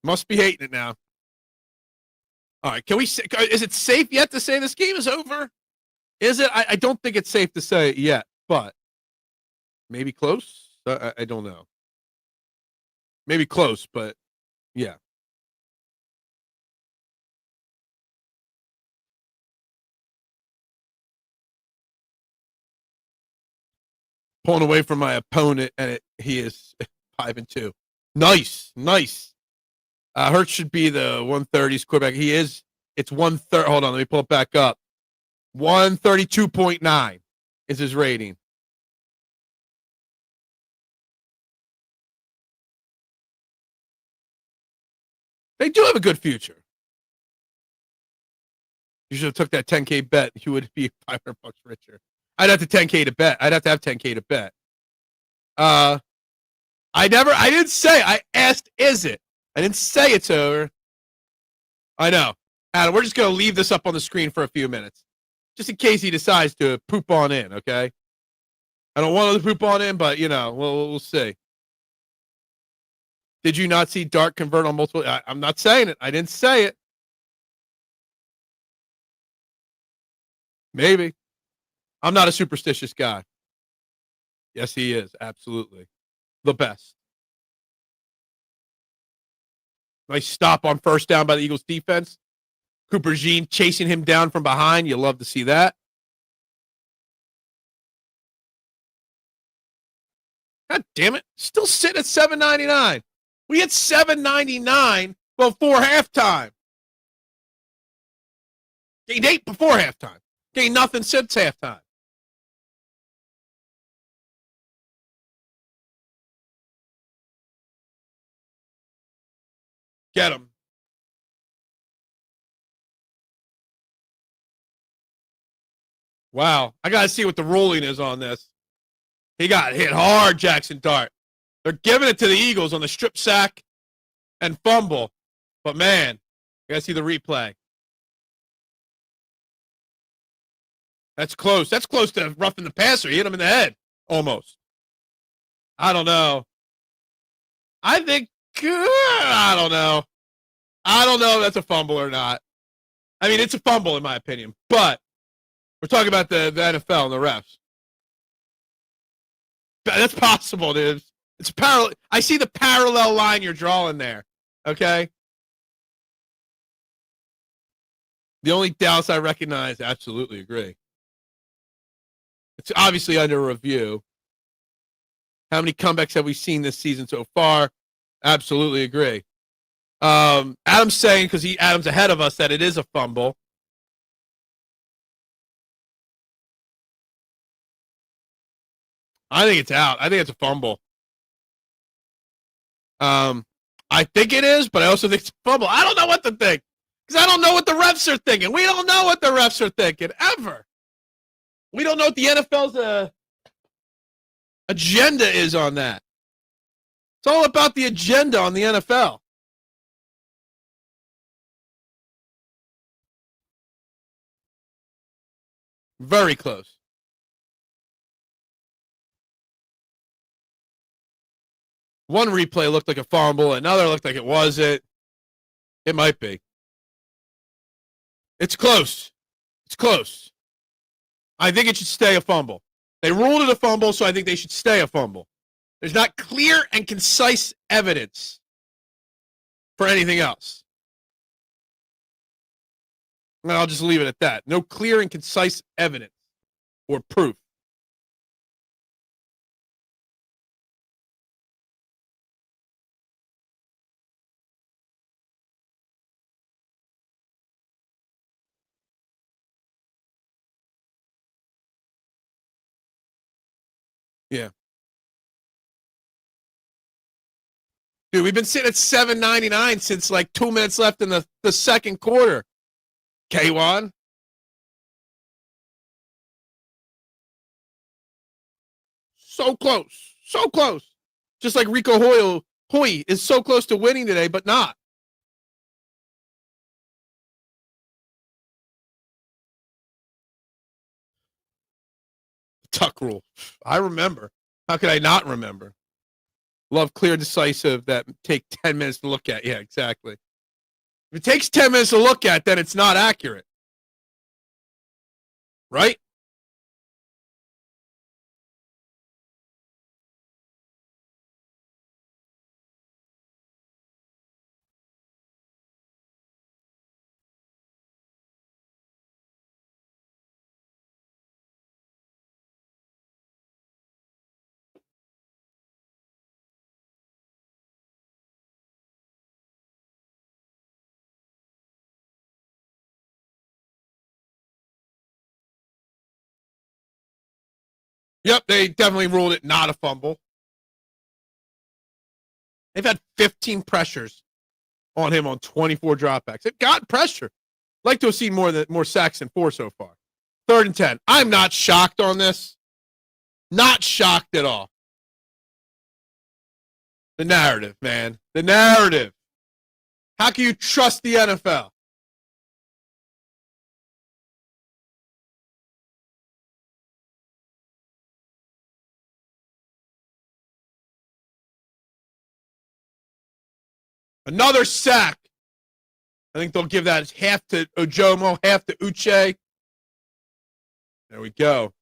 Must be hating it now. All right. Is it safe yet to say this game is over? Is it? I don't think it's safe to say it yet, but maybe close. I don't know. Maybe close, but yeah. Pulling away from my opponent, and he is 5-2. Nice, nice. Hurts should be the 130s quarterback. He is. It's 130. Hold on, let me pull it back up. 132.9 is his rating. They do have a good future. You should have took that 10K bet. You would be $500 richer. I'd have to 10K to bet. I'd have to have 10K to bet. I didn't say. I asked, is it? I didn't say it's over. I know. Adam, we're just going to leave this up on the screen for a few minutes. Just in case he decides to poop on in, okay? I don't want him to poop on in, but, we'll see. Did you not see Dart convert on multiple? I'm not saying it. I didn't say it. Maybe. I'm not a superstitious guy. Yes, he is. Absolutely. The best. Nice stop on first down by the Eagles defense. Cooper Dejean chasing him down from behind. You love to see that. God damn it. Still sitting at $7.99. We had $7.99 before halftime. Gained 8 before halftime. Gained nothing since halftime. Get him. Wow. I got to see what the ruling is on this. He got hit hard, Jackson Dart. They're giving it to the Eagles on the strip sack and fumble. But, man, you got to see the replay. That's close. That's close to roughing the passer. He hit him in the head, almost. I don't know. I think, I don't know. I don't know if that's a fumble or not. I mean, it's a fumble in my opinion, but we're talking about the NFL and the refs. That's possible, dude. It's parallel. I see the parallel line you're drawing there. Okay. The only doubts I recognize, absolutely agree. It's obviously under review. How many comebacks have we seen this season so far? Absolutely agree. Adam's saying, because Adam's ahead of us, that it is a fumble. I think it's out. I think it's a fumble. I think it is, but I also think it's a fumble. I don't know what to think because I don't know what the refs are thinking. We don't know what the refs are thinking ever. We don't know what the NFL's agenda is on that. It's all about the agenda on the NFL. Very close. One replay looked like a fumble. Another looked like it wasn't. It might be. It's close. It's close. I think it should stay a fumble. They ruled it a fumble, so I think they should stay a fumble. There's not clear and concise evidence for anything else. And I'll just leave it at that. No clear and concise evidence or proof. Yeah. Dude, we've been sitting at $7.99 since like 2 minutes left in the second quarter. K1. So close. So close. Just like Rico Hoy is so close to winning today, but not. Tuck rule. I remember. How could I not remember? Love clear, decisive that take 10 minutes to look at. Yeah, exactly. If it takes 10 minutes to look at, then it's not accurate. Right? Yep, they definitely ruled it not a fumble. They've had 15 pressures on him on 24 dropbacks. They've got pressure. Like to have seen more sacks than 4 so far. 3rd and 10. I'm not shocked on this. Not shocked at all. The narrative, man. The narrative. How can you trust the NFL? Another sack. I think they'll give that half to Ojomo, half to Uche. There we go.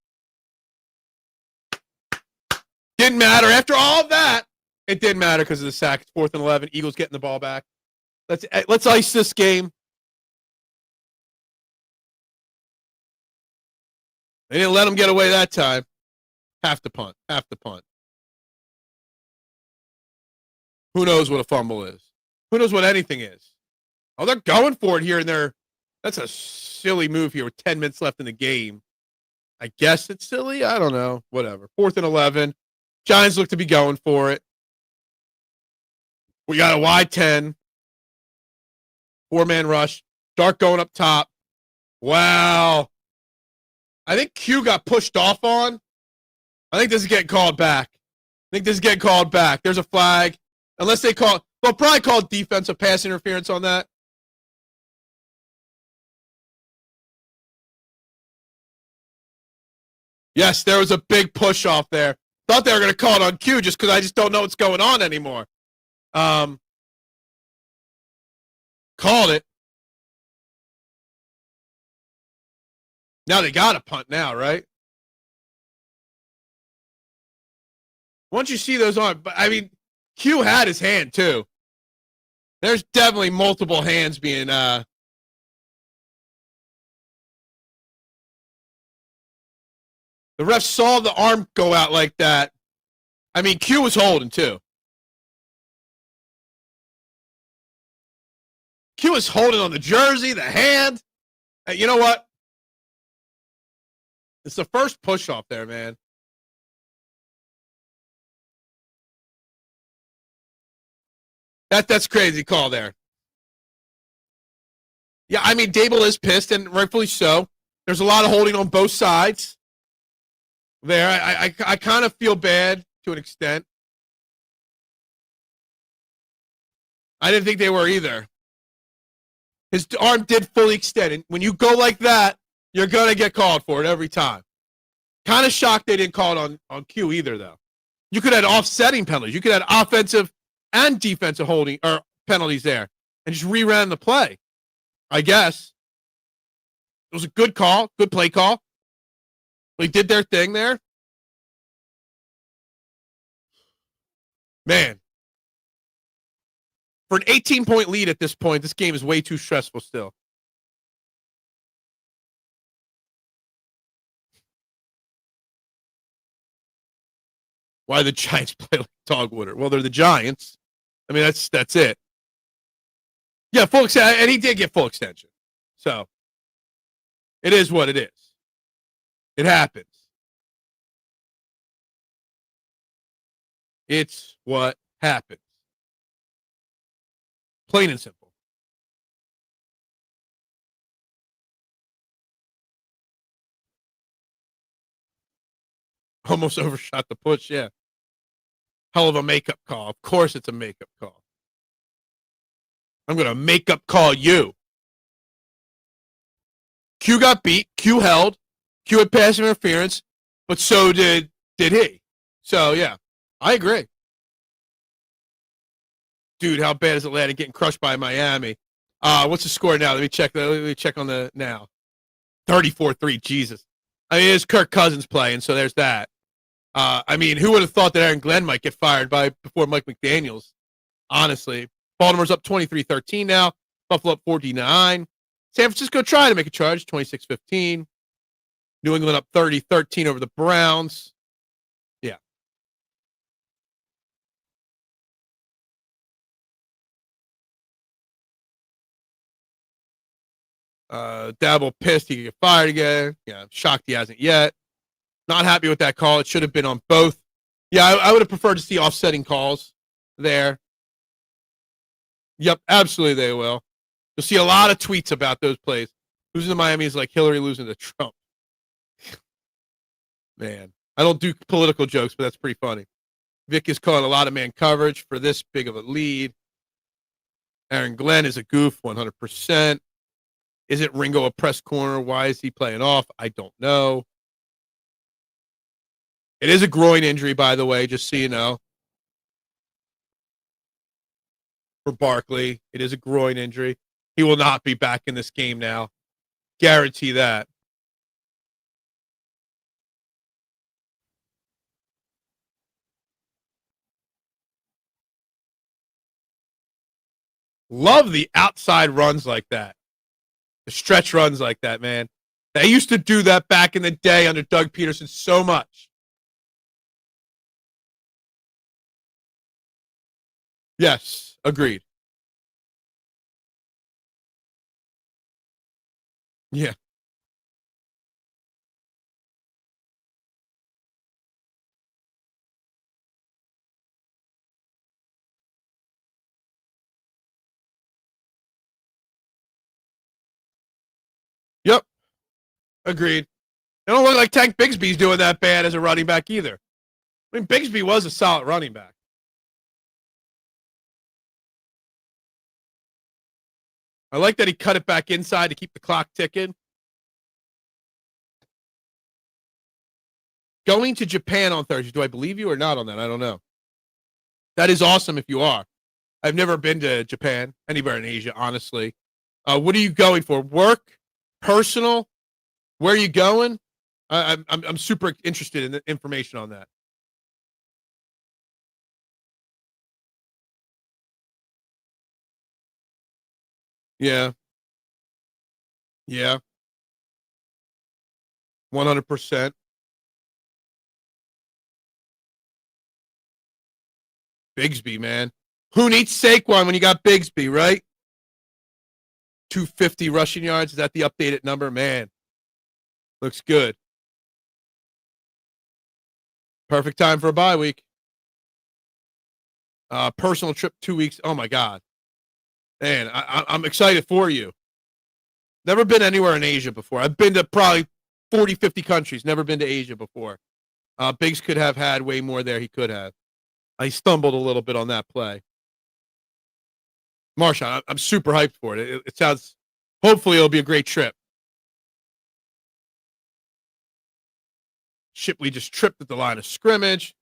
Didn't matter. After all that, it didn't matter because of the sack. It's 4th and 11. Eagles getting the ball back. Let's ice this game. They didn't let them get away that time. Have to punt. Have to punt. Who knows what a fumble is? Who knows what anything is? Oh, they're going for it here and there. That's a silly move here with 10 minutes left in the game. I guess it's silly. I don't know. Whatever. 4th and 11. Giants look to be going for it. We got a wide 10. 4-man rush. Dark going up top. Wow. I think Q got pushed off on. I think this is getting called back. There's a flag. Unless they'll probably call defensive pass interference on that. Yes, there was a big push off there. Thought they were going to call it on Q just because I just don't know what's going on anymore. Called it. Now they got to punt now, right? Once you see those on, I mean, Q had his hand too. There's definitely multiple hands being the ref saw the arm go out like that. I mean, Q was holding too. Q was holding on the jersey, the hand. Hey, you know what? It's the first push off there, man. That's crazy call there. Yeah, I mean, Dable is pissed, and rightfully so. There's a lot of holding on both sides there. I kind of feel bad to an extent. I didn't think they were either. His arm did fully extend. And when you go like that, you're going to get called for it every time. Kind of shocked they didn't call it on Q either, though. You could have offsetting penalties. You could have offensive and defensive holding or penalties there and just reran the play. I guess. It was a good call, good play call. They did their thing there. Man. For an 18-point lead at this point, this game is way too stressful still. Why the Giants play like dog water? Well, they're the Giants. I mean, that's it. Yeah, full extension, and he did get full extension. So it is what it is. It happens. It's what happens. Plain and simple. Almost overshot the push, yeah. Hell of a makeup call. Of course it's a makeup call. I'm going to makeup call you. Q got beat. Q held. Q had pass interference, but so did he. So, yeah, I agree. Dude, how bad is Atlanta getting crushed by Miami? What's the score now? Let me check on the now. 34-3, Jesus. I mean, it's Kirk Cousins playing, so there's that. I mean, who would have thought that Aaron Glenn might get fired before Mike McDaniels? Honestly. Baltimore's up 23-13 now. Buffalo up 49. San Francisco trying to make a charge, 26-15. New England up 30-13 over the Browns. Yeah. Dabble pissed he could get fired again. Yeah, I'm shocked he hasn't yet. Not happy with that call. It should have been on both. Yeah, I would have preferred to see offsetting calls there. Yep, absolutely they will. You'll see a lot of tweets about those plays. Losing to Miami is like Hillary losing to Trump. Man, I don't do political jokes, but that's pretty funny. Vic is calling a lot of man coverage for this big of a lead. Aaron Glenn is a goof, 100%. Isn't Ringo a press corner? Why is he playing off? I don't know. It is a groin injury, by the way, just so you know. For Barkley, it is a groin injury. He will not be back in this game now. Guarantee that. Love the outside runs like that. The stretch runs like that, man. They used to do that back in the day under Doug Peterson so much. Yes, agreed. Yeah. Yep, agreed. It don't look like Tank Bigsby's doing that bad as a running back either. I mean, Bigsby was a solid running back. I like that he cut it back inside to keep the clock ticking. Going to Japan on Thursday. Do I believe you or not on that? I don't know. That is awesome if you are. I've never been to Japan, anywhere in Asia, honestly. What are you going for? Work? Personal? Where are you going? I'm super interested in the information on that. Yeah. Yeah. 100%. Bigsby, man. Who needs Saquon when you got Bigsby, right? 250 rushing yards. Is that the updated number? Man, looks good. Perfect time for a bye week. Personal trip 2 weeks. Oh my God. Man, I'm excited for you. Never been anywhere in Asia before. I've been to probably 40, 50 countries. Never been to Asia before. Biggs could have had way more there. He could have. I stumbled a little bit on that play. Marshawn, I'm super hyped for it. It sounds, hopefully it'll be a great trip. Shipley just tripped at the line of scrimmage.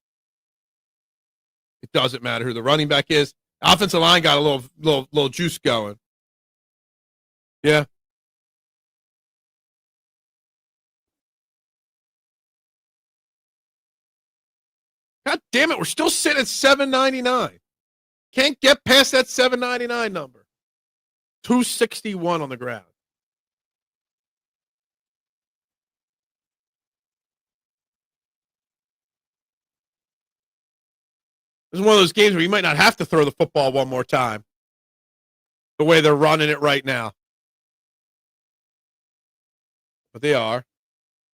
It doesn't matter who the running back is. Offensive line got a little juice going. Yeah. God damn it, we're still sitting at $7.99. Can't get past that $7.99 number. $2.61 on the ground. This is one of those games where you might not have to throw the football one more time. The way they're running it right now. But they are.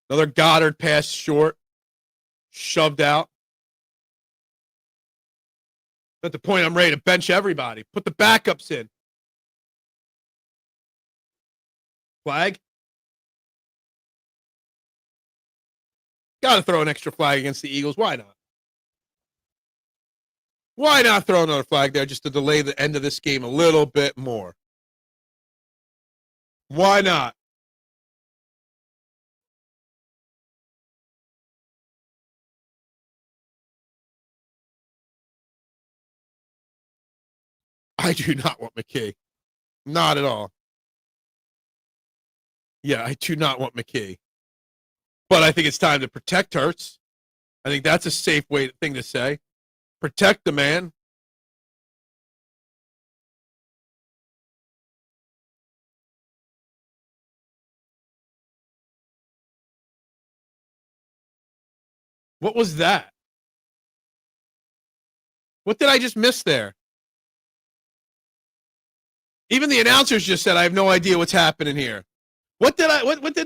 Another Goddard pass short. Shoved out. At the point I'm ready to bench everybody. Put the backups in. Flag. Got to throw an extra flag against the Eagles. Why not? Why not throw another flag there just to delay the end of this game a little bit more? Why not? I do not want McKee. Not at all. Yeah, I do not want McKee. But I think it's time to protect Hurts. I think that's a safe thing to say. Protect the man. What was that? What did I just miss there? Even the announcers just said, I have no idea what's happening here. What did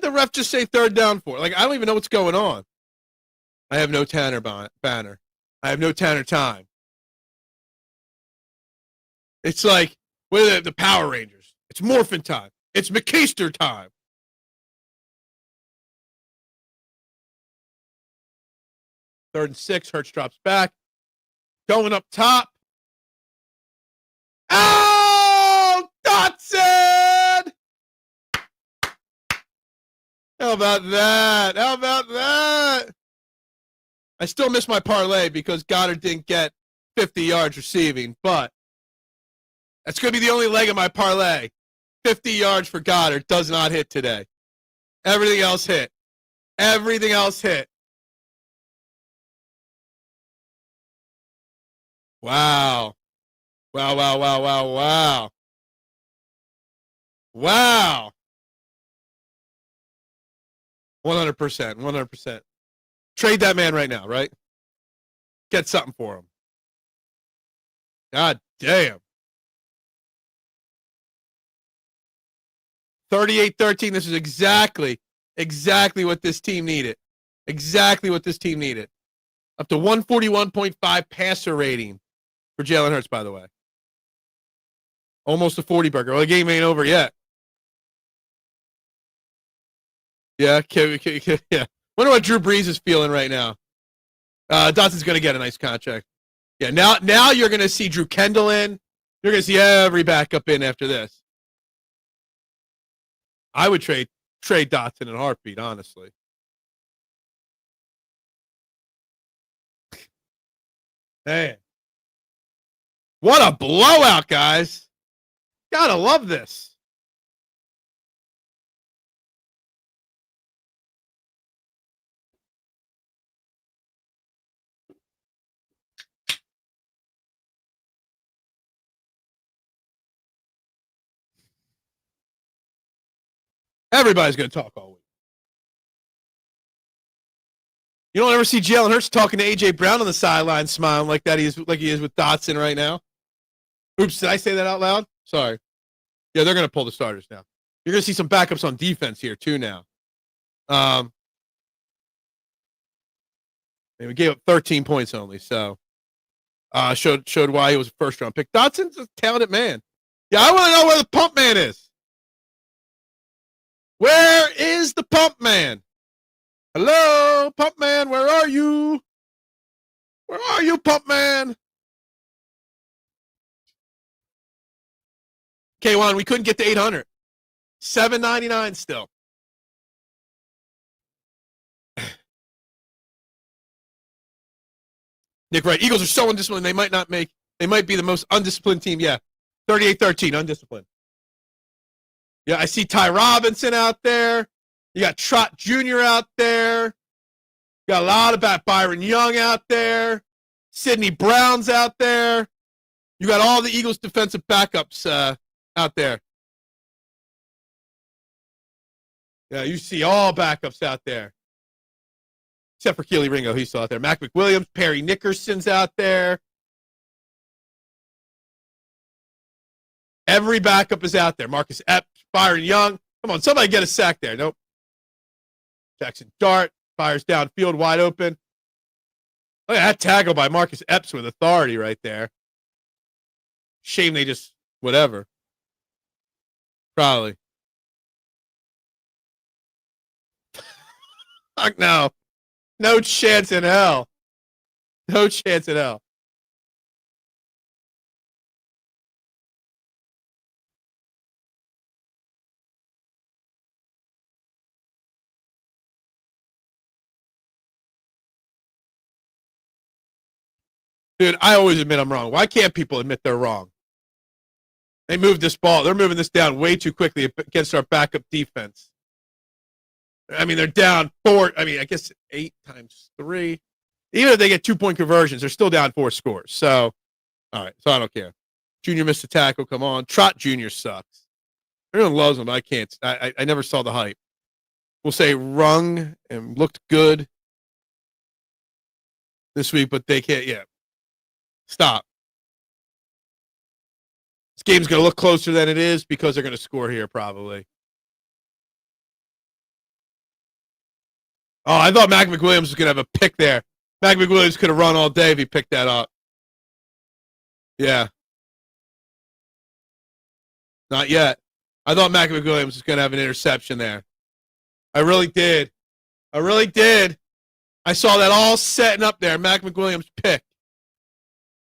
the ref just say third down for? Like, I don't even know what's going on. I have no Tanner banner. I have no Tanner time. It's like, what are the Power Rangers? It's Morphin time. It's McKeister time. Third and 6. Hurts drops back. Going up top. Oh, Dotson! How about that? How about that? I still miss my parlay because Goddard didn't get 50 yards receiving, but that's going to be the only leg of my parlay. 50 yards for Goddard does not hit today. Everything else hit. Everything else hit. Wow. Wow, wow, wow, wow, wow. Wow. 100%. 100%. Trade that man right now, right? Get something for him. God damn. 38-13. This is exactly what this team needed. Exactly what this team needed. Up to 141.5 passer rating for Jalen Hurts, by the way. Almost a 40 burger. Well, the game ain't over yet. Yeah. Yeah. Wonder what Drew Brees is feeling right now. Dotson's going to get a nice contract. Yeah. Now you're going to see Drew Kendall in. You're going to see every backup in after this. I would trade Dotson in a heartbeat, honestly. Man. What a blowout, guys. Gotta love this. Everybody's going to talk all week. You don't ever see Jalen Hurts talking to A.J. Brown on the sideline, smiling like that. He is with Dotson right now. Oops, did I say that out loud? Sorry. Yeah, they're going to pull the starters now. You're going to see some backups on defense here, too, now. We gave up 13 points only, so showed why he was a first-round pick. Dotson's a talented man. Yeah, I want to know where the pump man is. Where is the pump man? Hello, pump man, where are you? Where are you, pump man? K1, we couldn't get to 800. $7.99 still. Nick Wright, Eagles are so undisciplined, they might be the most undisciplined team. Yeah, 38-13, undisciplined. Yeah, I see Ty Robinson out there. You got Trot Jr. out there. You got a lot about Byron Young out there. Sidney Brown's out there. You got all the Eagles defensive backups out there. Yeah, you see all backups out there. Except for Keely Ringo, he's still out there. Mac McWilliams, Perry Nickerson's out there. Every backup is out there. Marcus Epps, Byron Young. Come on, somebody get a sack there. Nope. Jackson Dart fires downfield wide open. Look at that tackle by Marcus Epps with authority right there. Shame they just whatever. Probably. Fuck no. No chance in hell. No chance in hell. Dude, I always admit I'm wrong. Why can't people admit they're wrong? They moved this ball. They're moving this down way too quickly against our backup defense. I mean, they're down 4. I mean, I guess 8 times 3. Even if they get 2-point conversions, they're still down 4 scores. So, all right. So I don't care. Junior missed a tackle. Come on. Trot Jr. sucks. Everyone loves him. I can't. I never saw the hype. We'll say rung and looked good this week, but they can't. Yeah. Stop. This game's going to look closer than it is because they're going to score here probably. Oh, I thought Mac McWilliams was going to have a pick there. Mac McWilliams could have run all day if he picked that up. Yeah. Not yet. I thought Mac McWilliams was going to have an interception there. I really did. I really did. I saw that all setting up there. Mac McWilliams pick.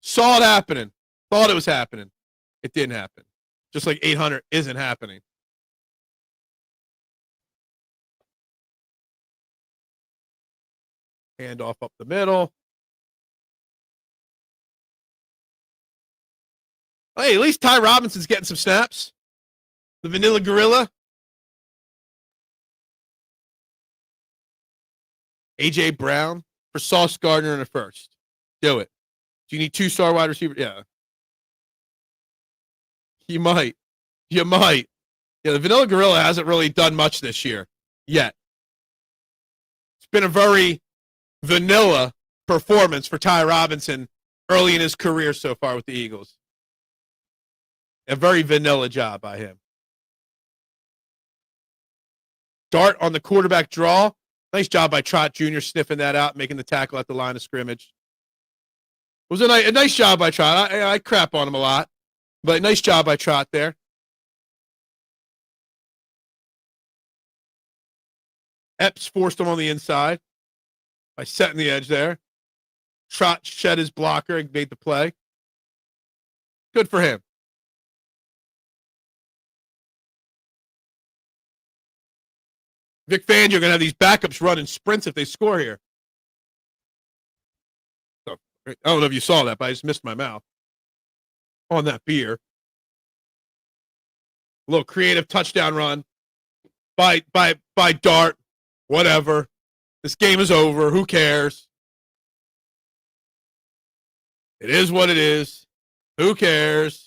Saw it happening. Thought it was happening. It didn't happen. Just like 800 isn't happening. Handoff up the middle. Hey, at least Ty Robinson's getting some snaps. The Vanilla Gorilla. A.J. Brown for Sauce Gardner in the first. Do it. Do you need 2-star wide receiver? Yeah. You might. You might. Yeah, the Vanilla Gorilla hasn't really done much this year yet. It's been a very vanilla performance for Ty Robinson early in his career so far with the Eagles. A very vanilla job by him. Dart on the quarterback draw. Nice job by Trot Jr. sniffing that out, making the tackle at the line of scrimmage. It was a nice job by Trot. I crap on him a lot, but nice job by Trot there. Epps forced him on the inside by setting the edge there. Trot shed his blocker and made the play. Good for him. Vic Fangio going to have these backups running sprints if they score here. So, I don't know if you saw that, but I just missed my mouth on that beer. A little creative touchdown run by Dart. Whatever. This game is over. Who cares? It is what it is. Who cares?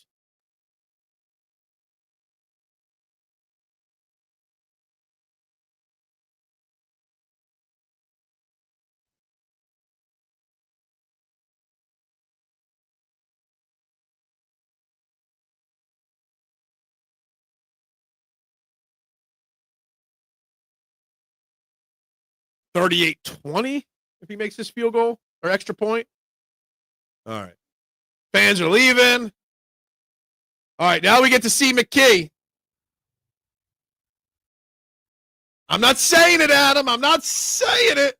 $38-20 if he makes this field goal or extra point. All right. Fans are leaving. All right, now we get to see McKee. I'm not saying it, Adam. I'm not saying it.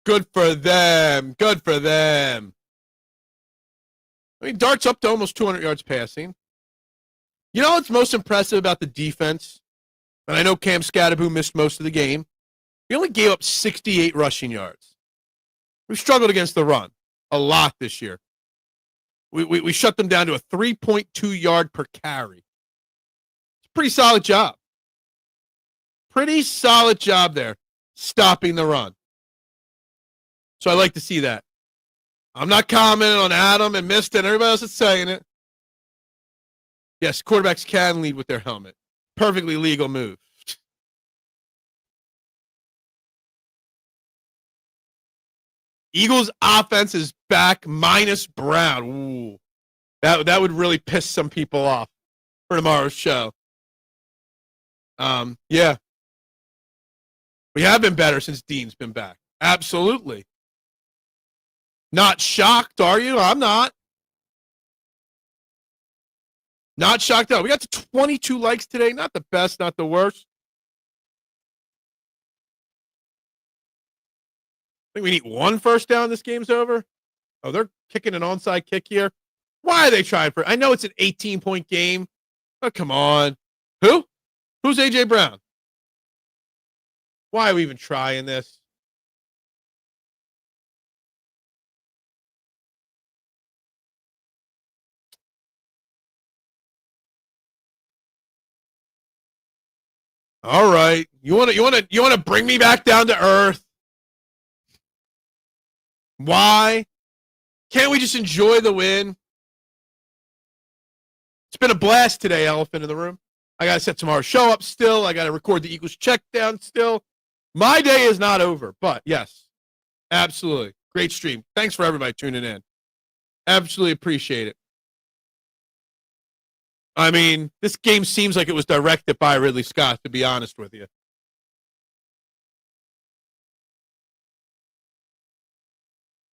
Good for them. Good for them. I mean, Dart's up to almost 200 yards passing. You know what's most impressive about the defense? And I know Cam Scatterbo missed most of the game. He only gave up 68 rushing yards. We've struggled against the run a lot this year. We shut them down to a 3.2 yard per carry. It's a pretty solid job. Pretty solid job there, stopping the run. So I like to see that. I'm not commenting on Adam and Mist and everybody else that's saying it. Yes, quarterbacks can lead with their helmet. Perfectly legal move. Eagles offense is back minus Brown. Ooh. That would really piss some people off for tomorrow's show. Yeah. We have been better since Dean's been back. Absolutely. Not shocked, are you? I'm not. Not shocked out. We got to 22 likes today. Not the best, not the worst. I think we need one first down. This game's over. Oh, they're kicking an onside kick here. Why are they trying for? I know it's an 18-point game. Oh, come on. Who? Who's A.J. Brown? Why are we even trying this? All right. You want to bring me back down to earth? Why? Can't we just enjoy the win? It's been a blast today, elephant in the room. I got to set tomorrow's show up still. I got to record the Eagles check down still. My day is not over, but yes, absolutely. Great stream. Thanks for everybody tuning in. Absolutely appreciate it. I mean, this game seems like it was directed by Ridley Scott, to be honest with you.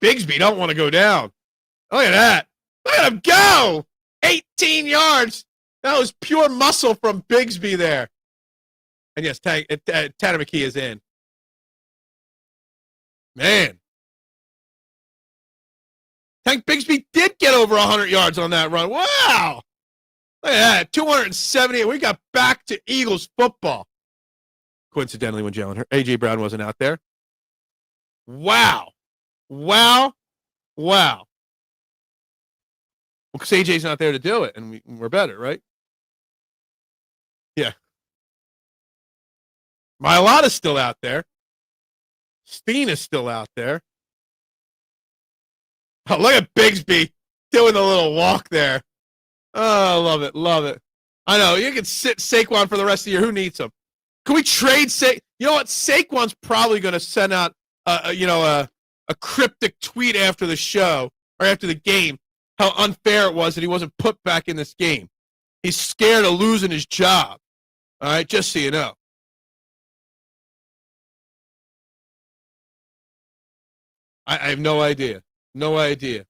Bigsby don't want to go down. Look at that. Look at him go. 18 yards. That was pure muscle from Bigsby there. And yes, Tanner McKee is in. Man. Tank Bigsby did get over 100 yards on that run. Wow. Look at that. 278. We got back to Eagles football. Coincidentally, when A.J. Brown wasn't out there. Wow. Wow. Well, because AJ's not there to do it, and we're better, right? Yeah. Mailata's still out there. Steen is still out there. Oh, look at Bigsby doing the little walk there. Oh, love it. Love it. I know. You can sit Saquon for the rest of the year. Who needs him? Can we trade Saquon? You know what? Saquon's probably going to send out, a cryptic tweet after the show or after the game, how unfair it was that he wasn't put back in this game. He's scared of losing his job. All right, just so you know. I have no idea. No idea.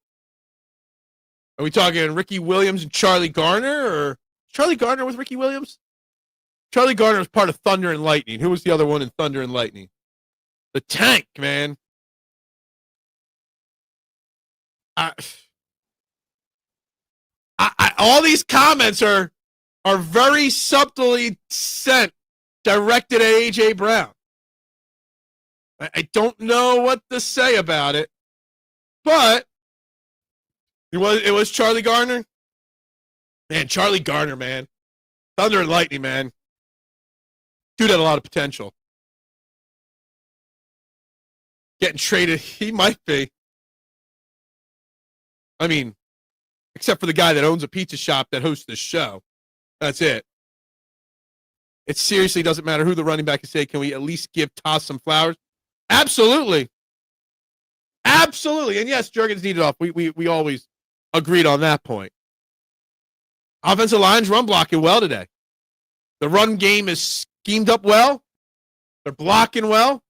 Are we talking Ricky Williams and Charlie Garner, or Charlie Garner with Ricky Williams? Charlie Garner was part of Thunder and Lightning. Who was the other one in Thunder and Lightning? The Tank, man. All these comments are very subtly sent, directed at A.J. Brown. I don't know what to say about it, but it was Charlie Garner. Man, Charlie Garner, man. Thunder and Lightning, man. Dude had a lot of potential. Getting traded, he might be. I mean, except for the guy that owns a pizza shop that hosts this show. That's it. It seriously doesn't matter who the running back is. Say, can we at least give Toss some flowers? Absolutely. Absolutely. And yes, Jurgens needed off. We always agreed on that point. Offensive line's run blocking well today. The run game is schemed up well. They're blocking well.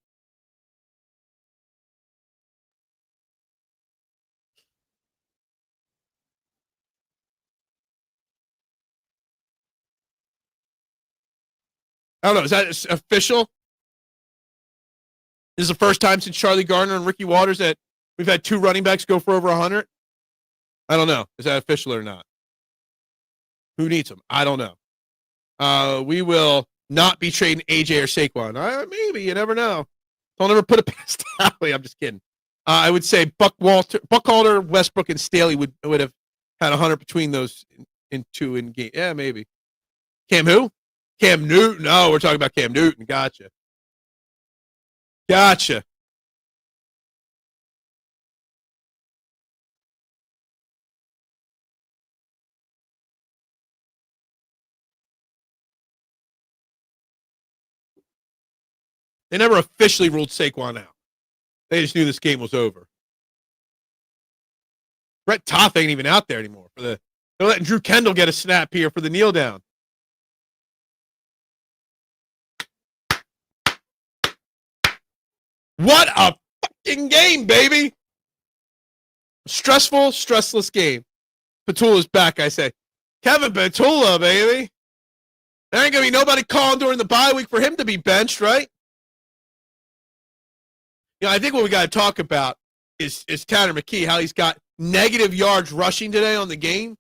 I don't know. Is that official? This is the first time since Charlie Garner and Ricky Waters that we've had two running backs go for over 100. I don't know. Is that official or not? Who needs them? I don't know. We will not be trading AJ or Saquon. Maybe. You never know. Don't ever put it past Staley. I'm just kidding. I would say Buckhalter, Westbrook, and Staley would have had 100 between those in two in game. Yeah, maybe. Cam who? Cam Newton. No, we're talking about Cam Newton. Gotcha. They never officially ruled Saquon out. They just knew this game was over. Brett Toth ain't even out there anymore. They're letting Drew Kendall get a snap here for the kneel down. What a fucking game, baby. Stressful, stressless game. Patullo's back, I say. Kevin Patullo, baby. There ain't going to be nobody calling during the bye week for him to be benched, right? You know, I think what we got to talk about is Tanner McKee, how he's got negative yards rushing today on the game.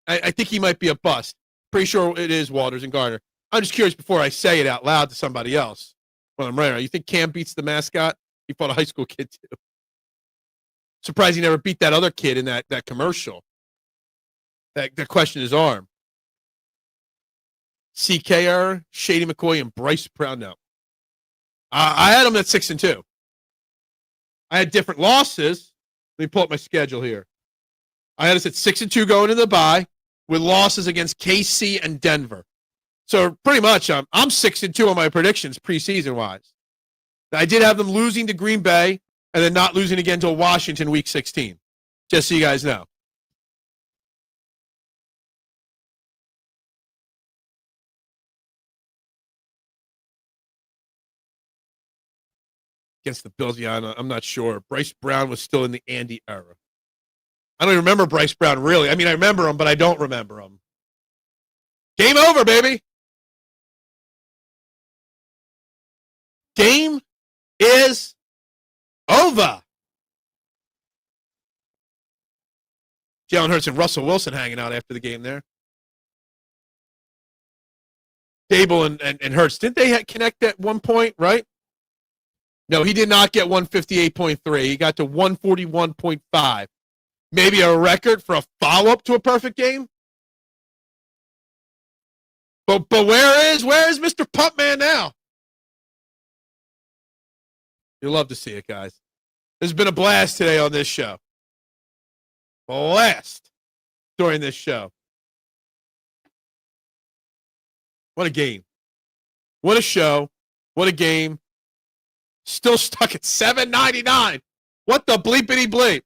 I think he might be a bust. Pretty sure it is Walters and Garner. I'm just curious before I say it out loud to somebody else. Well, I'm right. You think Cam beats the mascot? He fought a high school kid, too. Surprised he never beat that other kid in that commercial. That questioned his arm. CKR, Shady McCoy, and Bryce Brown. No. I had him at 6-2. I had different losses. Let me pull up my schedule here. I had us at 6-2 going into the bye with losses against KC and Denver. So pretty much I'm 6-2 on my predictions preseason wise. I did have them losing to Green Bay and then not losing again to Washington week 16. Just so you guys know. against the Bills. Yeah, I'm not sure. Bryce Brown was still in the Andy era. I don't even remember Bryce Brown, really. I mean, I remember him, but I don't remember him. Game over, baby. Game is over. Jalen Hurts and Russell Wilson hanging out after the game there. Dable and Hurts, didn't they connect at one point, right? No, he did not get 158.3. He got to 141.5. Maybe a record for a follow-up to a perfect game? But where is Mr. Pumpman now? You'll love to see it, guys. There's been a blast today on this show. Blast during this show. What a game. What a show. What a game. Still stuck at $7.99. What the bleepity bleep?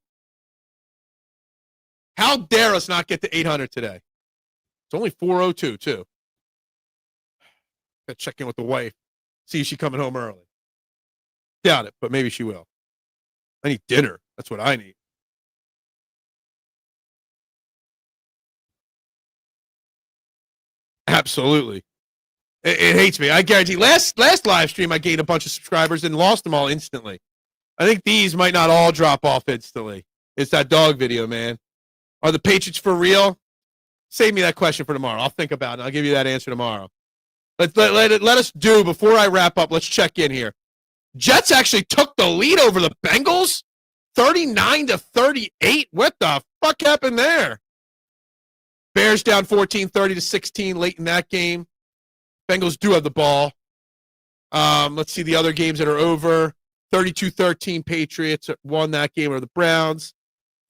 How dare us not get to 800 today? It's only 4:02 too. Got to check in with the wife. See if she's coming home early. Doubt it, but maybe she will. I need dinner. That's what I need. Absolutely. It hates me. I guarantee. Last live stream, I gained a bunch of subscribers and lost them all instantly. I think these might not all drop off instantly. It's that dog video, man. Are the Patriots for real? Save me that question for tomorrow. I'll think about it. I'll give you that answer tomorrow. Let us do, before I wrap up, let's check in here. Jets actually took the lead over the Bengals, 39-38. What the fuck happened there? Bears down 14, 30-16 late in that game. Bengals do have the ball. Let's see the other games that are over. 32-13 Patriots won that game over the Browns.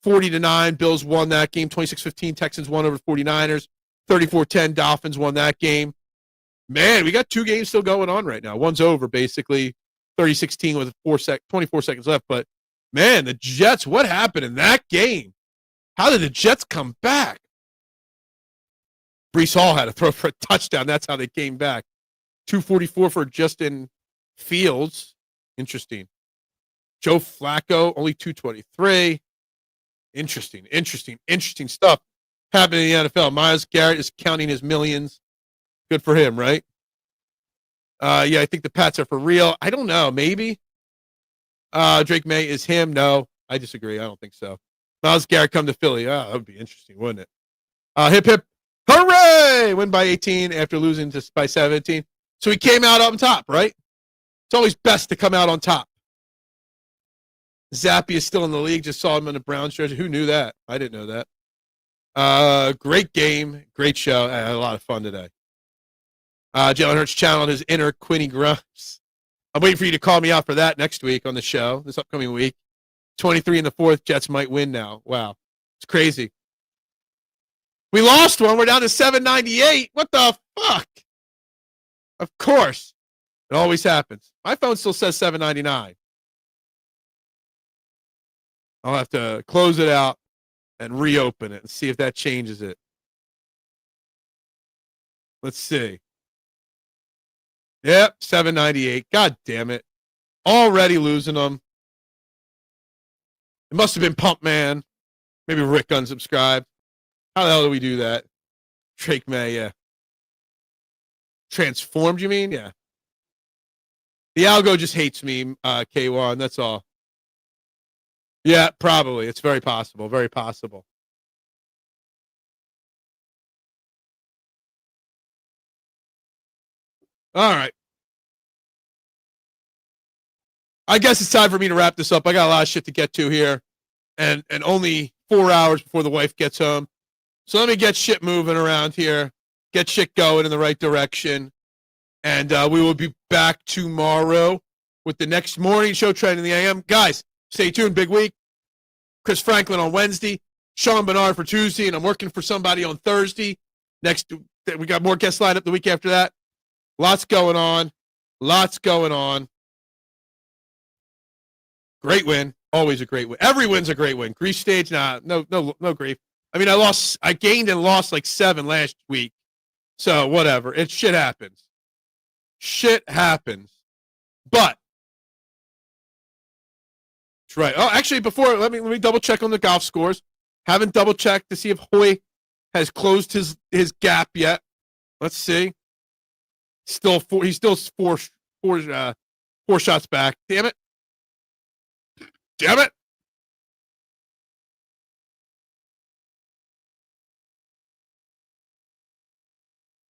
40-9 Bills won that game. 26-15 Texans won over 49ers. 34-10 Dolphins won that game. Man, we got two games still going on right now. One's over, basically. 30-16 with 24 seconds left. But, man, the Jets, what happened in that game? How did the Jets come back? Breece Hall had to throw for a touchdown. That's how they came back. 244 for Justin Fields. Interesting. Joe Flacco, only 223. Interesting stuff happening in the NFL. Myles Garrett is counting his millions. Good for him, right? Yeah, I think the Pats are for real. I don't know. Maybe. Drake May is him. No, I disagree. I don't think so. Myles Garrett come to Philly. Oh, that would be interesting, wouldn't it? Hip, hip. Hooray! Win by 18 after losing by 17. So he came out on top, right? It's always best to come out on top. Zappy is still in the league. Just saw him in the Browns jersey. Who knew that? I didn't know that. Great game. Great show. I had a lot of fun today. Jalen Hurts channeled his inner Quinny Grimes. I'm waiting for you to call me out for that next week on the show, this upcoming week. 23 in the fourth. Jets might win now. Wow. It's crazy. We lost one. We're down to 798. What the fuck? Of course. It always happens. My phone still says 799. I'll have to close it out and reopen it and see if that changes it. Let's see. Yep, 798. God damn it. Already losing them. It must have been Pump Man. Maybe Rick unsubscribed. How the hell do we do that? Drake May, yeah. Transformed, you mean? Yeah. The algo just hates me, K1. That's all. Yeah, probably. It's very possible. Very possible. All right. I guess it's time for me to wrap this up. I got a lot of shit to get to here. And only 4 hours before the wife gets home. So let me get shit moving around here. Get shit going in the right direction. And we will be back tomorrow with the next morning show, Trend in the AM. Guys, stay tuned. Big week. Chris Franklin on Wednesday. Sean Bernard for Tuesday. And I'm working for somebody on Thursday. We got more guests lined up the week after that. Lots going on. Great win. Always a great win. Every win's a great win. Grief stage, no grief. I mean, I gained and lost like 7 last week. So whatever. Shit happens. But That's right. Oh, actually, before let me double check on the golf scores. Haven't double checked to see if Hoy has closed his gap yet. Let's see. He's still four shots back. Damn it. Damn it.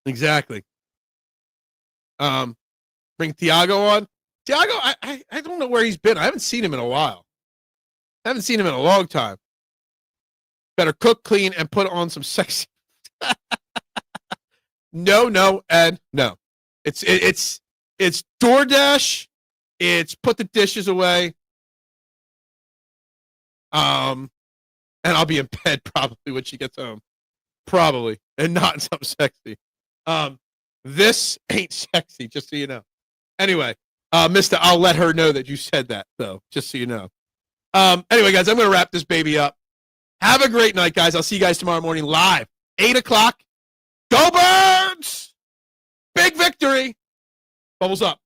Exactly. Bring Tiago on. Tiago, I don't know where he's been. I haven't seen him in a while. I haven't seen him in a long time. Better cook, clean, and put on some sexy. No, and no. It's DoorDash. It's put the dishes away. And I'll be in bed probably when she gets home. Probably. And not something sexy. This ain't sexy, just so you know. Anyway, Mister, I'll let her know that you said that, though, just so you know. Anyway, guys, I'm going to wrap this baby up. Have a great night, guys. I'll see you guys tomorrow morning live, 8 o'clock. Go Birds! Big victory. Bubbles up.